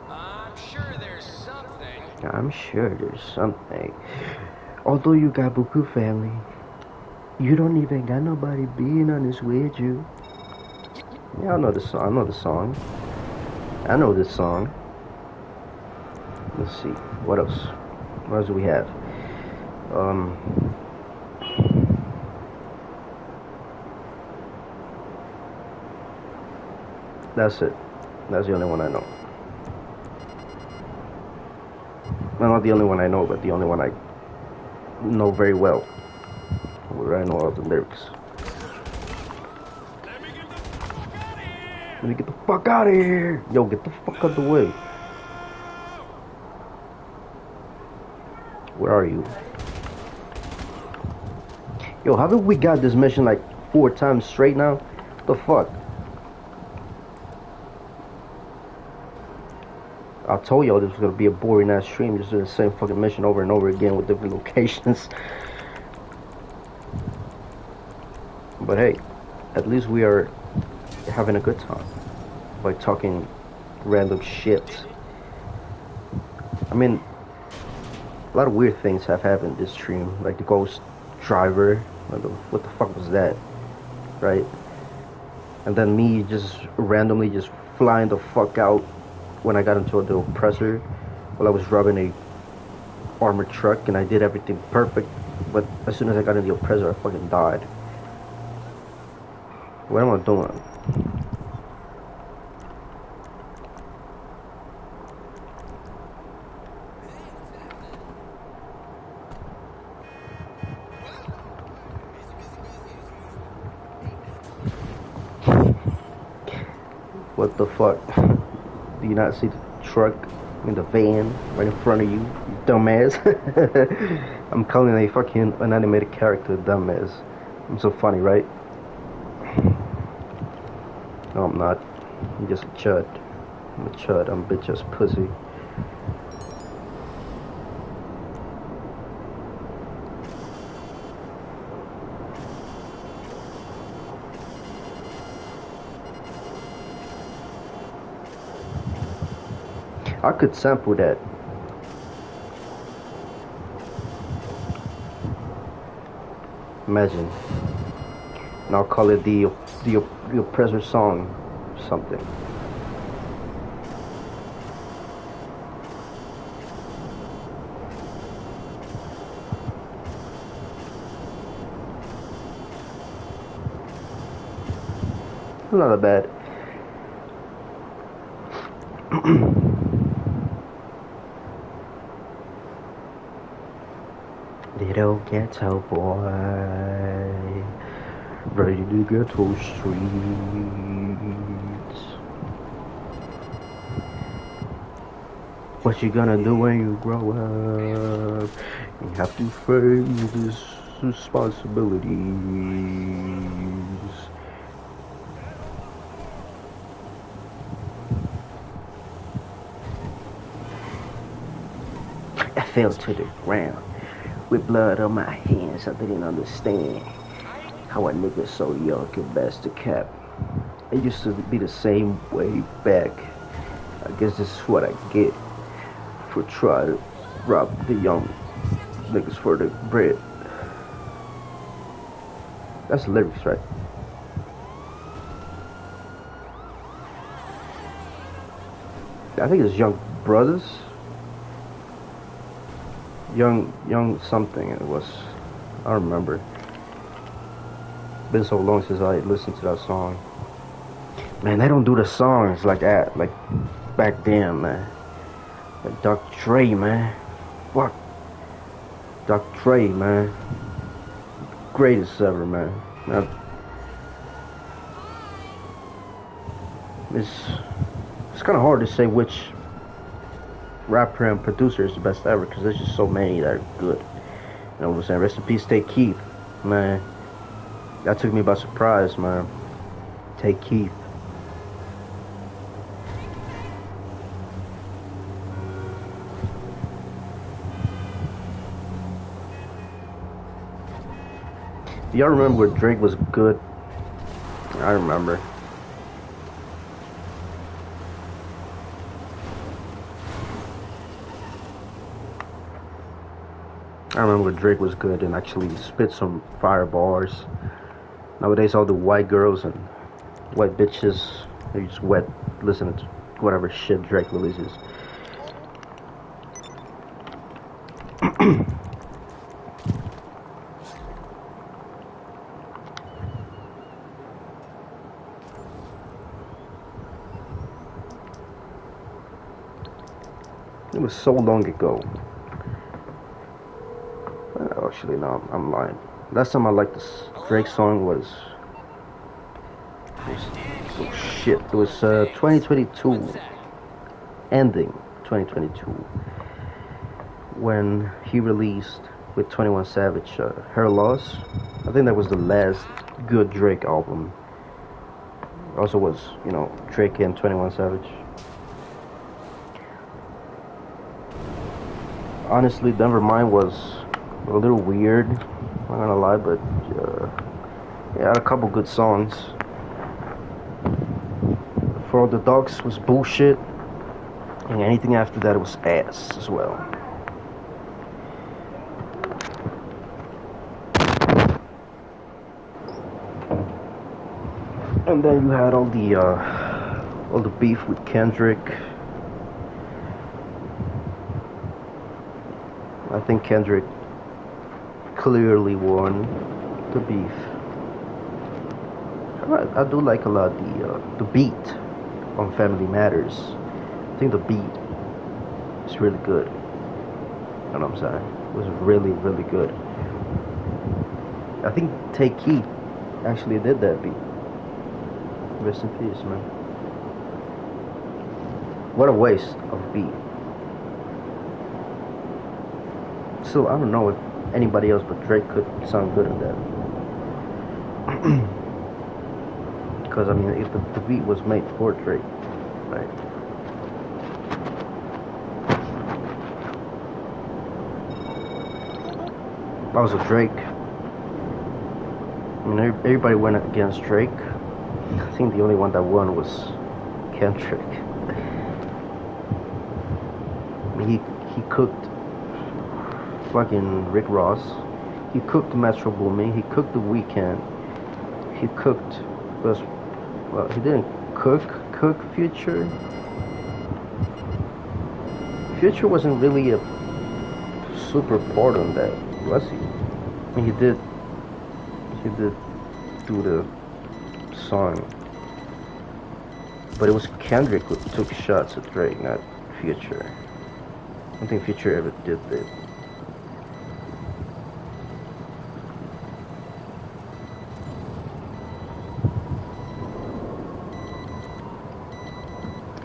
I'm sure there's something. I'm sure there's something. Although you got Buku family, you don't even got nobody being honest with you. Yeah, I know the song. I know this song. Let's see. What else? What else do we have? That's it. That's the only one I know. Well, not the only one I know, but the only one I know very well. Where I know all the lyrics. Let me get the fuck out of here! Yo, get the fuck out of the way. Where are you? Yo, haven't we got this mission like 4 times straight now? What the fuck? I told y'all this was gonna be a boring ass stream, just doing the same fucking mission over and over again with different locations. But hey, at least we are having a good time by talking random shit. I mean, a lot of weird things have happened this stream, like the ghost driver. What the fuck was that, right? And then me just randomly just flying the fuck out when I got into the oppressor while I was driving a armored truck, and I did everything perfect, but as soon as I got in the oppressor, I fucking died. What am I doing? What the fuck? Do you not see the truck in the van right in front of you? You dumbass. I'm calling a fucking unanimated character dumbass. I'm so funny, right? No, I'm not. I'm just a chud. I'm a chud. I'm a bitch ass pussy. I could sample that. Imagine. And I'll call it the oppressor song or something. Not that bad. Little ghetto boy, ready to ghetto streets. What you gonna do when you grow up? You have to face this responsibilities. I fell to the ground with blood on my hands. I didn't understand how a nigga so young can best a cap. It used to be the same way back. I guess this is what I get for trying to rob the young niggas for the bread. That's the lyrics, right? I think it's Young Brothers. Young something it was. I don't remember. Been so long since I listened to that song. Man, they don't do the songs like that, like back then, man. Like Dr. Dre, man. Fuck. Dr. Dre, man. Greatest ever, man. It's kind of hard to say which rapper and producer is the best ever, because there's just so many that are good. You know what I'm saying? Rest in peace, Take Keith, man. That took me by surprise, man. Take Keith. Do y'all remember where Drake was good? I remember. I remember Drake was good and actually spit some fire bars. Nowadays, all the white girls and white bitches, they just wet listening to whatever shit Drake releases. It was so long ago. Actually, no, I'm lying. Last time I liked this Drake song was oh shit. It was 2022, ending 2022, when he released with 21 Savage Her Loss. I think that was the last good Drake album. Also was, you know, Drake and 21 Savage. Honestly, Nevermind was a little weird, I'm not gonna lie, but it had a couple good songs. For All the Dogs was bullshit, and anything after that was ass as well. And then you had all the beef with Kendrick. I think Kendrick clearly won the beef. I do like a lot the beat on Family Matters. I think the beat is really good. You know what I'm saying? It was really, really good. I think Take Keith actually did that beat. Rest in peace, man. What a waste of beat. So I don't know if anybody else but Drake could sound good in that. Because I mean, if the beat was made for Drake, right? If I was a Drake, I mean, everybody went against Drake. I think the only one that won was Kendrick. I mean, he cooked fucking Rick Ross. He cooked Metro Boomin. He cooked The Weeknd. He cooked, well, he didn't cook Future. Future wasn't really a super part on that, was he? I mean, he did do the song, but it was Kendrick who took shots at Drake, not Future. I don't think Future ever did that.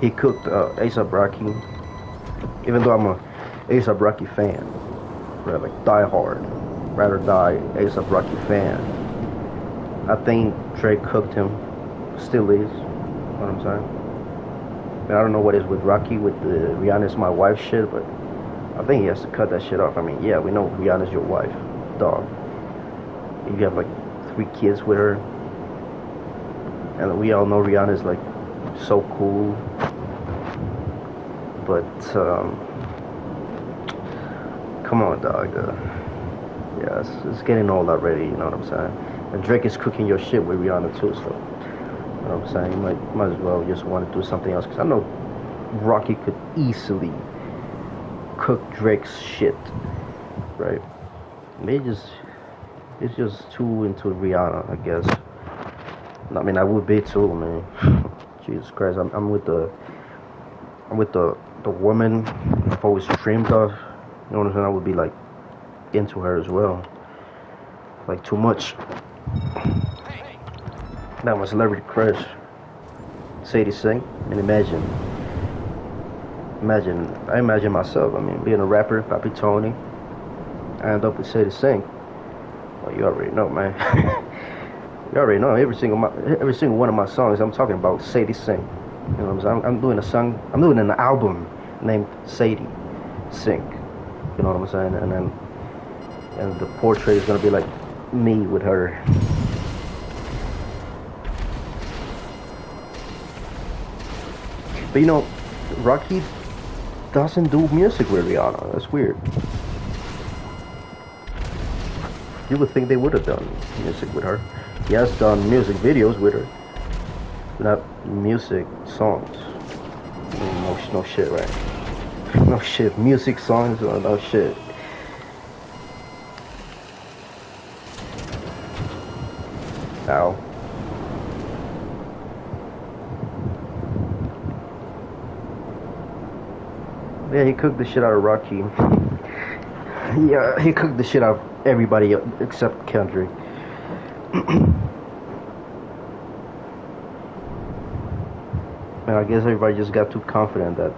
He cooked A$AP Rocky, even though I'm a A$AP Rocky fan, right, like die hard, ride or die A$AP Rocky fan. I think Drake cooked him, still is, you know what I'm saying? I mean, I don't know what is with Rocky, with the Rihanna's my wife shit, but I think he has to cut that shit off. I mean, yeah, we know Rihanna's your wife, dog. You have like 3 kids with her, and we all know Rihanna's like so cool, but come on, dog. Yeah, it's getting old already, you know what I'm saying? And Drake is cooking your shit with Rihanna too, so you know what I'm saying? You might as well just want to do something else, because I know Rocky could easily cook Drake's shit, right? Maybe it's just too into Rihanna, I guess. I mean, I would be too, man. Jesus Christ, I'm with the woman I've always dreamed of. You know what I'm saying? I would be like into her as well, like too much. Now my celebrity crush, Sadie Sink, and I imagine myself. I mean, being a rapper, Papi Tony, I end up with Sadie Sink. Well, you already know, man. You already know every single one of my songs. I'm talking about Sadie Sink. You know what I'm saying? I'm doing a song. I'm doing an album named Sadie Sink. You know what I'm saying? And the portrait is gonna be like me with her. But you know, Rocky doesn't do music with Rihanna. That's weird. You would think they would have done music with her. He has done music videos with her, not music songs. I mean, no shit, right? No shit. Music songs, no shit. Ow. Yeah, he cooked the shit out of Rocky. Yeah, he cooked the shit out of everybody except Kendrick. And I guess everybody just got too confident that,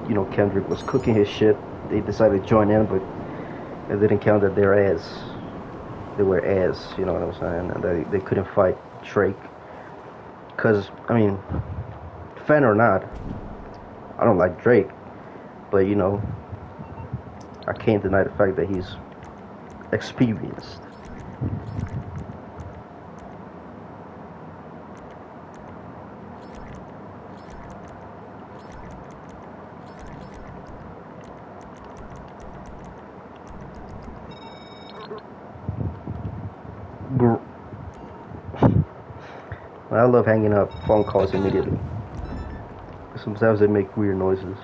you know, Kendrick was cooking his shit. They decided to join in, but it didn't count that they were ass, you know what I'm saying? And they couldn't fight Drake. Because, I mean, fan or not, I don't like Drake. But, you know, I can't deny the fact that he's experienced. I love hanging up phone calls immediately. Sometimes they make weird noises.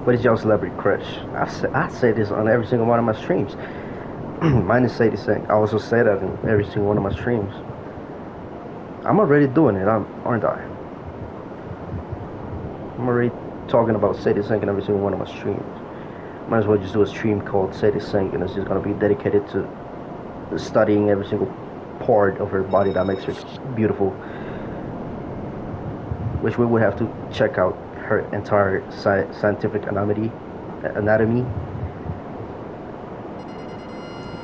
What is your celebrity crush? I say this on every single one of my streams. Mine is Sadie Sink. I also say that in every single one of my streams. I'm already doing it, aren't I? I'm already talking about Sadie Sink in every single one of my streams. Might as well just do a stream called Sadie Sink, and it's just gonna be dedicated to studying every single part of her body that makes her beautiful. which we would have to check out her entire scientific anatomy,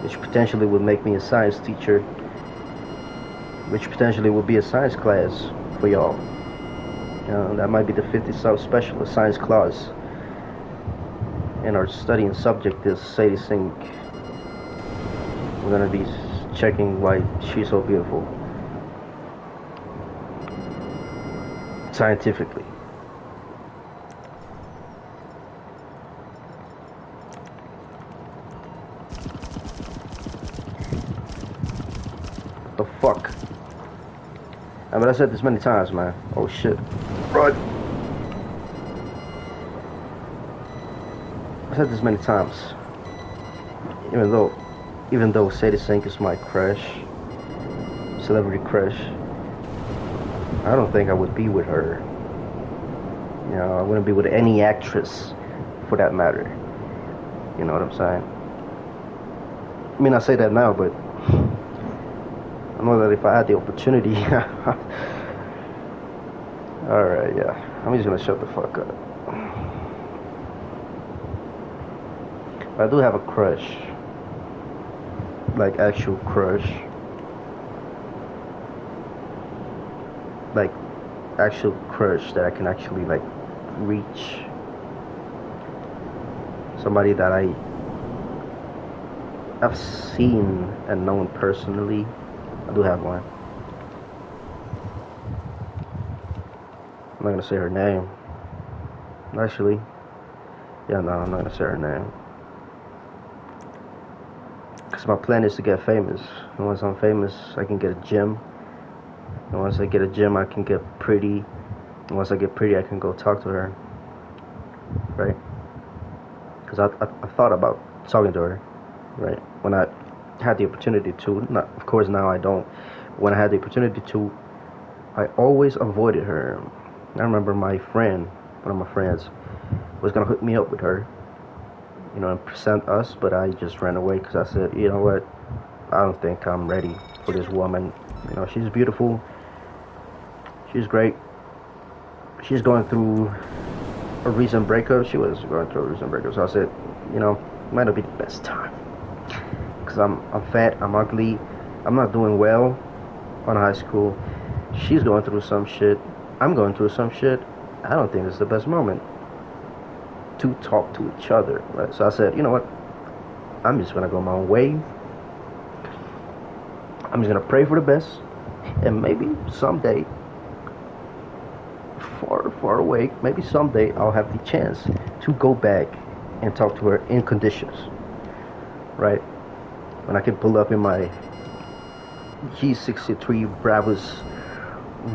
which potentially would make me a science teacher, which potentially would be a science class for y'all. That might be the 50 special science class. And our studying subject is Sadie Sink. We're gonna be checking why she's so beautiful scientifically. What the fuck? I mean, I said this many times, man. Oh shit. Run! I said this many times. Even though Sadie Sink is my crush, celebrity crush, I don't think I would be with her. I wouldn't be with any actress, for that matter. You know what I'm saying? I mean, I say that now, but I know that if I had the opportunity, alright, yeah, I'm just gonna shut the fuck up. I do have a crush, like actual crush, like actual crush that I can actually like reach. Somebody that I've seen and known personally. I do have one. I'm not gonna say her name. Actually, yeah, no, I'm not gonna say her name. Because my plan is to get famous. And once I'm famous, I can get a gym. And once I get a gym, I can get pretty. And once I get pretty, I can go talk to her. Right? Because I thought about talking to her. Right? When I had the opportunity to. Not, of course, now I don't. When I had the opportunity to, I always avoided her. I remember my friend, one of my friends, was going to hook me up with her. And present us, but I just ran away because I said, you know what, I don't think I'm ready for this woman. She's beautiful, she's great, she's going through a recent breakup. She was going through a recent breakup, so I said, might not be the best time, because I'm fat, I'm ugly, I'm not doing well on high school. She's going through some shit, I'm going through some shit. I don't think it's the best moment to talk to each other, right? So I said, you know what, I'm just gonna go my own way. I'm just gonna pray for the best, and maybe someday, far away, maybe someday I'll have the chance to go back and talk to her in conditions, right? When I can pull up in my G63 Bravos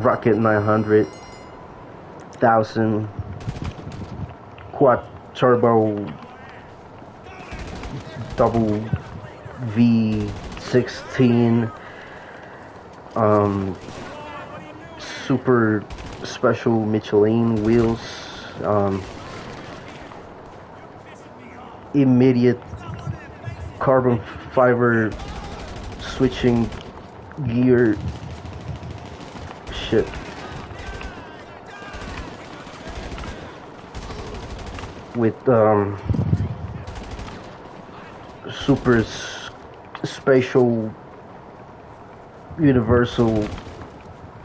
Rocket 900,000 quad turbo double V16 super special Michelin wheels, immediate carbon fiber switching gear shit. With super spatial universal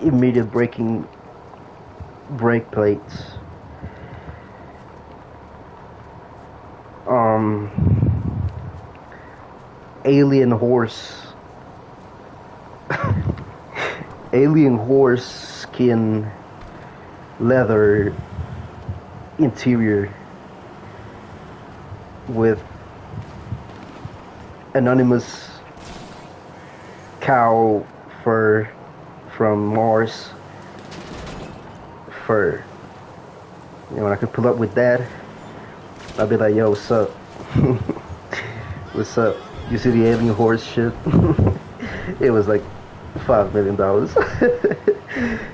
immediate braking brake plates, alien horse skin leather interior with anonymous cow fur from Mars fur. When I could pull up with that, I'd be like, yo, what's up? What's up? You see the alien horse shit? It was like $5 million.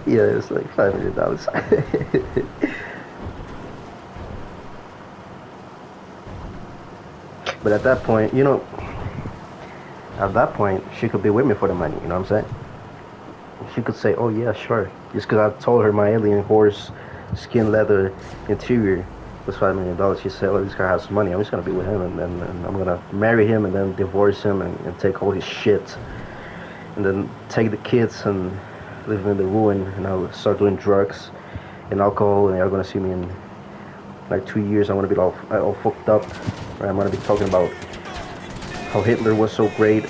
Yeah, it was like $5 million. But at that point, she could be with me for the money, you know what I'm saying? She could say, oh yeah, sure, Just because I told her my alien horse skin leather interior was $5 million. She said, "Well, this guy has some money. I'm just gonna be with him, and I'm gonna marry him, and then divorce him, and take all his shit, and then take the kids and live in the ruin, and I'll start doing drugs and alcohol, and you're gonna see me in like 2 years. I'm gonna be all fucked up. Right? I'm gonna be talking about how Hitler was so great."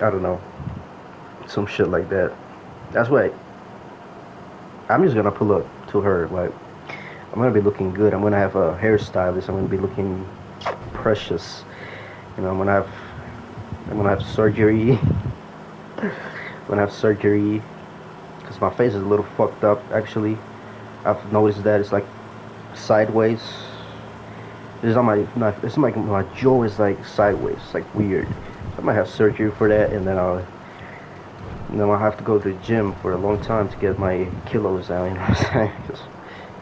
I don't know, some shit like that. That's why I'm just gonna pull up to her. Like, I'm gonna be looking good. I'm gonna have a hairstylist. I'm gonna be looking precious. You know, I'm gonna have surgery. I'm gonna have surgery because my face is a little fucked up. Actually, I've noticed that it's like sideways. It's on it's like my jaw is like sideways. It's like weird. So I might have surgery for that, and then I'll have to go to the gym for a long time to get my kilos down. You know what I'm saying? Because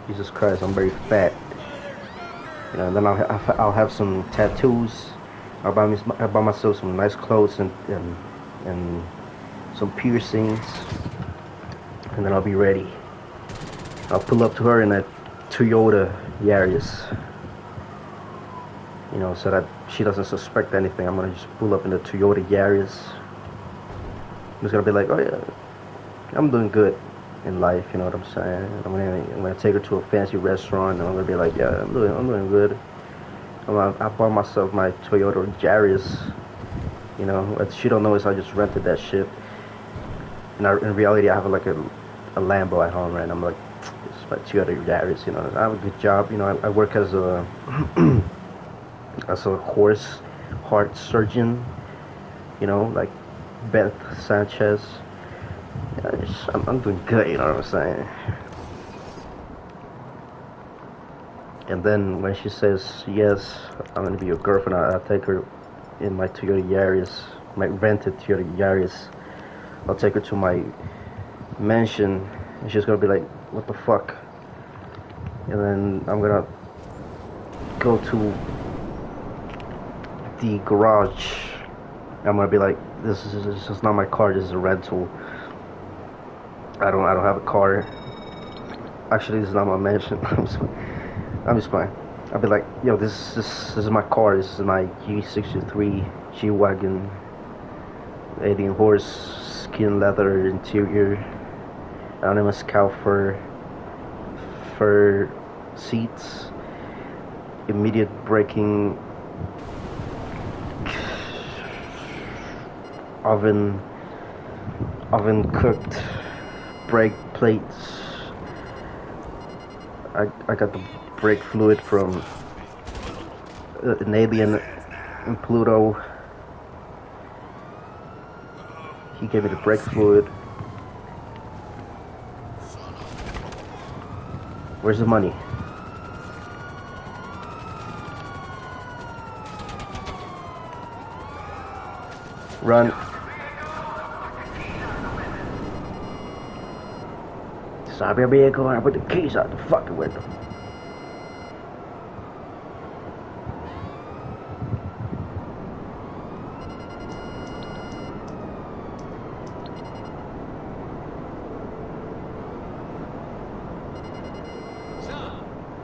Jesus Christ, I'm very fat. You know, and then I'll have some tattoos. I'll buy myself some nice clothes and some piercings, and then I'll be ready. I'll pull up to her in that Toyota Yaris. You know, so that she doesn't suspect anything. I'm gonna just pull up in the Toyota Yaris. I'm just gonna be like, "Oh yeah, I'm doing good in life." You know what I'm saying? I'm gonna take her to a fancy restaurant, and I'm gonna be like, "Yeah, I'm doing good. I bought myself my Toyota Yaris." You know, what she don't know is I just rented that shit. And in reality, I have like a Lambo at home, right? And I'm like, it's my Toyota Yaris. You know, I have a good job. You know, I work as a horse heart surgeon. You know, like Beth Sanchez. Yeah, I'm doing good, you know what I'm saying? And then when she says yes, I'm gonna be your girlfriend, I'll take her in my Toyota Yaris, my rented Toyota Yaris. I'll take her to my mansion, and she's gonna be like, "What the fuck?" And then I'm gonna go to the garage. I'm gonna be like, this is not my car. This is a rental. I don't have a car. Actually, this is not my mansion. I'm just fine. I'll be like, "Yo, this is my car. This is my G63 G-Wagon, alien horse, skin leather interior, anonymous cow fur seats, immediate braking, oven cooked brake plates. I got the brake fluid from an alien in Pluto. He gave me the brake fluid. Where's the money?" Run. Stop your vehicle and I put the keys out the fucking window.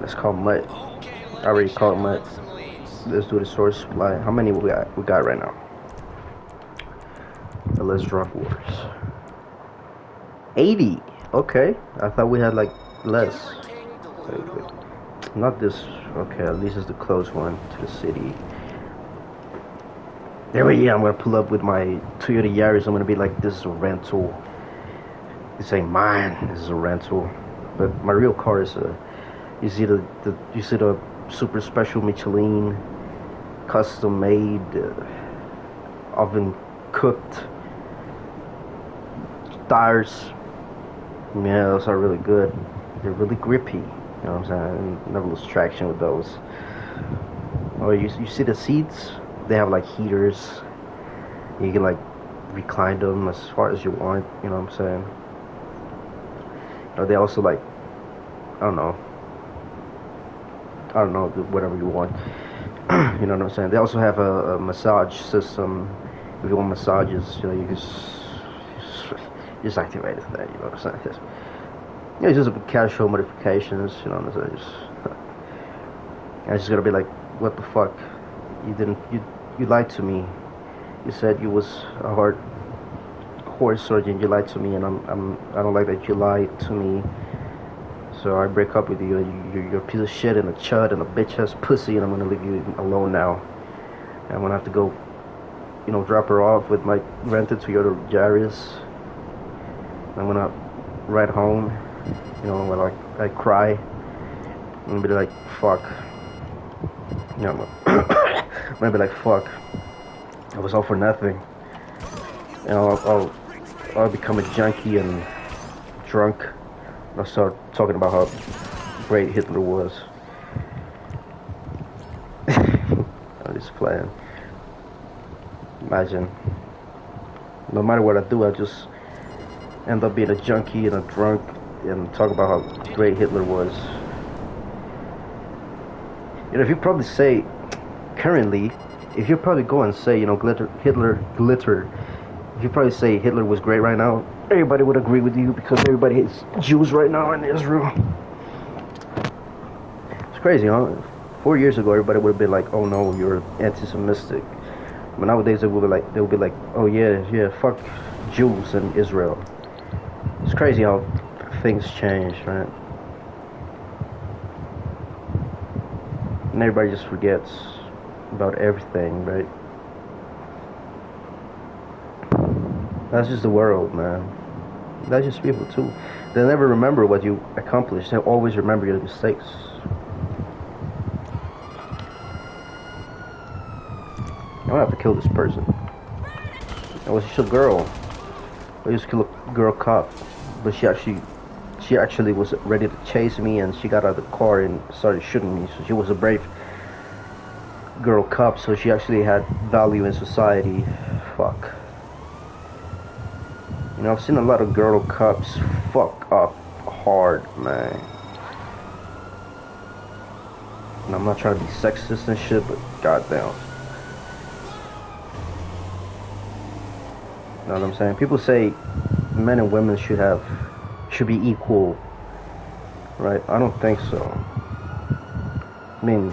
Let's call Mutt. I already called Mutt. Let's do the source supply. How many we got right now? Let's drop orders. 80. Okay, I thought we had like less. Not this. Okay, at least it's the close one to the city. There we go. I'm gonna pull up with my Toyota Yaris. I'm gonna be like, "This is a rental. This ain't mine. This is a rental." But my real car is a. You see the super special Michelin, custom made, oven cooked tires. Yeah, those are really good. They're really grippy. You know what I'm saying? Never lose traction with those. Oh, you see the seats? They have like heaters. You can like recline them as far as you want. You know what I'm saying? Or they also like, I don't know, whatever you want. You know what I'm saying? They also have a massage system. If you want massages, you know, you can just activated that. You know what I'm saying? It's just casual modifications. You know what I'm saying? I just gotta be like, what the fuck? You lied to me. You said you was a horse surgeon. You lied to me, and I don't like that you lied to me. So I break up with you. You're a piece of shit and a chud and a bitch ass pussy, and I'm gonna leave you alone now. And I'm gonna have to go, drop her off with my rented Toyota Yaris. I'm gonna ride home, when I cry. I'm gonna be like, fuck. I'm gonna be like, fuck. It was all for nothing. And I'll become a junkie and drunk. I'll start talking about how great Hitler was. I'm just playing. Imagine. No matter what I do, I just end up being a junkie and a drunk and talk about how great Hitler was. If you probably say, currently, if you probably go and say, Hitler, if you probably say Hitler was great right now, everybody would agree with you because everybody hates Jews right now in Israel. It's crazy, huh? 4 years ago, everybody would have been like, "Oh no, you're anti-Semitic." But nowadays, they will be like, "Oh yeah, fuck Jews and Israel." It's crazy how things change, right? And everybody just forgets about everything, right? That's just the world, man. That's just people too. They never remember what you accomplished. They always remember your mistakes. I'm gonna have to kill this person. It was just a girl. I used to kill a girl cop, but she actually was ready to chase me, and she got out of the car and started shooting me. So she was a brave girl cop. So she actually had value in society. Fuck. I've seen a lot of girl cops fuck up hard, man. And I'm not trying to be sexist and shit, but goddamn. You know what I'm saying? People say men and women should be equal, right? I don't think so. I mean,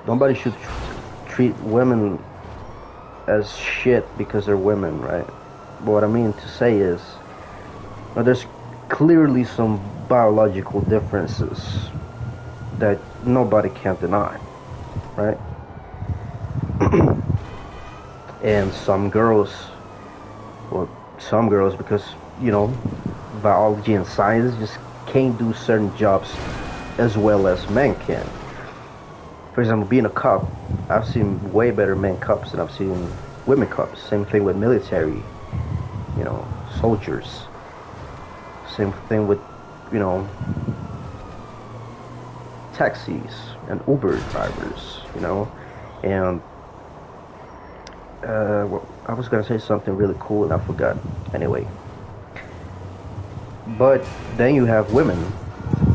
nobody should treat women as shit because they're women, right? But what I mean to say is, there's clearly some biological differences that nobody can deny, right? And some girls, because, biology and science just can't do certain jobs as well as men can. For example, being a cop, I've seen way better men cops than I've seen women cops. Same thing with military, soldiers. Same thing with, taxis and Uber drivers, and I was gonna say something really cool and I forgot. Anyway, but then you have women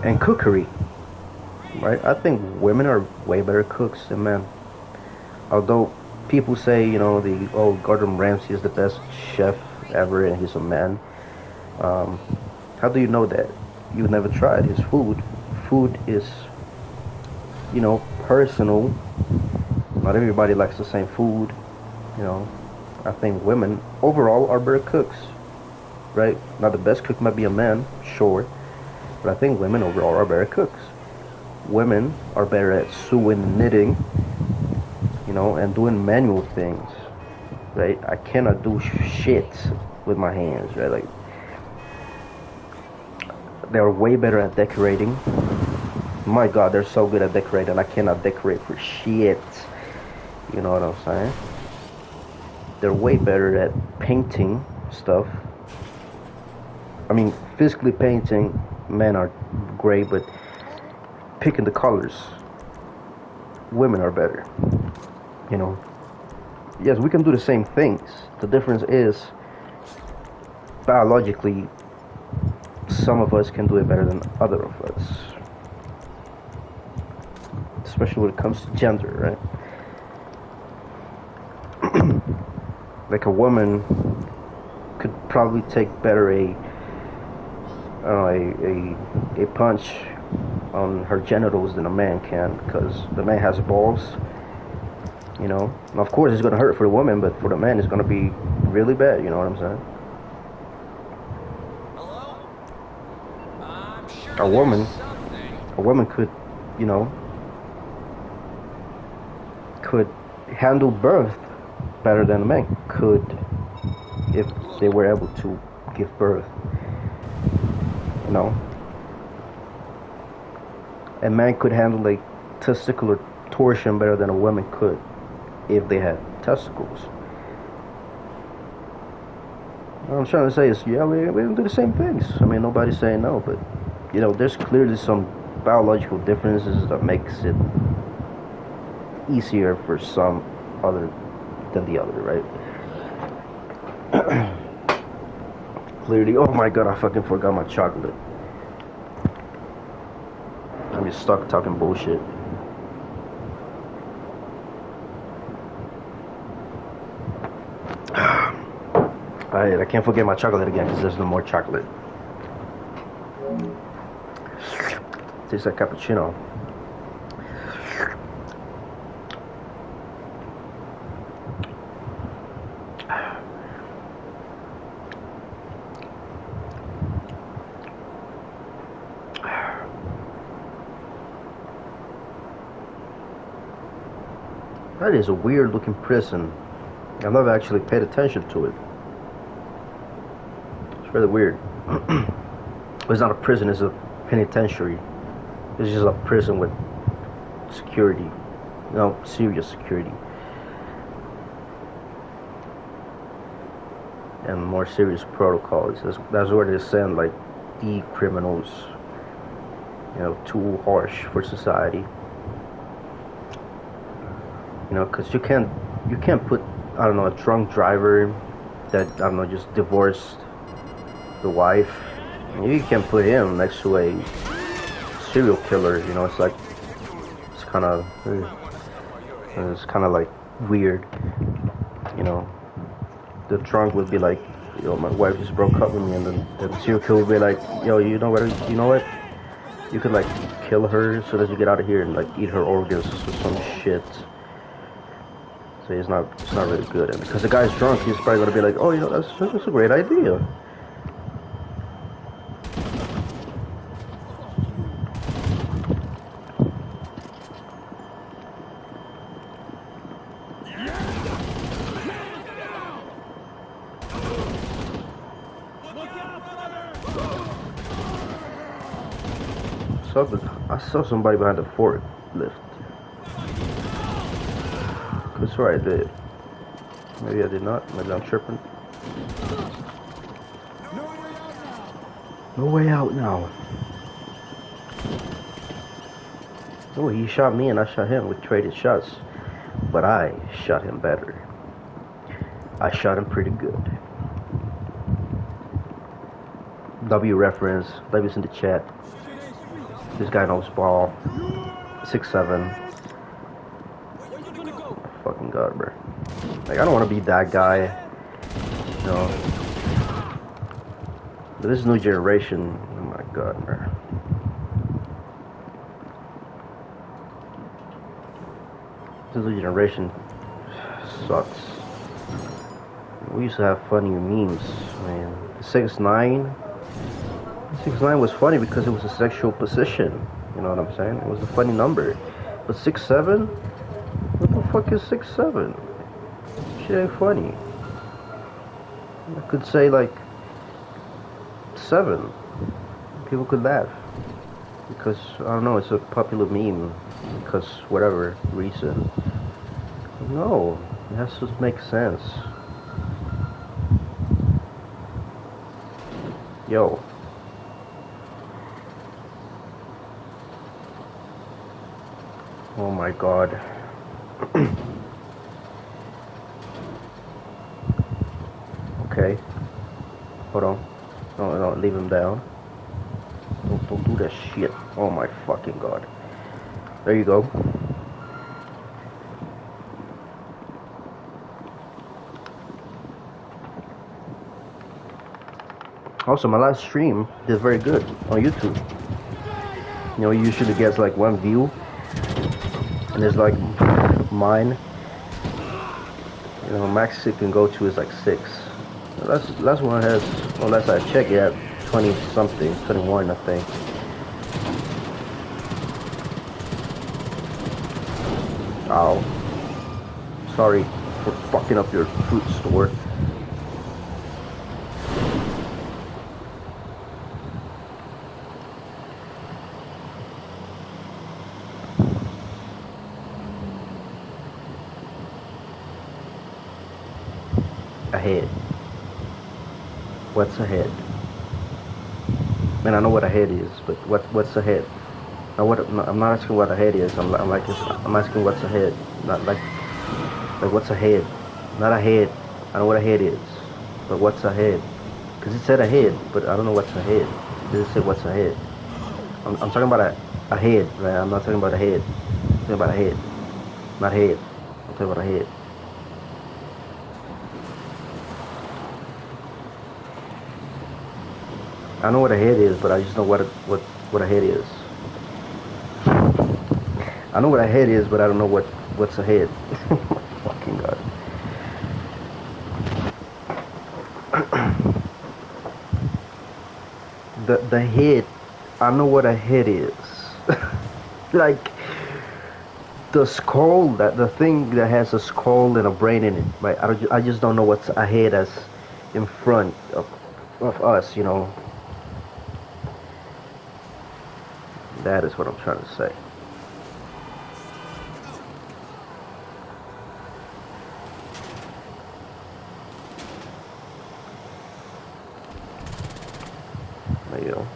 and cookery, right? I think women are way better cooks than men. Although people say, Gordon Ramsay is the best chef ever and he's a man. How do you know that? You never tried his food. Food is, personal. Not everybody likes the same food. I think women overall are better cooks, right? Now the best cook might be a man, sure, but I think women overall are better cooks. Women are better at sewing and knitting, and doing manual things, right? I cannot do shit with my hands, right? Like, they're way better at decorating. My God, they're so good at decorating. I cannot decorate for shit. You know what I'm saying? They're way better at painting stuff. I mean, physically painting, men are great, but picking the colors, women are better. Yes, we can do the same things. The difference is, biologically, some of us can do it better than other of us. Especially when it comes to gender, right? Like a woman could probably take better a punch on her genitals than a man can, because the man has balls. You know, and of course it's gonna hurt for the woman, but for the man it's gonna be really bad. You know what I'm saying? Hello? I'm sure A woman, there's something. a woman could, you know, could handle birth better than a man could if they were able to give birth. You know, a man could handle a testicular torsion better than a woman could if they had testicles. What I'm trying to say is, yeah, we don't do the same things. I mean, nobody's saying no, but you know, there's clearly some biological differences that makes it easier for some other than the other, right? Clearly, oh my god, I fucking forgot my chocolate. I'm just stuck talking bullshit. I can't forget my chocolate again because there's no more chocolate. Tastes like cappuccino. That is a weird looking prison. I've never actually paid attention to it. It's really weird. It's not a prison, it's a penitentiary. It's just a prison with security. You know, serious security. And more serious protocols. That's where they send like the criminals. You know, too harsh for society. You know, because you can't put, I don't know, a drunk driver that, I don't know, just divorced the wife. You can't put him next to a serial killer. You know, it's kind of like weird. You know, the drunk would be like, you know, my wife just broke up with me, and then the serial killer would be like, yo, you know what, you could like kill her so that you get out of here and like eat her organs or some shit. So it's not really good, and because the guy's drunk, he's probably gonna be like, oh, you know, that's a great idea. I saw somebody behind the forklift. That's right, I did. Maybe I did not. Maybe I'm tripping. No way out now. Oh, he shot me and I shot him. We traded shots. But I shot him better. I shot him pretty good. W reference. W's in the chat. This guy knows ball. 6'7". Fucking god, bro. Like, I don't want to be that guy. You know. But this new generation, oh my god, bro. This new generation sucks. We used to have funny memes. I mean, 6'9". 6'9" was funny because it was a sexual position. You know what I'm saying? It was a funny number. But 6'7"? What the fuck is 6'7"? Shit ain't funny. I could say like 7. People could laugh. Because, I don't know, it's a popular meme. Because whatever reason. No, it has to make sense. Yo. Oh my god. Okay. Hold on. No, leave him down. Don't do that shit. Oh my fucking god. There you go. Also, my last stream did very good on YouTube. You know, it usually gets like 1 view, and it's like mine. You know, max it can go to is like 6. Last one has, well, last I checked, it had 20 something, 21, I think. Ow. Sorry for fucking up your fruit store. Ahead. What's ahead? Man, I know what ahead is, but what's ahead? Now, I'm not asking what ahead is. I'm asking what's ahead. Not like what's ahead? Not ahead. I know what ahead is, but what's ahead? Because it said ahead, but I don't know what's ahead. It didn't say what's ahead. I'm talking about ahead, right? I'm not talking about ahead. I'm talking about ahead, not head. I'm talking about ahead. I know what a head is, but I just know what a head is. I know what a head is, but I don't know what's a head. Fucking God. The head. I know what a head is. Like the skull, the thing that has a skull and a brain in it, right? I just don't know what's a head as in front of us, you know. That is what I'm trying to say. There you go.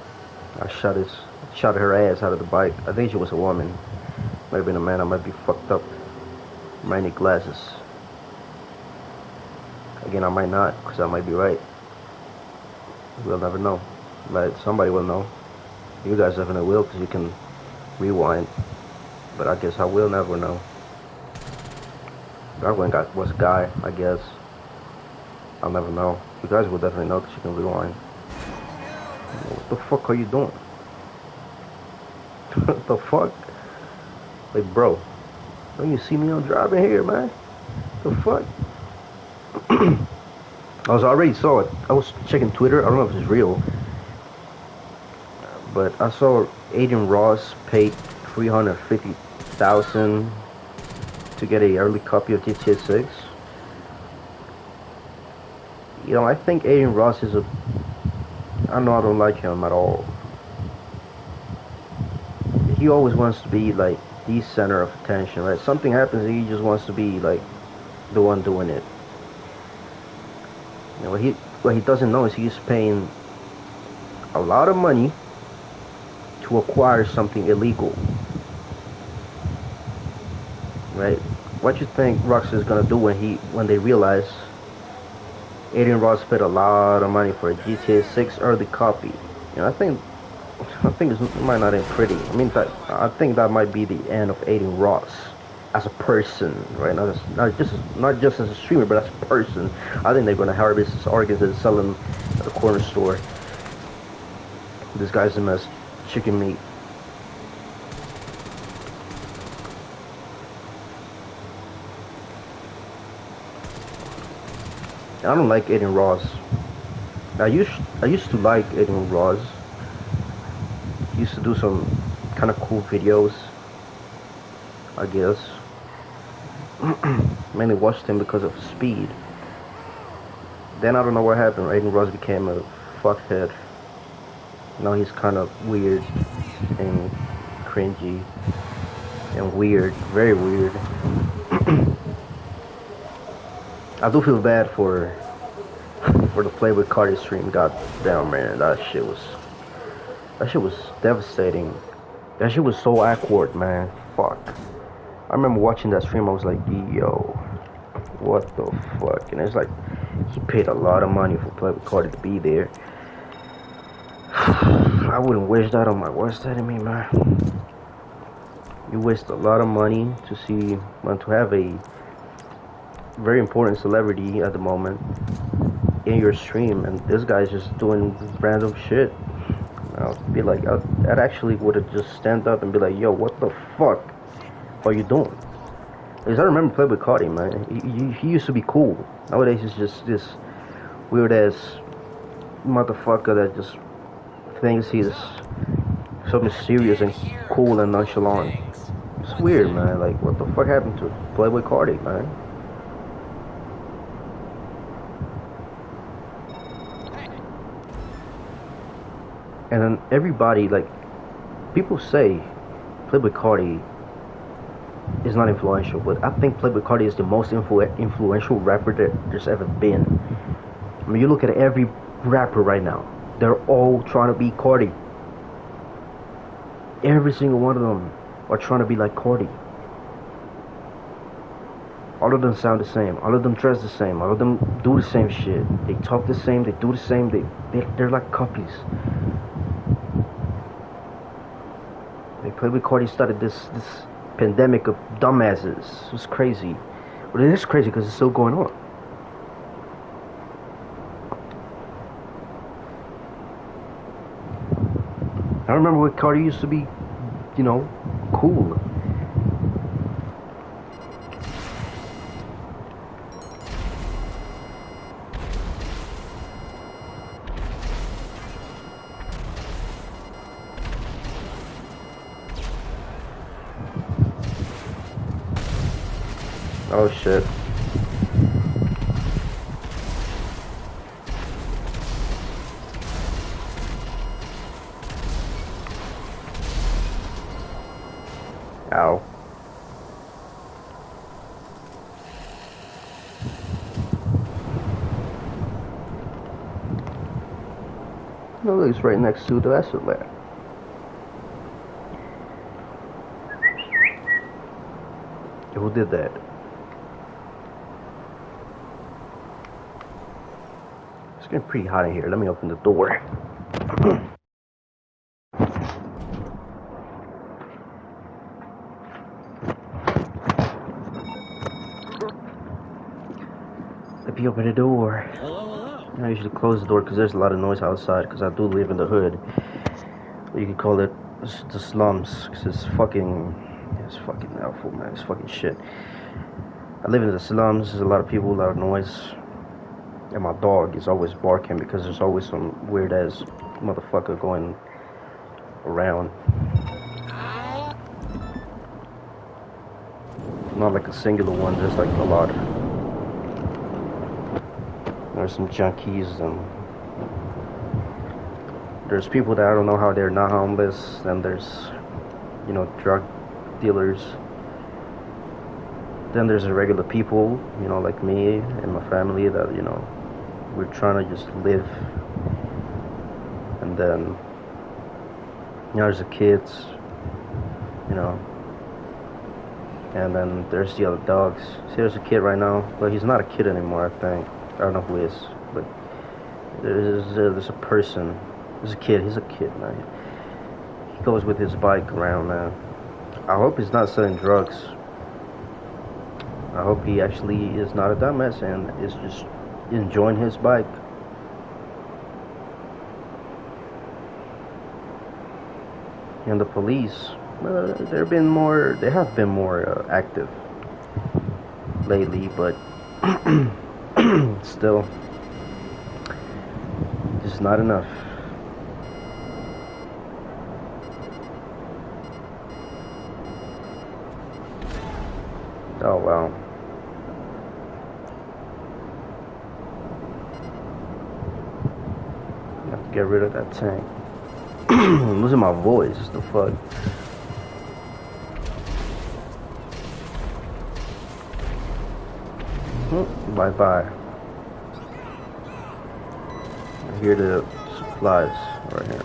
I shot her ass out of the bike. I think she was a woman. Might have been a man. I might be fucked up. Might need glasses. Again, I might not, because I might be right. We'll never know. But somebody will know. You guys definitely will, because you can rewind. But I guess I will never know. That one was a guy, I guess. I'll never know. You guys will definitely know, because you can rewind. What the fuck are you doing? What the fuck? Like, bro, don't you see me on driving here, man? The fuck? I already saw it. I was checking Twitter. I don't know if it's real. But I saw Adin Ross paid $350,000 to get an early copy of GTA 6. You know, I think Adin Ross is I don't like him at all. He always wants to be like the center of attention, right? Something happens and he just wants to be like the one doing it. You know, what he doesn't know is he's paying a lot of money to acquire something illegal, right? What you think Rockstar is gonna do when they realize Adin Ross paid a lot of money for a GTA 6 early copy? You know, I think it might not end pretty. I mean, in fact, I think that might be the end of Adin Ross as a person, right? Not just as a streamer, but as a person. I think they're gonna harvest his organs and sell them at the corner store. This guy's a mess. Chicken meat. I don't like Adin Ross. I used to like Adin Ross. He used to do some kind of cool videos, I guess. Mainly watched him because of speed. Then I don't know what happened. Adin Ross became a fuckhead. Now he's kind of weird and cringy and weird, very weird. I do feel bad for the Play with Cardi stream. God damn, man, that shit was devastating. That shit was so awkward, man. Fuck. I remember watching that stream. I was like, yo, what the fuck? And it's like he paid a lot of money for Play with Cardi to be there. I wouldn't wish that on my worst enemy, man. You waste a lot of money to have a very important celebrity at the moment in your stream, and this guy's just doing random shit. I'll be like, I'd actually would have just stand up and be like, yo, what the fuck are you doing? Because I remember Playboy Carti, man. He used to be cool. Nowadays he's just this weird ass motherfucker that just thinks he's so mysterious and cool and nonchalant. It's weird, man. Like, what the fuck happened to Playboy Carti, man? And then everybody, like, people say Playboy Carti is not influential, but I think Playboy Carti is the most influential rapper that there's ever been. I mean, you look at every rapper right now, they're all trying to be Carti. Every single one of them are trying to be like Carti. All of them sound the same. All of them dress the same. All of them do the same shit. They talk the same. They do the same. They're like copies. Playboy Carti started this pandemic of dumbasses. It was crazy. But it is crazy because it's still going on. I remember when Carti used to be, you know, cool. Oh shit. Ow. No, it's right next to the acid lab. Who did that? It's getting pretty hot in here. Let me open the door. Let me open the door. Hello. I usually close the door because there's a lot of noise outside, because I do live in the hood. Or you could call it the slums, because it's fucking awful, man. It's fucking shit. I live in the slums. There's a lot of people, a lot of noise. And my dog is always barking because there's always some weird ass motherfucker going around. Not like a singular one, just like a lot. There's some junkies and there's people that I don't know how they're not homeless. Then there's, you know, drug dealers. Then there's the regular people, you know, like me and my family that, you know, we're trying to just live. And then, you know, there's the kids, you know. And then there's the other dogs. See, there's a kid right now, but he's not a kid anymore, I think. I don't know who he is, but there's a person. There's a kid. He's a kid, man. He goes with his bike around, man. I hope he's not selling drugs. I hope he actually is not a dumbass and is just enjoying his bike. And the police, they have been more active lately, but still, just not enough. Oh wow. I have to get rid of that tank. I'm losing my voice. The fuck. Bye bye. I hear the supplies right here.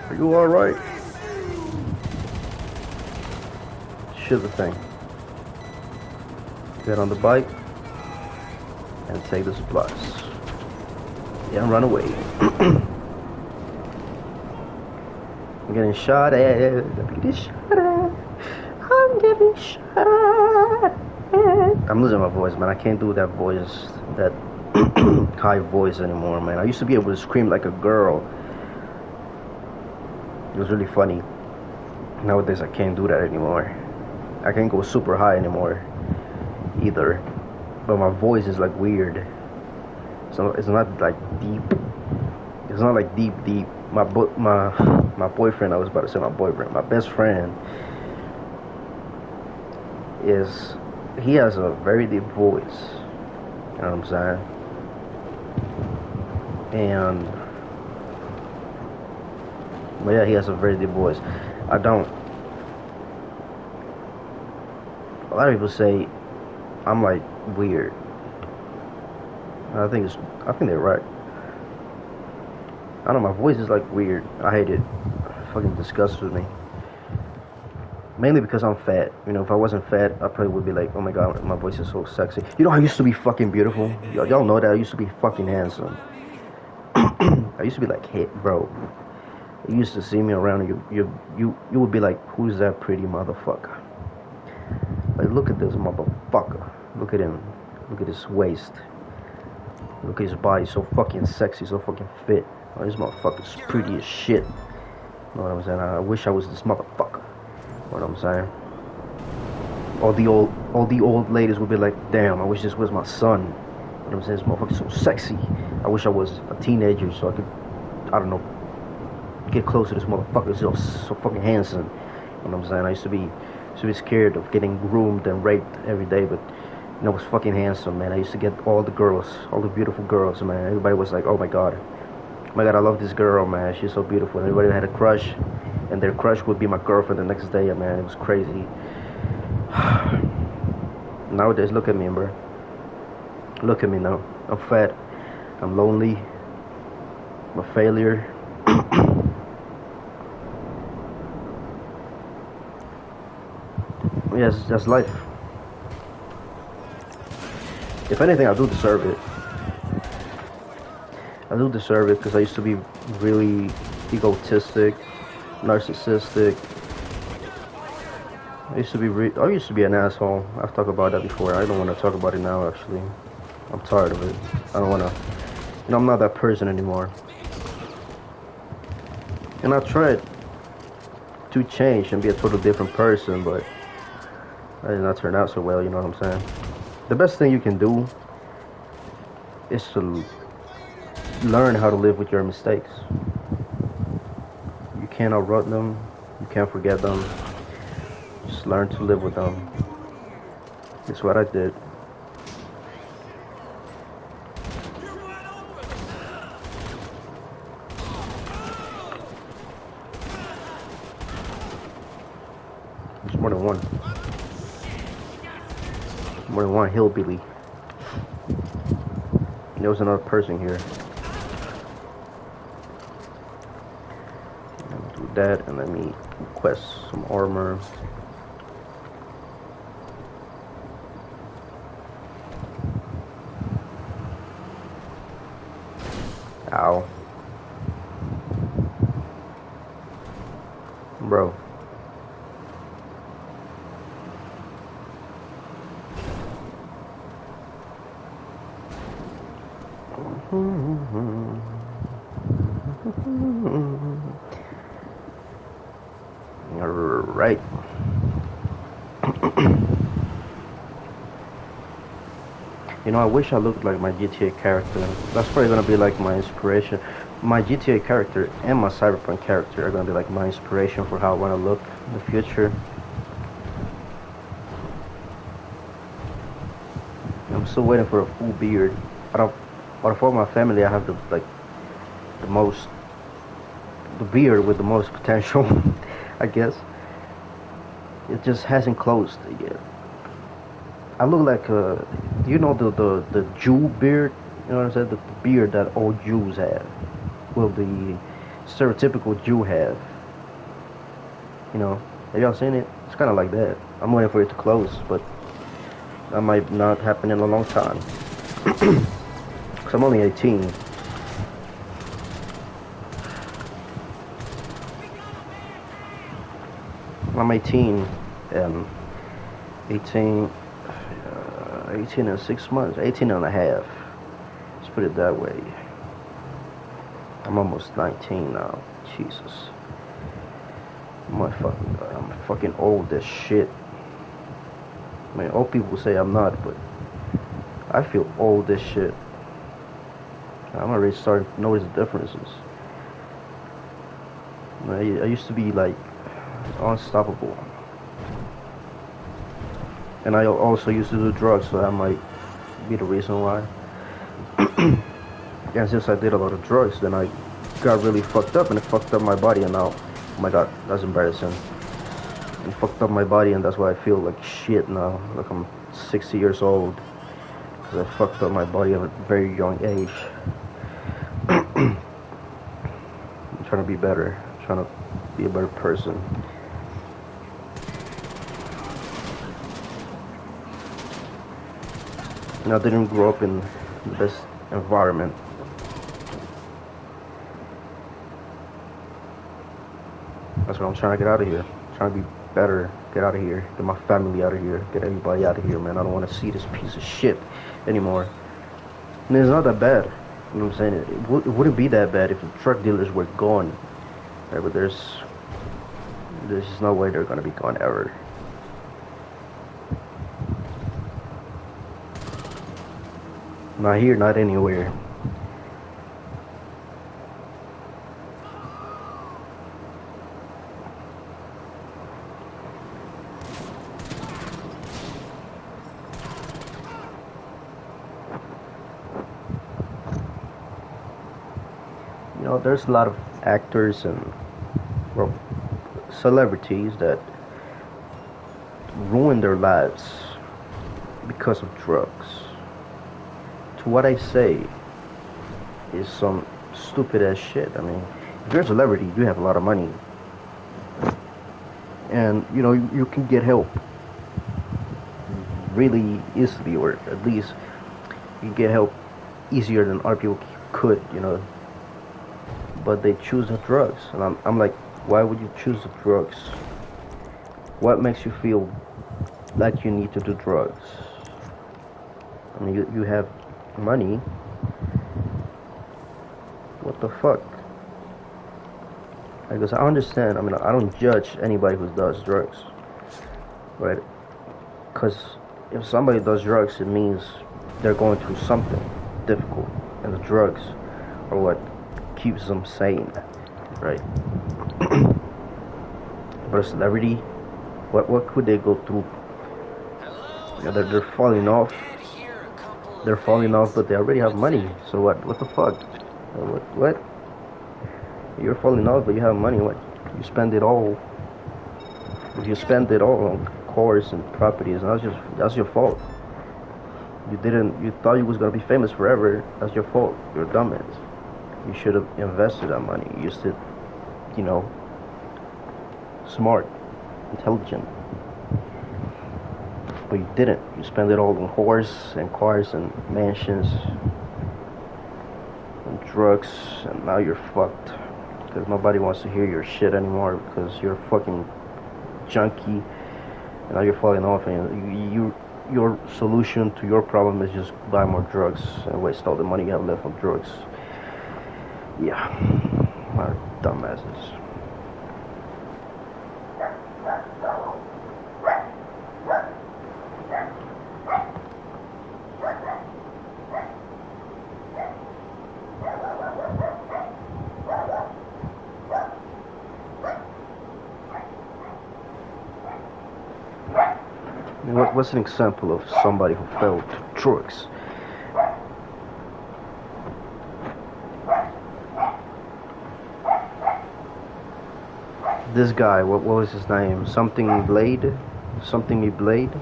Are you alright? Shoot the thing. Get on the bike and take the supplies. Yeah, and run away. I'm getting shot at. I'm getting shot at. I'm getting shot at. I'm losing my voice, man. I can't do that voice, that high voice anymore, man. I used to be able to scream like a girl. It was really funny. Nowadays, I can't do that anymore. I can't go super high anymore either. But my voice is like weird. So it's not like deep. It's not like deep. My boyfriend. I was about to say my boyfriend. My best friend is. He has a very deep voice. You know what I'm saying? And but yeah, he has a very deep voice. I don't. A lot of people say I'm like weird. I think they're right. I don't know, my voice is like weird. I hate it. It fucking disgusts with me. Mainly because I'm fat. You know, if I wasn't fat, I probably would be like, oh my god, my voice is so sexy. You know, I used to be fucking beautiful. Y'all know that. I used to be fucking handsome. I used to be like, hey, bro. You used to see me around and you would be like, who's that pretty motherfucker? Like, look at this motherfucker. Look at him. Look at his waist. Look at his body, so fucking sexy, so fucking fit. Oh, this motherfucker's pretty as shit. You know what I'm saying? I wish I was this motherfucker. You know what I'm saying? All the old ladies would be like, damn, I wish this was my son. You know what I'm saying? This motherfucker's so sexy. I wish I was a teenager so I could, I don't know, get close to this motherfucker. He's so fucking handsome. You know what I'm saying? I used to be scared of getting groomed and raped every day, but you know, I was fucking handsome, man. I used to get all the girls, all the beautiful girls, man. Everybody was like, oh my god, I love this girl, man. She's so beautiful. And everybody had a crush, and their crush would be my girlfriend the next day, man. It was crazy. Nowadays, look at me, bro. Look at me now. I'm fat. I'm lonely. I'm a failure. Yes, that's life. If anything, I do deserve it. I do deserve it because I used to be really egotistic, narcissistic. I used to be an asshole. I've talked about that before. I don't want to talk about it now, actually. I'm tired of it. I don't want to. You know, I'm not that person anymore. And I tried to change and be a totally different person, but that did not turn out so well, you know what I'm saying? The best thing you can do is to learn how to live with your mistakes. You can't outrun them. You can't forget them. Just learn to live with them. That's what I did. There's more than one. More than one hillbilly. There was another person here. Do that and let me request some armor. Ow. Bro. Alright. You know, I wish I looked like my GTA character. That's probably gonna be like my inspiration. My GTA character and my Cyberpunk character are gonna be like my inspiration for how I wanna look in the future. I'm still waiting for a full beard. Out of all my family, I have the beard with the most potential, I guess. It just hasn't closed yet. I look like you know the Jew beard, you know what I'm saying? The beard that all Jews have. Well, the stereotypical Jew have. You know, have y'all seen it? It's kind of like that. I'm waiting for it to close, but that might not happen in a long time. Cause I'm only 18. I'm 18, and 18. 18 and 6 months, 18 and a half. Let's put it that way. I'm almost 19 now. Jesus. I'm fucking old as shit. I mean, old people say I'm not, but I feel old as shit. I'm already starting to notice the differences. I used to be like unstoppable. And I also used to do drugs, so that might be the reason why. And since I did a lot of drugs, then I got really fucked up, and it fucked up my body, and now, oh my god, that's embarrassing. It fucked up my body, and that's why I feel like shit now, like I'm 60 years old, because I fucked up my body at a very young age. I'm trying to be better, I'm trying to be a better person. And I didn't grow up in the best environment. That's what I'm trying to get out of here. I'm trying to be better, get out of here, get my family out of here, get everybody out of here, man. I don't want to see this piece of shit anymore. And it's not that bad. You know what I'm saying? It wouldn't be that bad if the drug dealers were gone. Right, but there's just no way they're gonna be gone ever. Not here, not anywhere. You know, there's a lot of actors and, well, celebrities that ruin their lives because of drugs. To what I say is some stupid ass shit. I mean, if you're a celebrity, you have a lot of money, and you know you can get help really easily, or at least you get help easier than other people could, you know. But they choose the drugs, and I'm like, why would you choose the drugs? What makes you feel like you need to do drugs? I mean, you have money. What the fuck? I guess I understand. I mean, I don't judge anybody who does drugs, right? Because if somebody does drugs, it means they're going through something difficult, and the drugs are what keeps them sane, right? But a celebrity, what could they go through? You know, they're falling off. They're falling off, but they already have money. So what the fuck? What? You're falling off, but you have money. What? You spend it all. If you spend it all on cars and properties, that's your fault. You thought you was gonna be famous forever. That's your fault. You're a dumbass. You should have invested that money. You used to, you know, smart, intelligent. But you didn't. You spent it all on whores and cars and mansions and drugs, and now you're fucked. Because nobody wants to hear your shit anymore because you're a fucking junkie, and now you're falling off, and your solution to your problem is just buy more drugs and waste all the money you have left on drugs. Yeah, a lot of dumbasses. What's an example of somebody who fell to drugs? This guy, what was his name? Something Blade? Something Me Blade?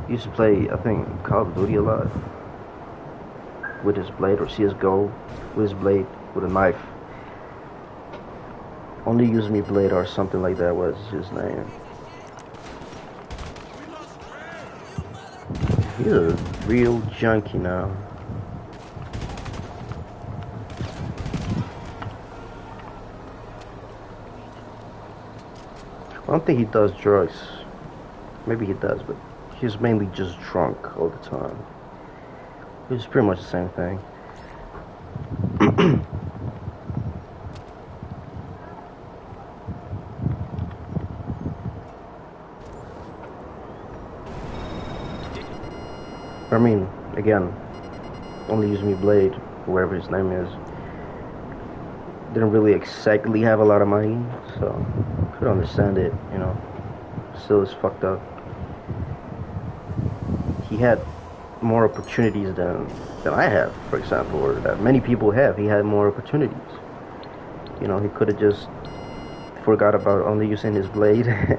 He used to play, I think, Call of Duty a lot. With his blade, or CSGO, with his blade, with a knife. Only Use Me Blade or something like that was his name. He's a real junkie now. I don't think he does drugs. Maybe he does, but He's mainly just drunk all the time. It's pretty much the same thing. I mean, again, only use me Blade, whoever his name is. Didn't really exactly have a lot of money, so could understand it, you know. Still is fucked up. He had more opportunities than I have, for example, or that many people have. He had more opportunities. You know, he could have just forgot about only using his blade. I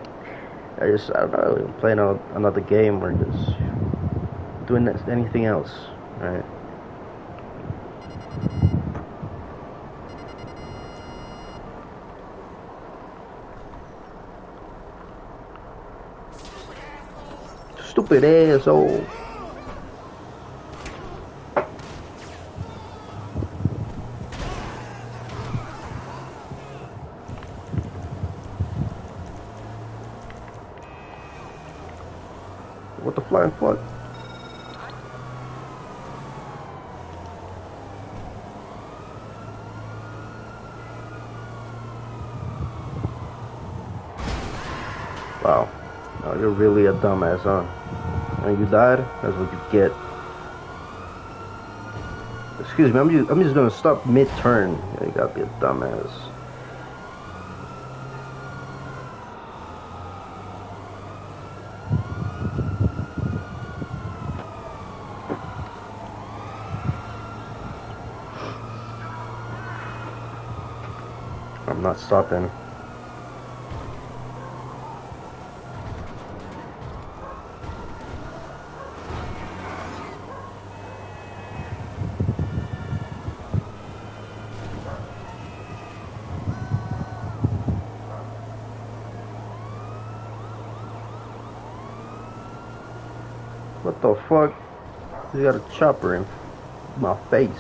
don't know, playing another game or just doing anything else, right? Stupid asshole. What the flying fuck? Wow. Oh, you're really a dumbass, huh? And you died? That's what you get. Excuse me, I'm just gonna stop mid-turn. Yeah, you gotta be a dumbass. I'm not stopping. What the fuck? You got a chopper in my face.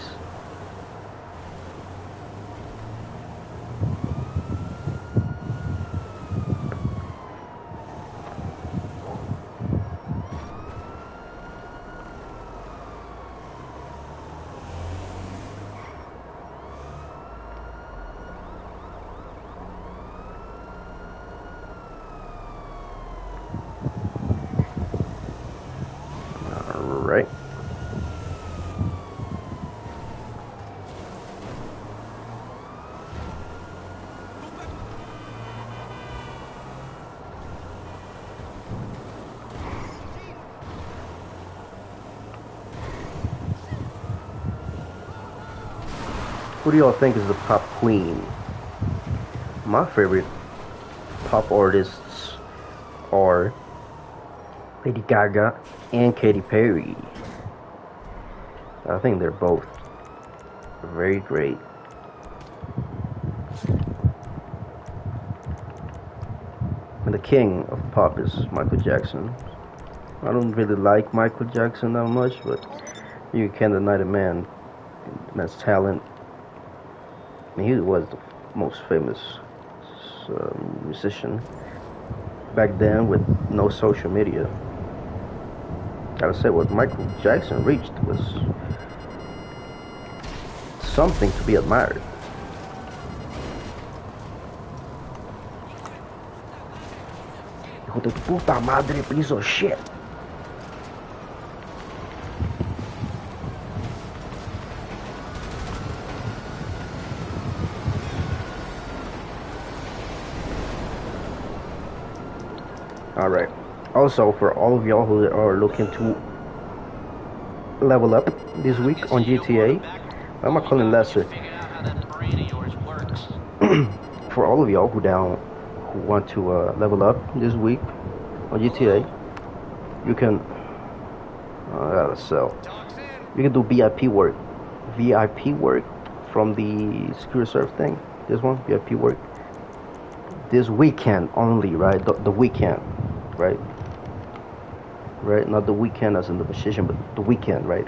Alright. Who do y'all think is the pop queen? My favorite pop artists are Lady Gaga and Katy Perry. I think they're both very great. And the king of pop is Michael Jackson. I don't really like Michael Jackson that much, but you can't deny the man's talent. I mean, he was the most famous musician back then with no social media. Gotta say, what Michael Jackson reached was something to be admired. Hijo de tu puta madre, piece of shit. Alright. Also, for all of y'all who are looking to level up this week on GTA, I'm not calling Lesser. For all of y'all who want to level up this week on GTA, you can I gotta sell. You can do VIP work from the Secure Surf thing. This one, VIP work. This weekend only, right? The weekend, right? Right, not the weekend as in the position, but the weekend, right?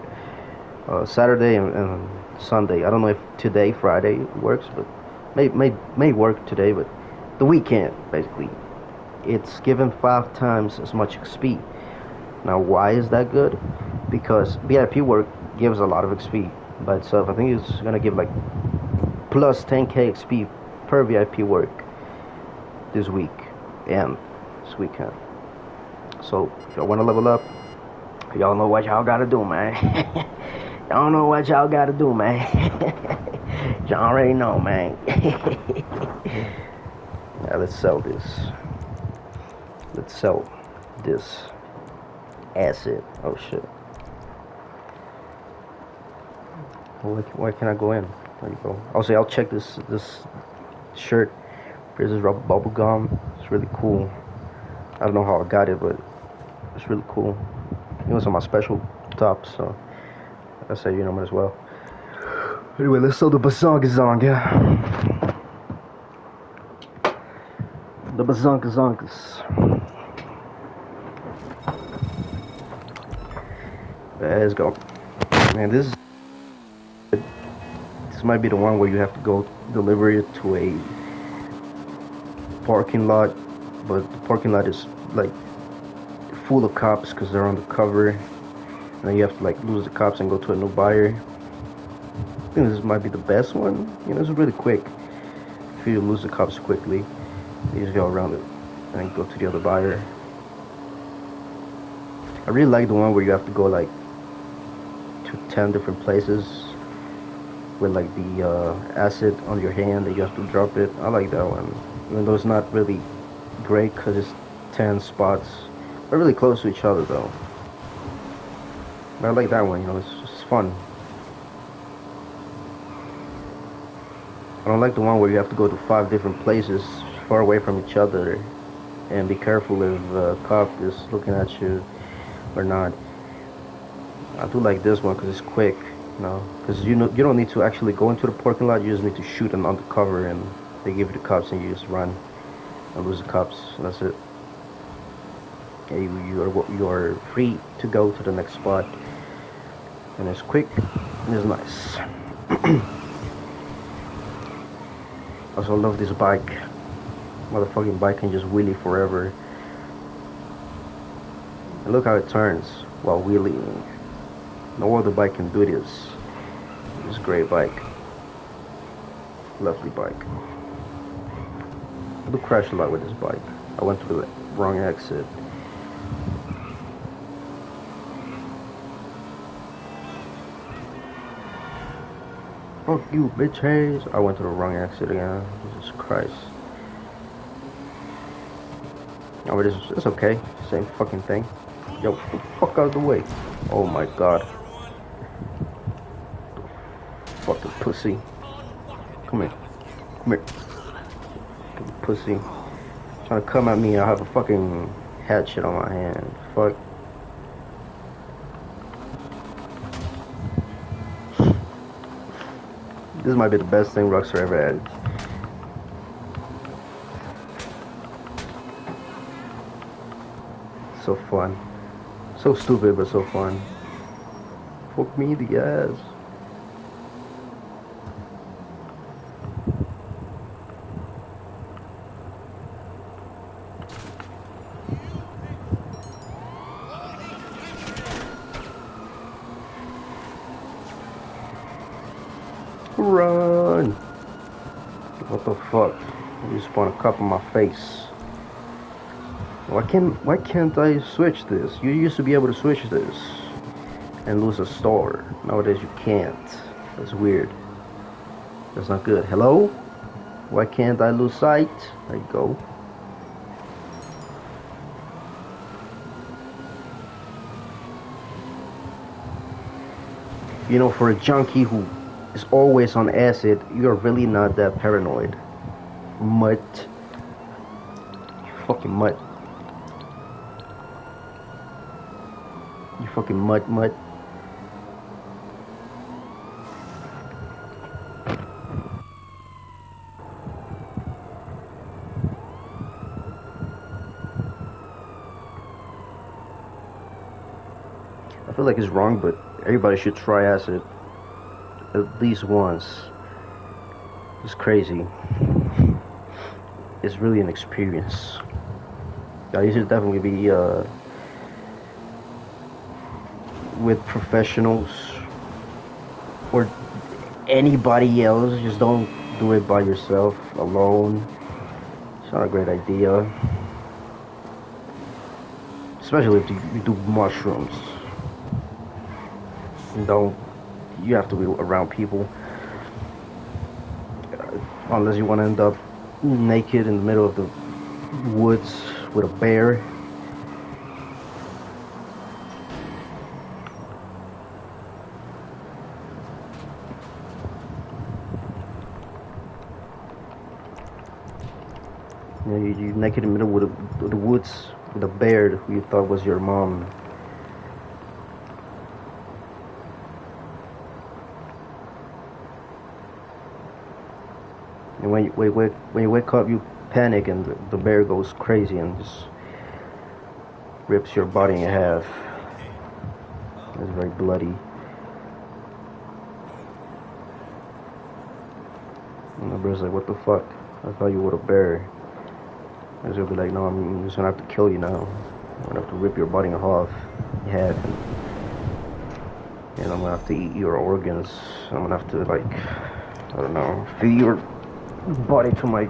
Saturday and Sunday. I don't know if today, Friday, works, but may work today. But the weekend, basically, it's given 5 times as much XP. Now, why is that good? Because VIP work gives a lot of XP by itself. I think it's gonna give like plus 10k XP per VIP work this week and this weekend. So if y'all wanna level up, y'all know what y'all gotta do, man. Y'all know what y'all gotta do, man. Y'all already know, man. Now let's sell this. Let's sell this acid. Oh shit. Why can't I go in? There you go. I'll say I'll check this shirt. Here's this rubber bubble gum. It's really cool. I don't know how I got it, but it's really cool. It was on my special top, so I say might as well. Anyway, let's sell the bazongazonga. The bazongazongas. Let's go. Man, this might be the one where you have to go deliver it to a parking lot, but the parking lot is like full of cops because they're undercover, and then you have to like lose the cops and go to a new buyer. I think this might be the best one. It's really quick. If you lose the cops quickly, you just go around it and go to the other buyer. I really like the one where you have to go like to 10 different places with like the acid on your hand that you have to drop it. I like that one, even though it's not really great because it's 10 spots. They're really close to each other though. But I like that one, it's just fun. I don't like the one where you have to go to 5 different places far away from each other and be careful if a cop is looking at you or not. I do like this one because it's quick, because you don't need to actually go into the parking lot. You just need to shoot an undercover and they give you the cops and you just run and lose the cops, and that's it. Okay, you are free to go to the next spot, and it's quick and it's nice. Also love this bike. Motherfucking bike can just wheelie forever. And look how it turns while wheeling. No other bike can do this. It's a great bike. Lovely bike. I do crash a lot with this bike. I went to the wrong exit. Fuck you, bitches. I went to the wrong exit again. Jesus Christ. Oh, but it's okay. Same fucking thing. Yo, get the fuck out of the way. Oh my god. Fucking pussy. Come here. Come here. Fucking pussy. Trying to come at me, I have a fucking hatchet on my hand. Fuck. This might be the best thing Rockstar ever had. So fun. So stupid, but so fun. Fuck me, the ass. Run! What the fuck? You spawn a cup on my face. Why can't I switch this? You used to be able to switch this and lose a star. Nowadays you can't. That's weird. That's not good. Hello? Why can't I lose sight? There you go. For a junkie who is always on acid, you're really not that paranoid. Mutt. You fucking mutt. You fucking mutt. I feel like it's wrong, but everybody should try acid at least once. It's crazy. It's really an experience. You should definitely be with professionals or anybody else. Just don't do it by yourself, alone. It's not a great idea. Especially if you do mushrooms. You have to be around people. Unless you want to end up naked in the middle of the woods with a bear. You're naked in the middle of the woods with a bear who you thought was your mom. And when you wake up, you panic, and the bear goes crazy and just rips your body in half. It's very bloody. And the bear's like, "What the fuck? I thought you were a bear." And he'll be like, "No, I'm just gonna have to kill you now. I'm gonna have to rip your body in half, and I'm gonna have to eat your organs. I'm gonna have to, like, I don't know, feed your body to my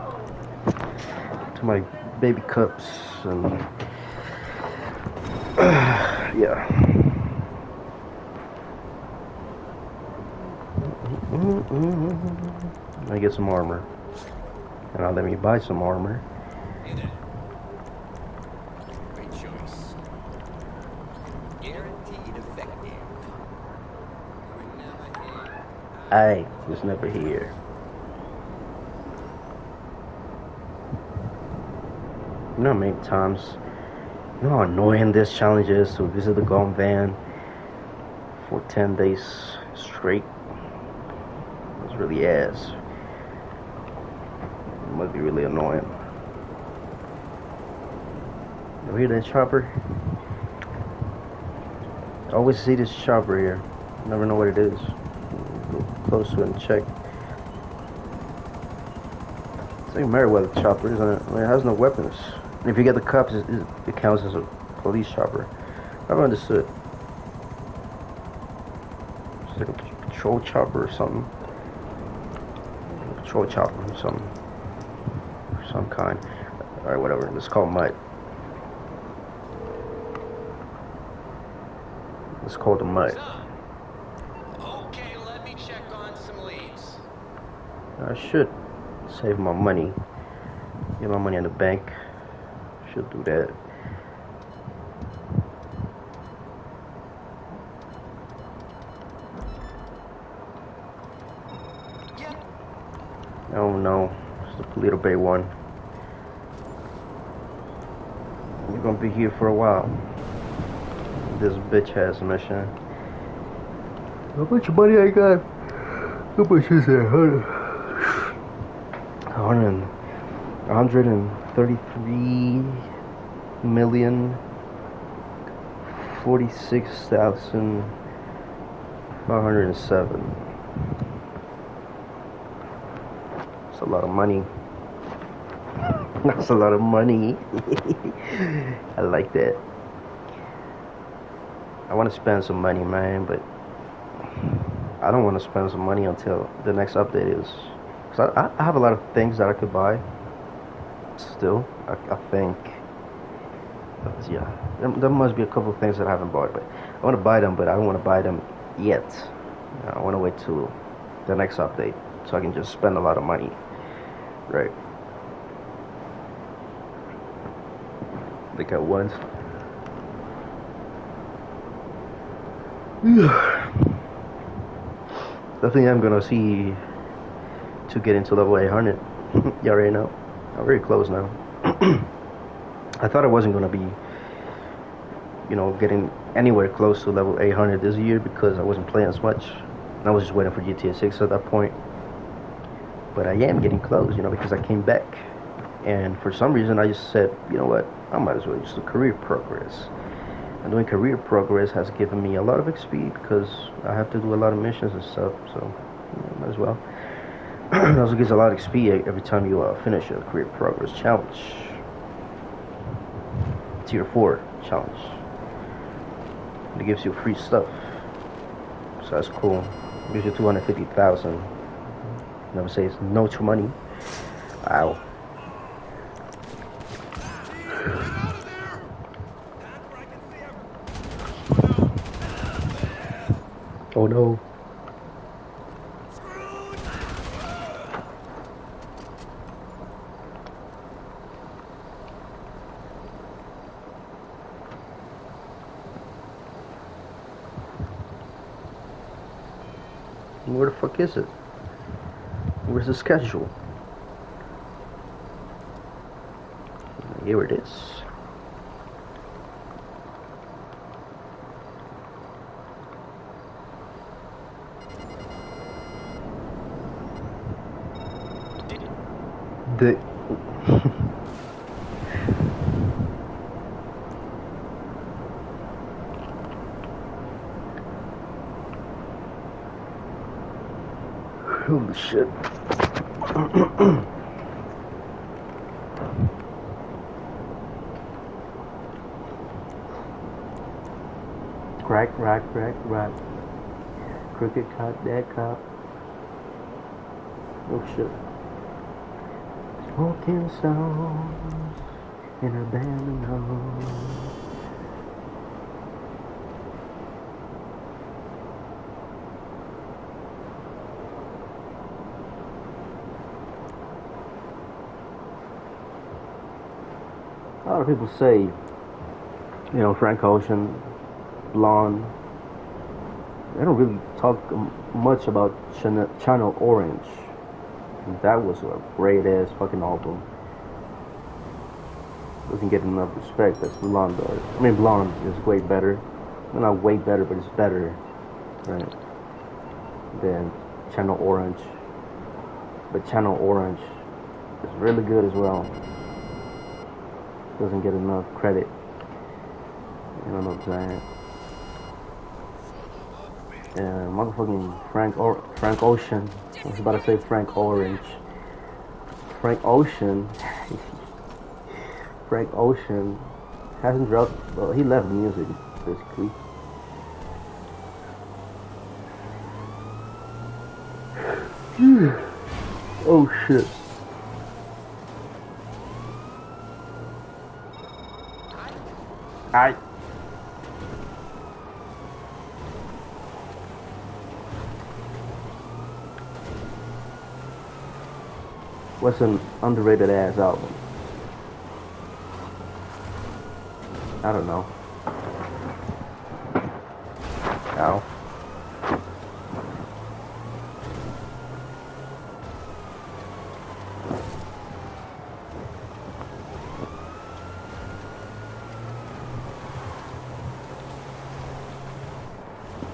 baby cubs, and yeah." I get some armor, and I'll let me buy some armor. Hey there. Great choice. Guaranteed effective. I was never here. You know how many times, you know how annoying this challenge is to visit the Gone Van for 10 days straight? It's really ass. It must be really annoying. You hear that chopper? I always see this chopper here. Never know what it is. Go close to it and check. It's like a Merriweather chopper, isn't it? I mean, it has no weapons. And if you get the cops, it counts as a police chopper. I've understood. It's like a patrol chopper or something. A patrol chopper or something. Of some kind. Alright, whatever. Let's call Mutt. Let's call the Mutt. Okay, let me check on some leads. I should save my money. Get my money in the bank. Should do that. Yep. Oh no, it's the Paleto Bay one. You're gonna be here for a while. This bitch has a mission. How much money I got? How much is that? 133,046,507. That's a lot of money. That's a lot of money. I like that. I want to spend some money, man, but I don't want to spend some money until the next update is. Because I have a lot of things that I could buy. Still, I think. But yeah, there must be a couple of things that I haven't bought, but I want to buy them, but I don't want to buy them yet. I want to wait till the next update so I can just spend a lot of money. Right. Like at once. Definitely I'm gonna see to get into level 800. You already know. I'm very close now. I thought I wasn't gonna be, getting anywhere close to level 800 this year because I wasn't playing as much. I was just waiting for GTA 6 at that point. But I am getting close, because I came back. And for some reason I just said, you know what, I might as well just do career progress. And doing career progress has given me a lot of XP because I have to do a lot of missions and stuff, so might as well. It also gives a lot of XP every time you finish a career progress challenge. Tier 4 challenge. It gives you free stuff. So that's cool. Gives you 250,000. Never say it's no to money. Wow. Oh no. Where the fuck is it? Where's the schedule? Here it is. The holy shit. Crack, crack, crack, crack. Crooked cop, dead cop. Oh shit. Smoking stones in a abandoned home. A lot of people say, Frank Ocean, Blonde. They don't really talk much about Channel Orange. That was a great ass fucking album. Doesn't get enough respect as Blonde does. I mean, Blonde is way better. Well, not way better, but it's better, right, than Channel Orange. But Channel Orange is really good as well. Doesn't get enough credit. You know what I'm saying? And motherfucking Frank Ocean. I was about to say Frank Orange. Frank Ocean. Frank Ocean hasn't dropped. Well, he left music basically. Oh shit. Alright. What's an underrated ass album? I don't know. Ow.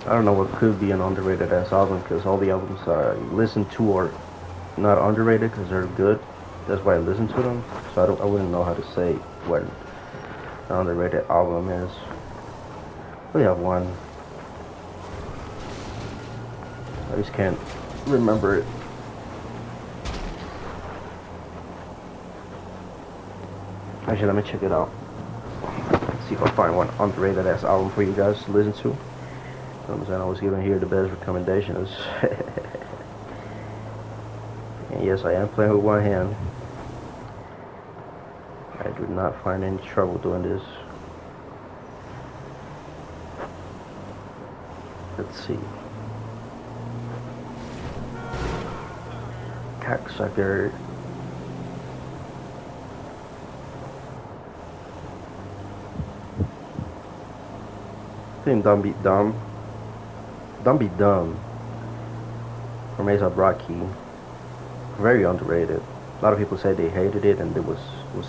I don't know what could be an underrated ass album, because all the albums I listen to are not underrated because they're good. That's why I listen to them. So I wouldn't know how to say what an underrated album is. We have one. I just can't remember it. Actually, let me check it out. See if I find one underrated ass album for you guys to listen to. I'm saying I was giving here the best recommendations. And yes, I am playing with one hand. I do not find any trouble doing this. Let's see. Cocksucker. Think Don't Be Dumb. Don't Be Dumb. From A$AP Rocky. Very underrated. A lot of people say they hated it and it was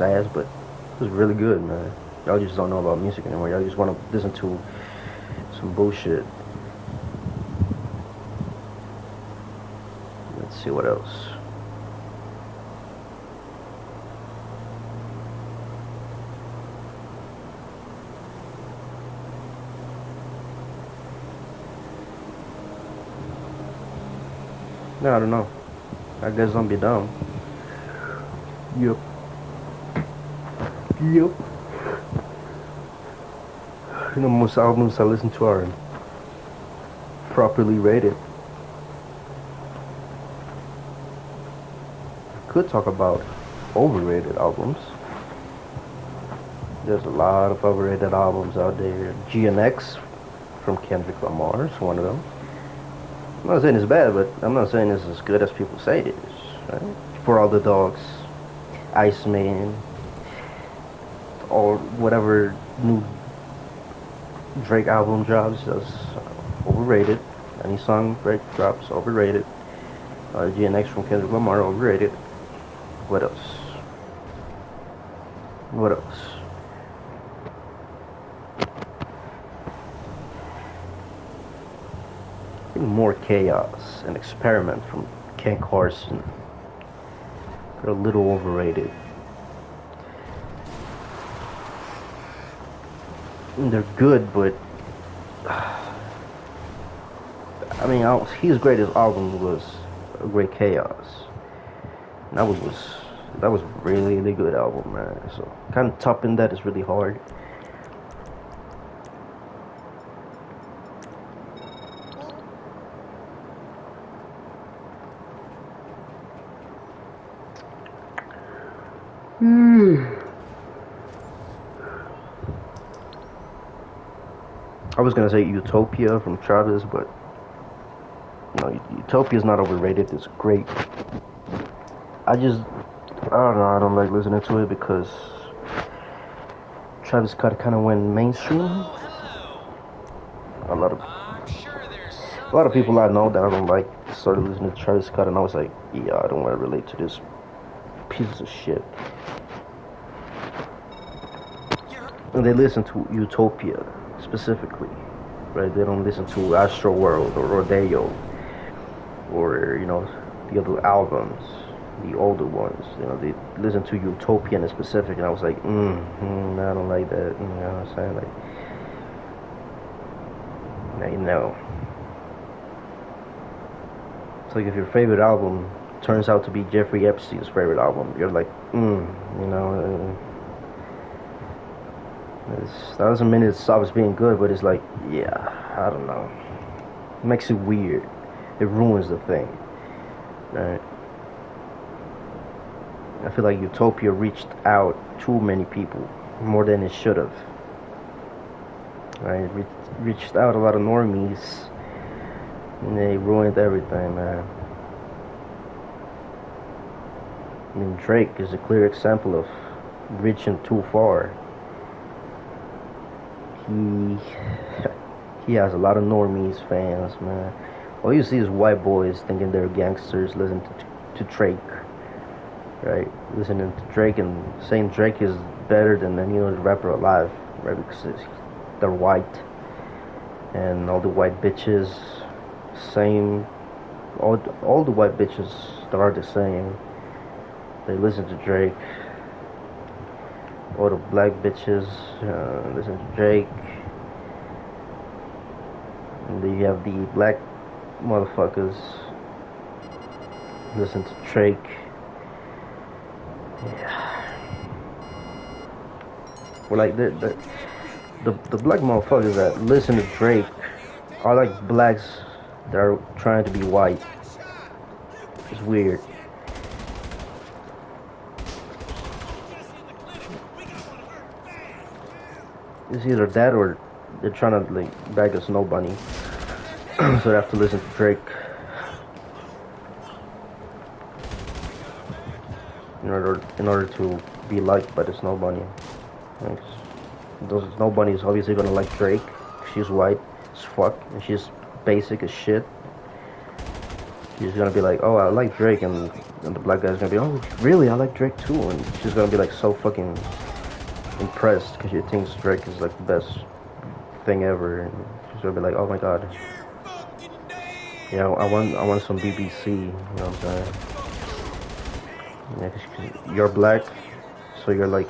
ass, but it was really good, man. Y'all just don't know about music anymore. Y'all just want to listen to some bullshit. Let's see what else. No, I don't know. I guess Don't Be Dumb. Yep. Yep. You know, most albums I listen to are properly rated. Could talk about overrated albums. There's a lot of overrated albums out there. GNX from Kendrick Lamar is one of them. I'm not saying it's bad, but I'm not saying it's as good as people say it is. Right? For All the Dogs, Iceman, or whatever new Drake album drops, that's overrated. Any song Drake drops, overrated. GNX from Kendrick Lamar, overrated. What else? What else? More Chaos, an experiment from Ken Carson. They're a little overrated. They're good, but I mean, his greatest album was A Great Chaos. And that was really a good album, man. So kind of topping that is really hard. I was gonna say Utopia from Travis, but no, Utopia's not overrated. It's great. I don't know. I don't like listening to it because Travis Scott kind of went mainstream. A lot of people I know that I don't like started listening to Travis Scott, and I was like, yeah, I don't want to relate to this piece of shit. And they listen to Utopia specifically, right? They don't listen to Astro World or Rodeo or, you know, the other albums, the older ones. You know, they listen to Utopia in specific, and I was like, I don't like that. You know what I'm saying? Like, now you know. It's like if your favorite album turns out to be Jeffrey Epstein's favorite album, you're like, you know. That doesn't mean it stops being good, but it's like, yeah, I don't know. It makes it weird. It ruins the thing. Right? I feel like Utopia reached out too many people, more than it should have. Right? It reached out a lot of normies, and they ruined everything, man. I mean, Drake is a clear example of reaching too far. He has a lot of normies fans, man. All you see is white boys thinking they're gangsters, listening to Drake, right? Listening to Drake and saying Drake is better than any other rapper alive, right? Because they're white, and all the white bitches, same. All the white bitches that are the same. They listen to Drake. All the black bitches listen to Drake. And then you have the black motherfuckers listen to Drake. Yeah. Well, like the black motherfuckers that listen to Drake are like blacks that are trying to be white. It's weird. It's either that or they're trying to like bag a snow bunny, so they have to listen to Drake in order to be liked by the snow bunny. Like, those snow bunnies obviously gonna like Drake. She's white as fuck and she's basic as shit. She's gonna be like, oh, I like Drake, and the black guy's gonna be, oh, really? I like Drake too, and she's gonna be like so fucking impressed because she thinks Drake is like the best thing ever, and she's gonna be like, oh my god, yeah, I want some BBC, you know what I'm saying? Yeah, 'cause you're black, so you're like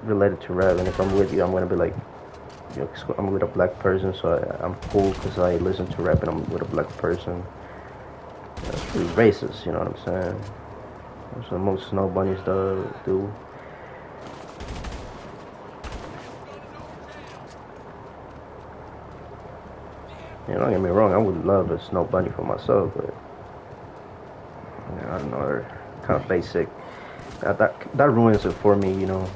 related to rap, and if I'm with you, I'm gonna be like, you know, I'm with a black person, so I'm cool because I listen to rap and I'm with a black person. That's really racist, you know what I'm saying? That's what most snow bunnies do. Don't get me wrong, I would love a snow bunny for myself, but I don't know, they're kind of basic. That ruins it for me, You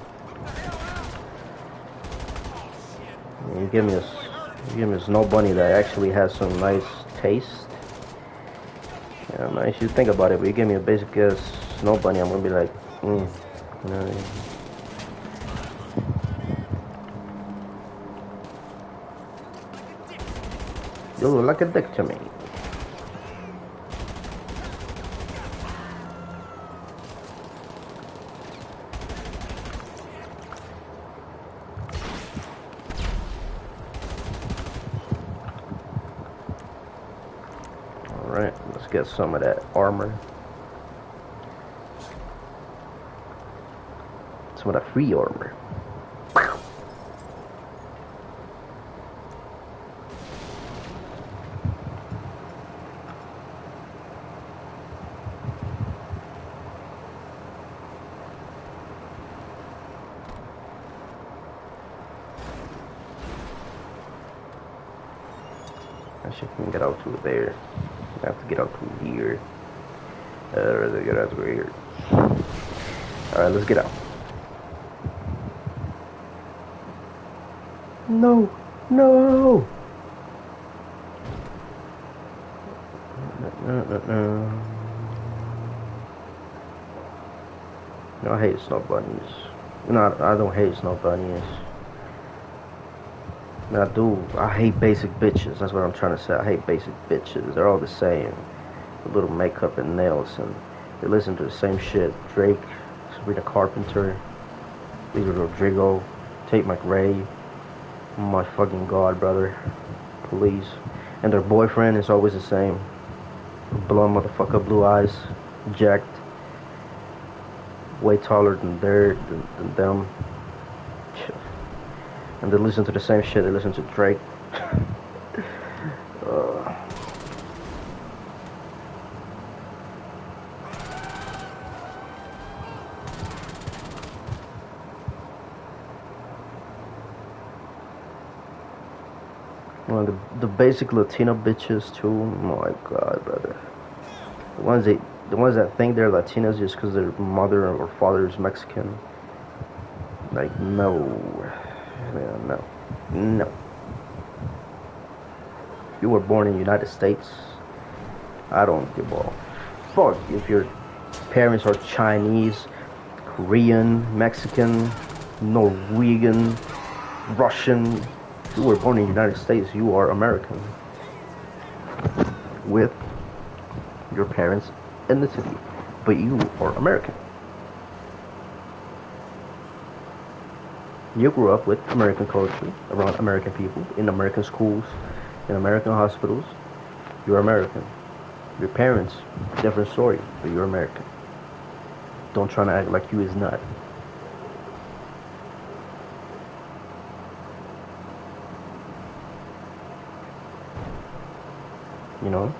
give me a snow bunny that actually has some nice taste. Man, you think about it, but you give me a basic ass snow bunny, I'm gonna be like, you know what I mean? You look like a dick to me. Alright, let's get some of that armor. Some of that free armor. I should can get out to there. I have to get out to here. Rather get out to here. Alright, let's get out. No! No! No, I hate snow bunnies. No, I don't hate snow bunnies. I hate basic bitches. That's what I'm trying to say. I hate basic bitches. They're all the same. With little makeup and nails, and they listen to the same shit. Drake, Sabrina Carpenter, Lisa Rodrigo, Tate McRae. Oh my fucking god, brother. Please. And their boyfriend is always the same. Blonde motherfucker, blue eyes, jacked, way taller than them. And they listen to the same shit. They listen to Drake. Well, the basic Latino bitches too. Oh my god, brother. The ones that think they're Latinas just because their mother or father is Mexican. Like, no. Yeah, no. If you were born in the United States, I don't give a fuck if your parents are Chinese, Korean, Mexican, Norwegian, Russian. If you were born in the United States, you are American. With your parents' ethnicity. But you are American. You grew up with American culture, around American people, in American schools, in American hospitals. You're American. Your parents, different story, but you're American. Don't try to act like you is not.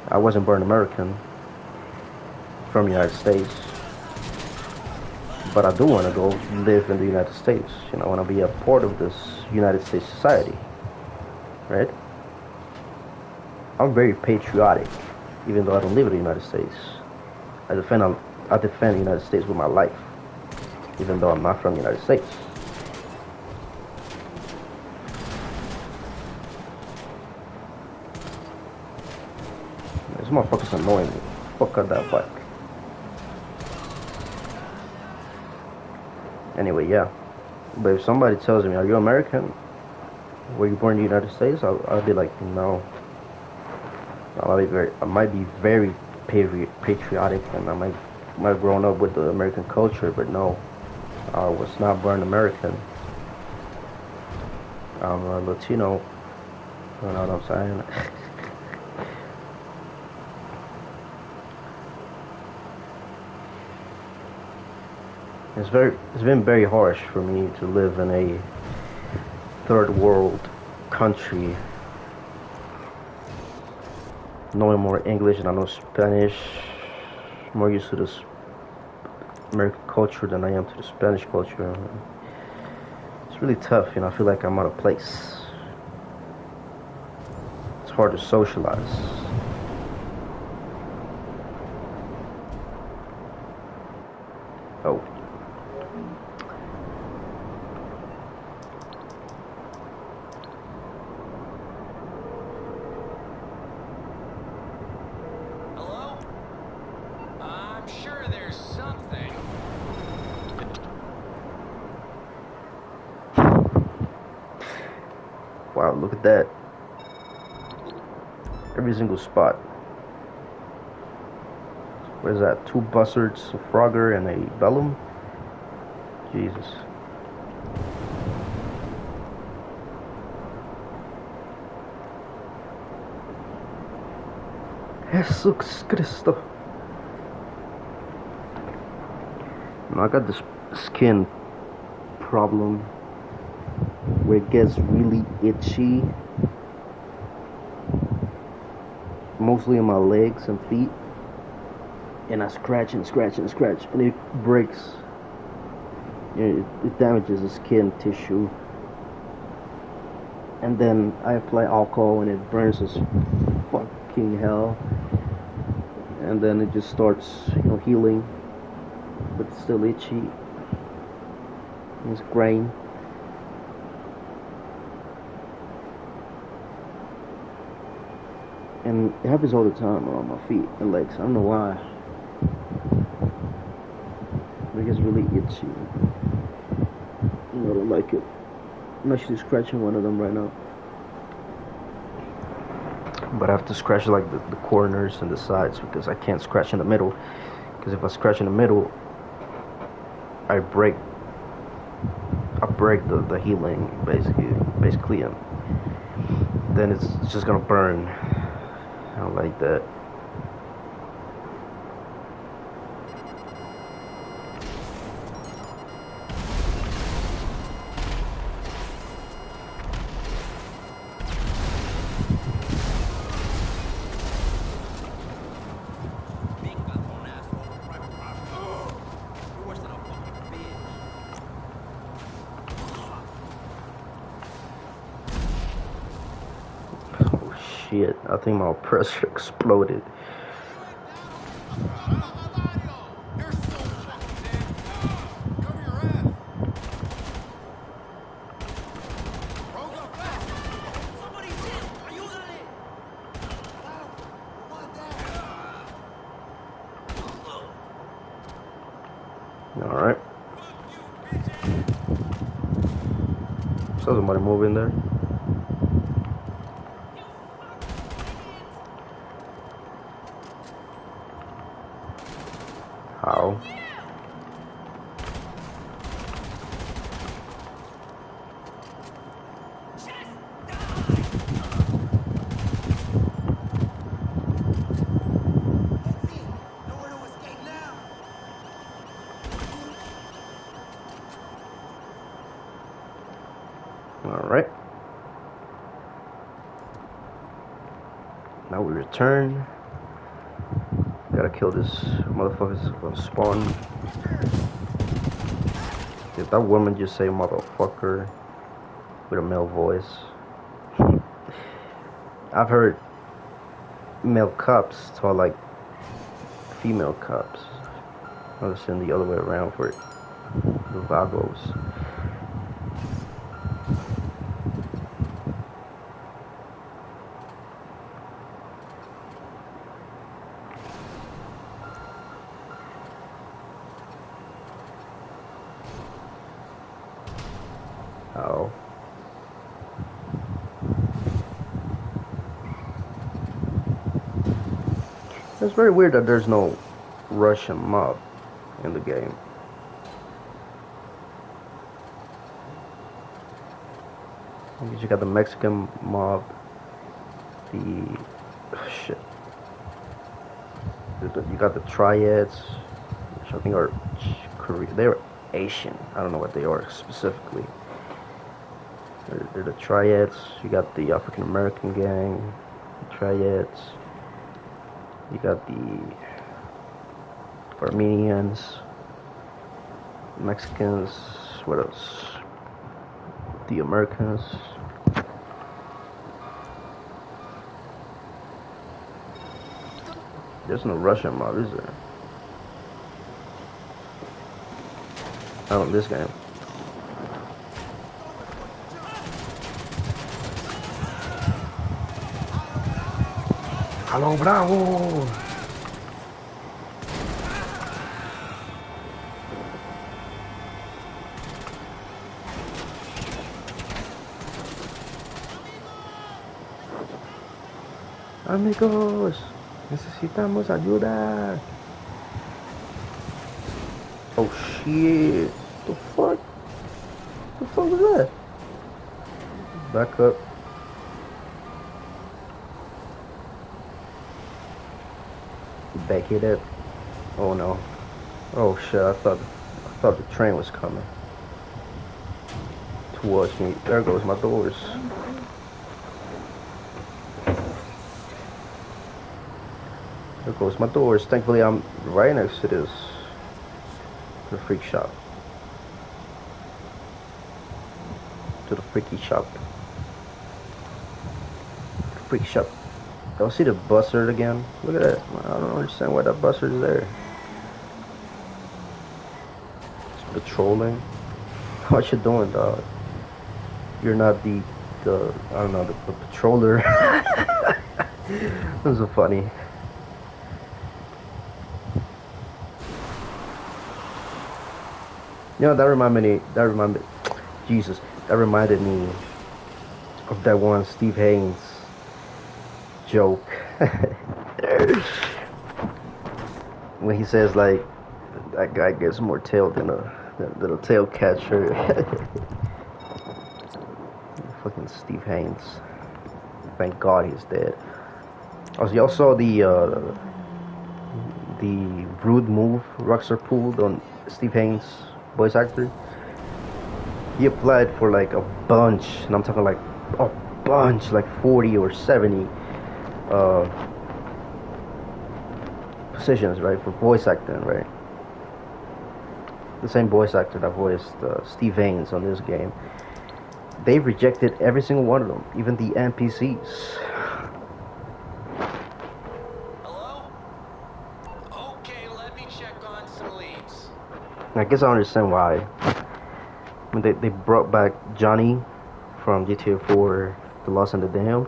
I wasn't born American from the United States. But I do want to go live in the United States. I want to be a part of this United States society. Right? I'm very patriotic, even though I don't live in the United States. I defend the United States with my life, even though I'm not from the United States. This motherfucker's annoying me. Fuck out that bike. Anyway, yeah. But if somebody tells me, are you American? Were you born in the United States? I'll be like, no. I might be very patriotic, and I might have grown up with the American culture, but no. I was not born American. I'm a Latino. You know what I'm saying? It's been very harsh for me to live in a third world country, knowing more English and I know Spanish, more used to this American culture than I am to the Spanish culture. It's really tough, I feel like I'm out of place. It's hard to socialize. Oh. Hello? I'm sure there's something. Wow, look at that. Every single spot. What is that? 2 buzzards, a frogger, and a bellum? Jesus. Jesus Cristo. I got this skin problem where it gets really itchy, mostly on my legs and feet, and I scratch and scratch and scratch, and it breaks. It damages the skin tissue, and then I apply alcohol and it burns as fucking hell, and then it just starts, healing, but it's still itchy. It's grain. And it happens all the time on my feet and legs. I don't know why. It gets really itchy. I don't like it. I'm actually scratching one of them right now. But I have to scratch like the corners and the sides because I can't scratch in the middle. Because if I scratch in the middle, I break the healing basically, and then it's just gonna burn. I don't like that. Oh shit, I think my oppressor exploded. Alright. Saw somebody moving there. How? Alright. Now we return. Gotta kill this motherfucker's gonna spawn. Did that woman just say motherfucker with a male voice? I've heard male cops talk like female cops. I was saying the other way around for it. The vagos. Oh. It's very weird that there's no Russian mob in the game. You got the Mexican mob, you got the Triads, which I think are Korean. They're Asian. I don't know what they are specifically. They're the Triads. You got the African American gang, the Triads. You got the Armenians, Mexicans. What else? The Americans. There's no Russian mod, is there? Not on this game. Hello, bravo! Amigos, necesitamos ayuda. Oh shit! The fuck? The fuck was that? Back up. Back it up. Oh no. Oh shit! I thought the train was coming towards me. There goes my doors. There goes my doors. Thankfully, I'm right next to this. The freak shop. To the freaky shop. Freak shop. Y'all see the buzzard again? Look at that. I don't understand why that buzzard is there. It's patrolling. What you doing, dog? You're not the I don't know, the patroller. This is so funny. You know, that reminded me of that one Steve Haynes joke. When he says, like, that guy gets more tail than a tail catcher. Fucking Steve Haynes. Thank God he's dead. Also, y'all saw the rude move Rockstar pulled on Steve Haynes' voice actor. He applied for like a bunch, and I'm talking like a bunch, like 40 or 70 positions, right, for voice acting, right? The same voice actor that voiced Steve Haynes on this game. They rejected every single one of them, even the NPCs. Hello? Okay, let me check on some leads. I guess I understand why. When they brought back Johnny from GTA 4, The Lost and the Damned,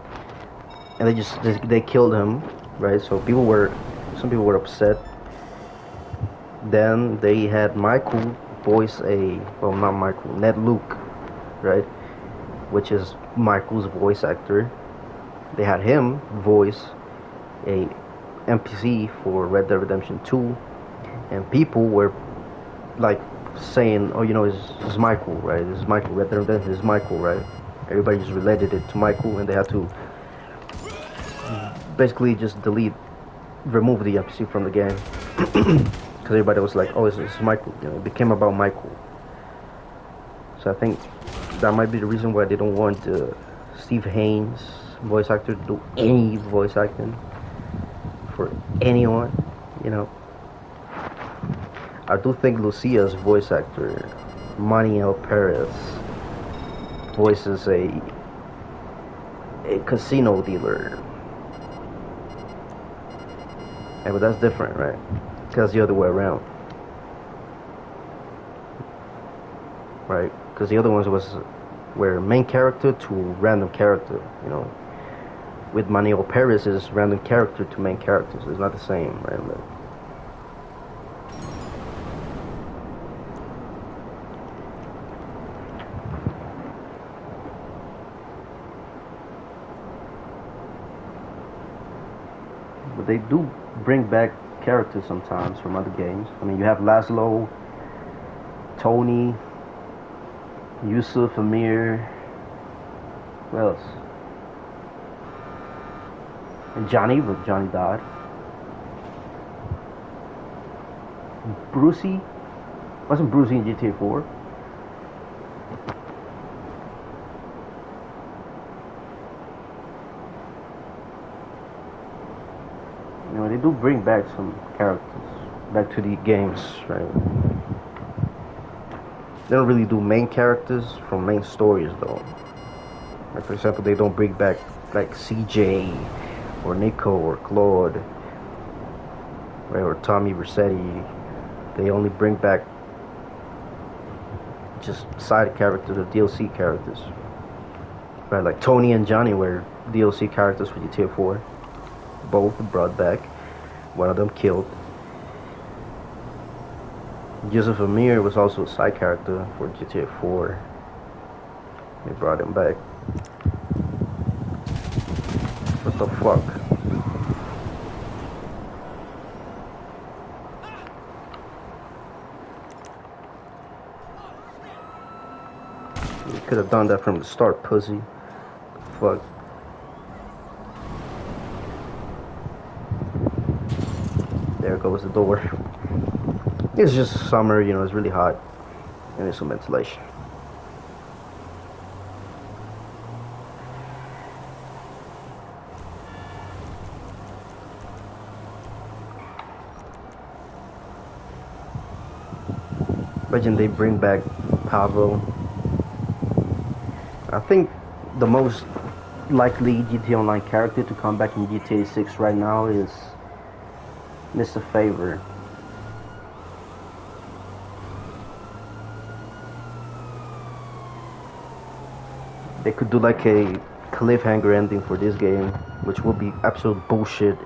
and they killed him, right? So some people were upset. Then they had Michael voice not Michael, Ned Luke, right? Which is Michael's voice actor. They had him voice a NPC for Red Dead Redemption 2, and people were like saying, oh, you know, it's Michael, right? This is Michael. Red Dead Redemption is Michael, right? Everybody just related it to Michael, and they had to basically just remove the NPC from the game. Because everybody was like, oh, it's Michael. You know, it became about Michael. So I think that might be the reason why they don't want Steve Haynes, voice actor, to do any voice acting for anyone, you know. I do think Lucia's voice actor, Maniel Perez, voices a casino dealer. Yeah, but that's different, right? Because the other way around, right? Because the other ones were main character to random character, you know. With Maniel Perez is random character to main character, so it's not the same, right? But they do bring back characters sometimes from other games. I mean, you have Laszlo, Tony, Yusuf, Amir, who else? And Johnny, but Johnny died. Brucey? Wasn't Brucey in GTA 4? You know, they do bring back some characters back to the games, right? They don't really do main characters from main stories, though. Like, for example, they don't bring back like CJ or Nico or Claude right, or Tommy Vercetti, they only bring back just side characters or DLC characters. Right, like Tony and Johnny were DLC characters for GTA 4. Both brought back. One of them killed. Joseph Amir was also a side character for GTA 4. They brought him back. What the fuck? You could have done that from the start, pussy. Fuck. There goes the door. It's just summer, you know, it's really hot. And there's some ventilation. Imagine they bring back Pavel. I think the most likely GTA Online character to come back in GTA 6 right now is Mr. Favor. They could do like a cliffhanger ending for this game, which would be absolute bullshit.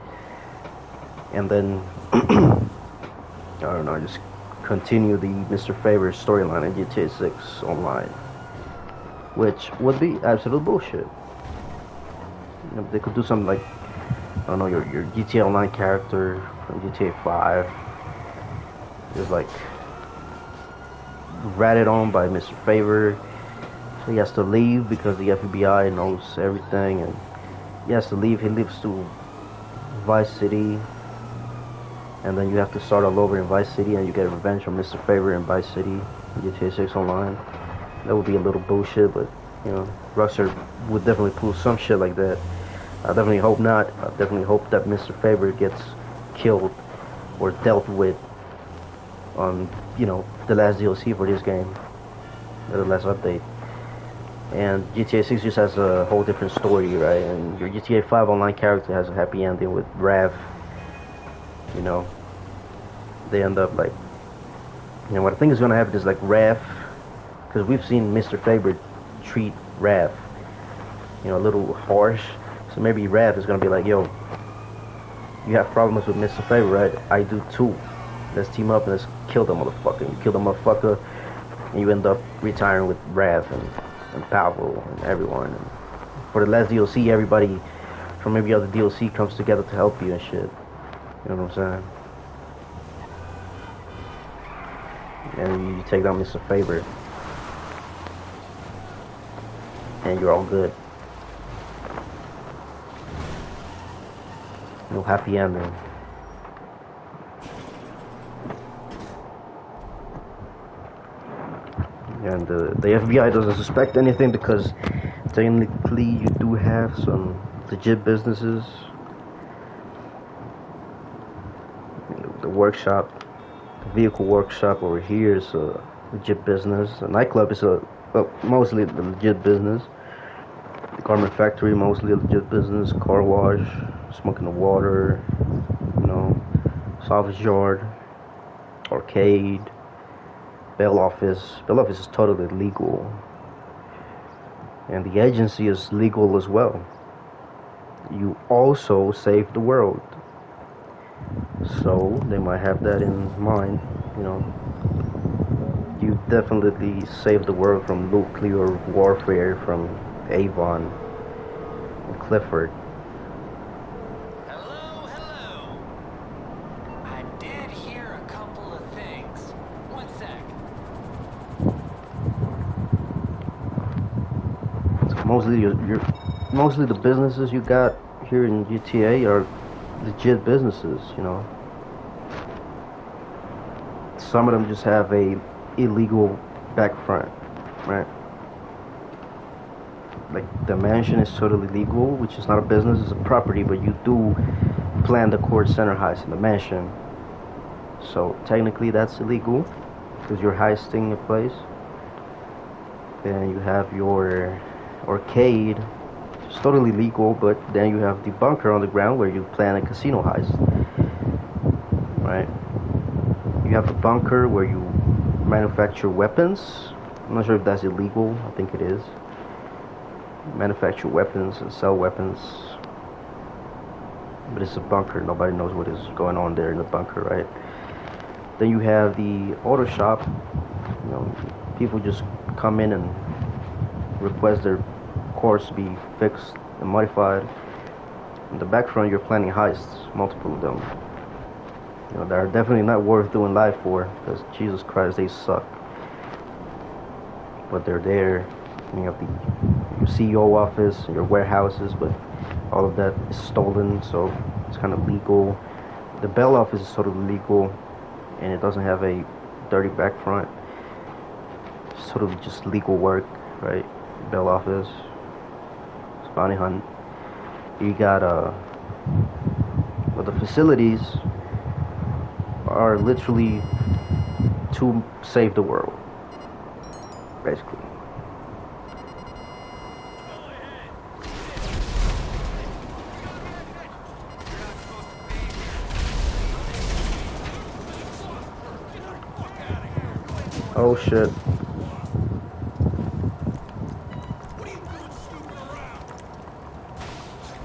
And then, I don't know, just continue the Mr. Favor storyline in GTA 6 Online, which would be absolute bullshit. You know, they could do something like, I don't know, your GTA Online character from GTA 5 is like ratted on by Mr. Favor. So he has to leave because the FBI knows everything, and he has to leave. He leaves to Vice City, and then you have to start all over in Vice City, and you get revenge from Mr. Favor in Vice City in GTA 6 Online. That would be a little bullshit, but you know, Rockstar would definitely pull some shit like that. I definitely hope not. I definitely hope that Mr. Favor gets killed or dealt with on, you know, the last DLC for this game, or the last update. And GTA 6 just has a whole different story, right? And your GTA 5 Online character has a happy ending with Rav. You know, they end up like, you know, what I think is gonna happen is like Rav, because we've seen Mr. Favor treat Rav, you know, a little harsh. So maybe Rav is gonna be like, yo, you have problems with Mr. Favor, right? I do too. Let's team up and let's kill the motherfucker. You kill the motherfucker, and you end up retiring with Rav and Pavel and everyone. And for the last DLC, everybody from every other DLC comes together to help you and shit. You know what I'm saying? And you take down Mr. Favor, and you're all good. No happy ending. And the FBI doesn't suspect anything because technically you do have some legit businesses. The workshop, the vehicle workshop over here is a legit business. The nightclub is mostly the legit business. The garment factory, mostly a legit business. Car wash, smoking the water, you know, salvage yard, arcade, bail office. Bail office is totally legal. And the agency is legal as well. You also save the world. So they might have that in mind, you know. You definitely save the world from nuclear warfare from Avon and Clifford. Hello, hello. I did hear a couple of things. One sec. So mostly the businesses you got here in GTA are legit businesses, you know. Some of them just have a illegal back front, right? Like the mansion is totally legal, which is not a business, it's a property, but you do plan the court center heist in the mansion. So technically that's illegal because you're heisting a place. Then you have your arcade, it's totally legal, but then you have the bunker on the ground where you plan a casino heist. right? You have a bunker where you manufacture weapons. I'm not sure if that's illegal. I think it is. Manufacture weapons and sell weapons. But it's a bunker. Nobody knows what is going on there in the bunker, right? Then you have the auto shop. You know, people just come in and request their cars to be fixed and modified. In the back front, you're planning heists, multiple of them. You know, they're definitely not worth doing life for, because Jesus Christ, they suck. But they're there. You have your CEO office, your warehouses, but all of that is stolen, so it's kind of legal. The Bell office is sort of legal, and it doesn't have a dirty back front. It's sort of just legal work, right? Bell office, it's bounty hunt. You got well, the facilities are literally to save the world, basically. Oh shit. What are you doing snooping around?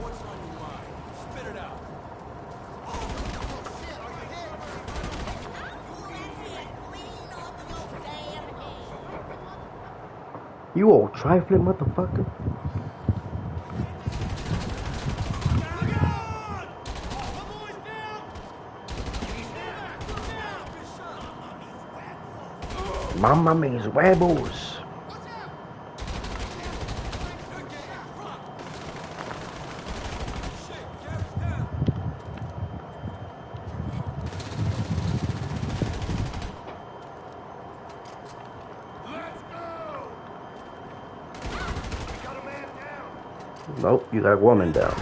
What's on your mind? Spit it out. You old trifling motherfucker. Mama means huevos. Nope, you got a woman down.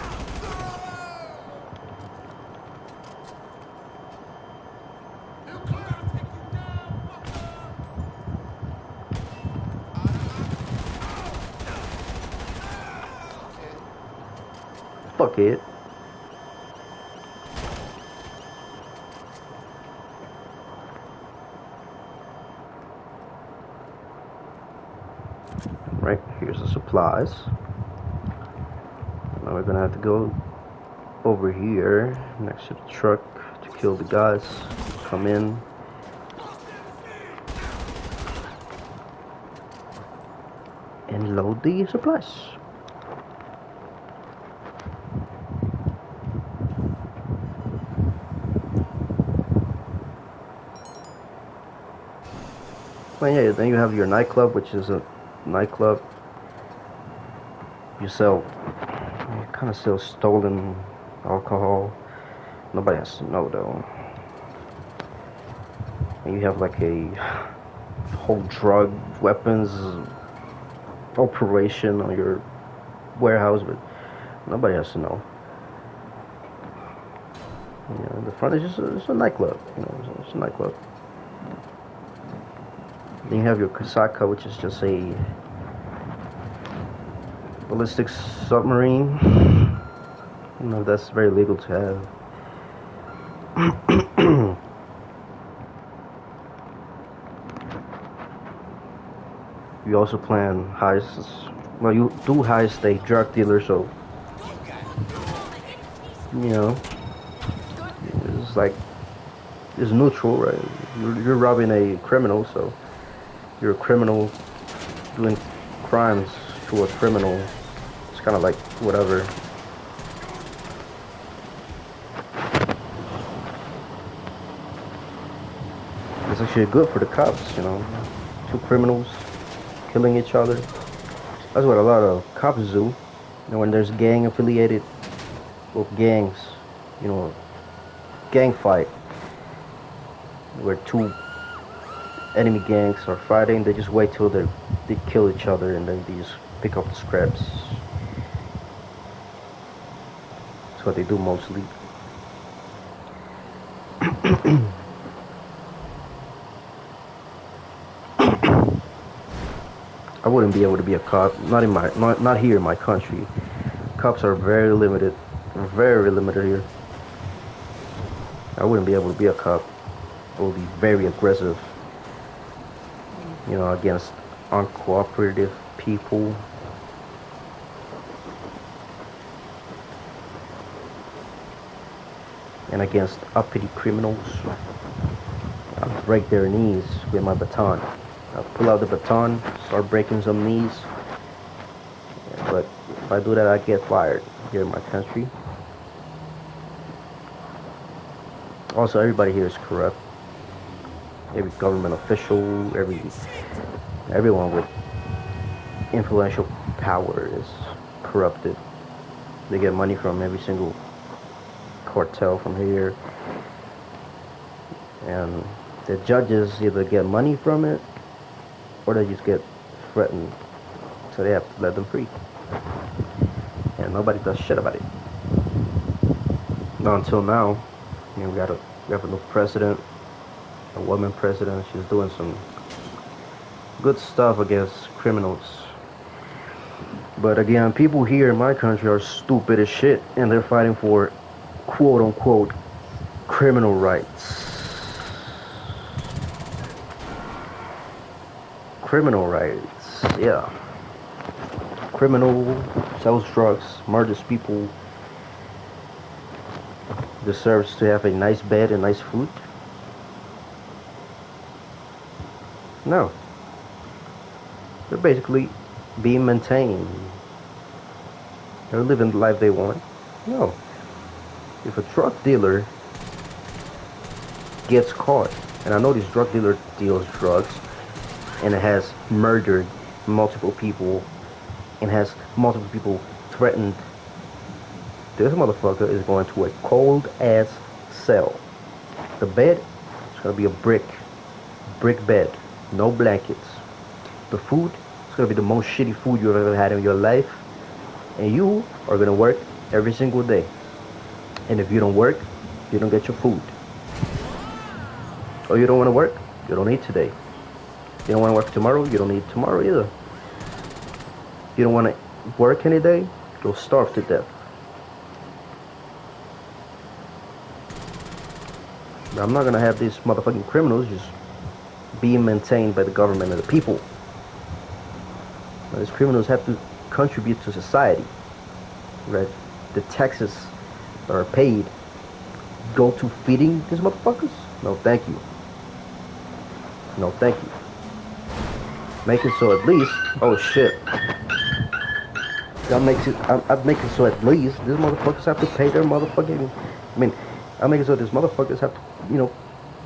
Fuck it. Right, here's the supplies. Now we're gonna have to go over here next to the truck to kill the guys. Come in. And load the supplies. Well, yeah, then you have your nightclub, which is a nightclub. You kind of sell stolen alcohol. Nobody has to know though. And you have like a whole drug weapons operation on your warehouse, but nobody has to know. You know, the front is just it's a nightclub. You know, it's a nightclub. Then you have your Kasaka, which is just a ballistic submarine. You know, that's very legal to have. You also plan heists. Well, you do heist a drug dealer, so you know it's like it's neutral, right? You're robbing a criminal, so you're a criminal doing crimes to a criminal. It's kind of like whatever. It's actually good for the cops, you know. Two criminals killing each other. That's what a lot of cops do. You know, when there's gang affiliated with gangs, you know, gang fight where two enemy gangs are fighting, they just wait till they kill each other and then they just pick up the scraps. That's what they do mostly. I wouldn't be able to be a cop, not here in my country. Cops are very limited here. I wouldn't be able to be a cop. I would be very aggressive, against uncooperative people. And against uppity criminals. I'll break their knees with my baton. I'll pull out the baton, start breaking some knees. But if I do that, I get fired here in my country. Also, everybody here is corrupt. Every government official, everyone with influential power is corrupted. They get money from every single cartel from here. And the judges either get money from it or they just get threatened. So they have to let them free. And nobody does shit about it. Not until now. We have a new president, a woman president. She's doing some good stuff against criminals. But again, people here in my country are stupid as shit, and they're fighting for quote unquote criminal rights. Criminal rights, yeah. Criminal sells drugs, murders people, deserves to have a nice bed and nice food? No. They're basically being maintained. They're living the life they want. No. If a drug dealer gets caught, and I know this drug dealer deals drugs, and it has murdered multiple people, and has multiple people threatened, this motherfucker is going to a cold ass cell. The bed is going to be a brick bed, no blankets. The food is going to be the most shitty food you've ever had in your life, and you are going to work every single day. And if you don't work, you don't get your food. Or you don't want to work, you don't eat today. You don't want to work tomorrow, you don't eat tomorrow either. You don't want to work any day, you'll starve to death. I'm not gonna have these motherfucking criminals just being maintained by the government and the people. Now, these criminals have to contribute to society, right? The taxes that are paid go to feeding these motherfuckers? No, thank you. No, thank you. Make it so at least, oh shit. I'm making it so at least these motherfuckers have to pay their motherfucking, I'll make it so these motherfuckers have to,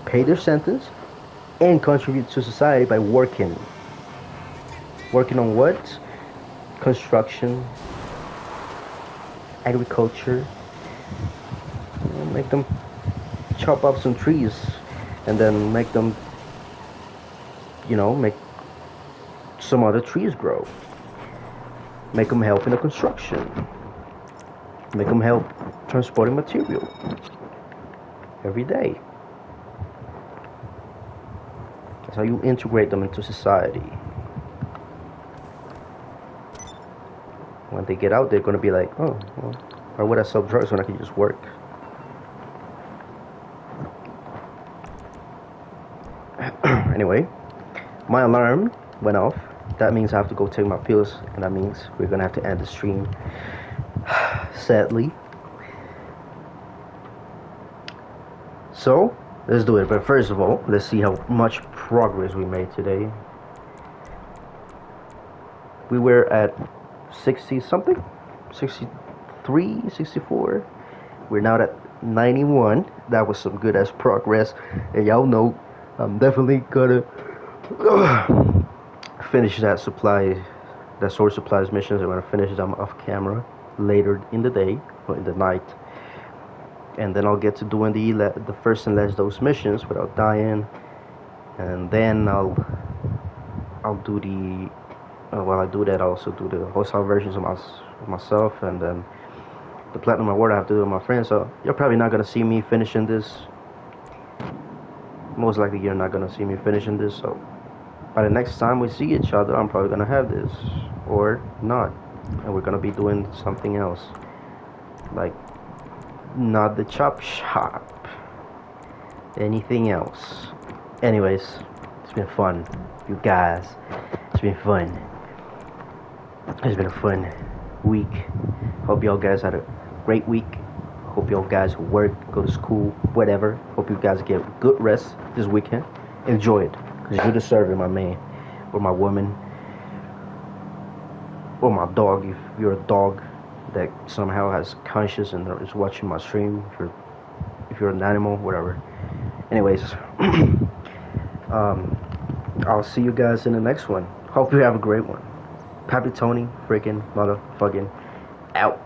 pay their sentence and contribute to society by working. Working on what? Construction, agriculture. Make them chop up some trees and then make them, make some other trees grow. Make them help in the construction. Make them help transporting material every day. That's how you integrate them into society. When they get out, they're going to be like, oh, well, why would I sell drugs when I can just work? Anyway, my alarm went off. That means I have to go take my pills, and that means we're going to have to end the stream. Sadly. So, let's do it. But first of all, let's see how much progress we made today. We were at 60 something? 63, 64. We're now at 91. That was some good ass progress. And y'all know I'm definitely gonna finish that source supplies missions. I'm gonna finish them off camera later in the day or in the night. And then I'll get to doing the first and last dose missions without dying. And then I'll do the while I do that, I'll also do the hostile versions of myself, and then the platinum award I have to do with my friends. So you're probably not gonna see me finishing this. Most likely you're not gonna see me finishing this. So by the next time we see each other, I'm probably gonna have this or not, and we're gonna be doing something else, like not the chop shop. anything else. Anyways, it's been fun, you guys. It's been fun. It's been a fun week. Hope y'all guys had a great week. Hope y'all guys work, go to school, whatever. Hope you guys get good rest this weekend. Enjoy it, because you deserve it, my man, or my woman, or my dog. If you're a dog that somehow has conscience and is watching my stream, if you're an animal, whatever. Anyways, I'll see you guys in the next one. Hope you have a great one. Pappy Tony, freaking motherfucking out.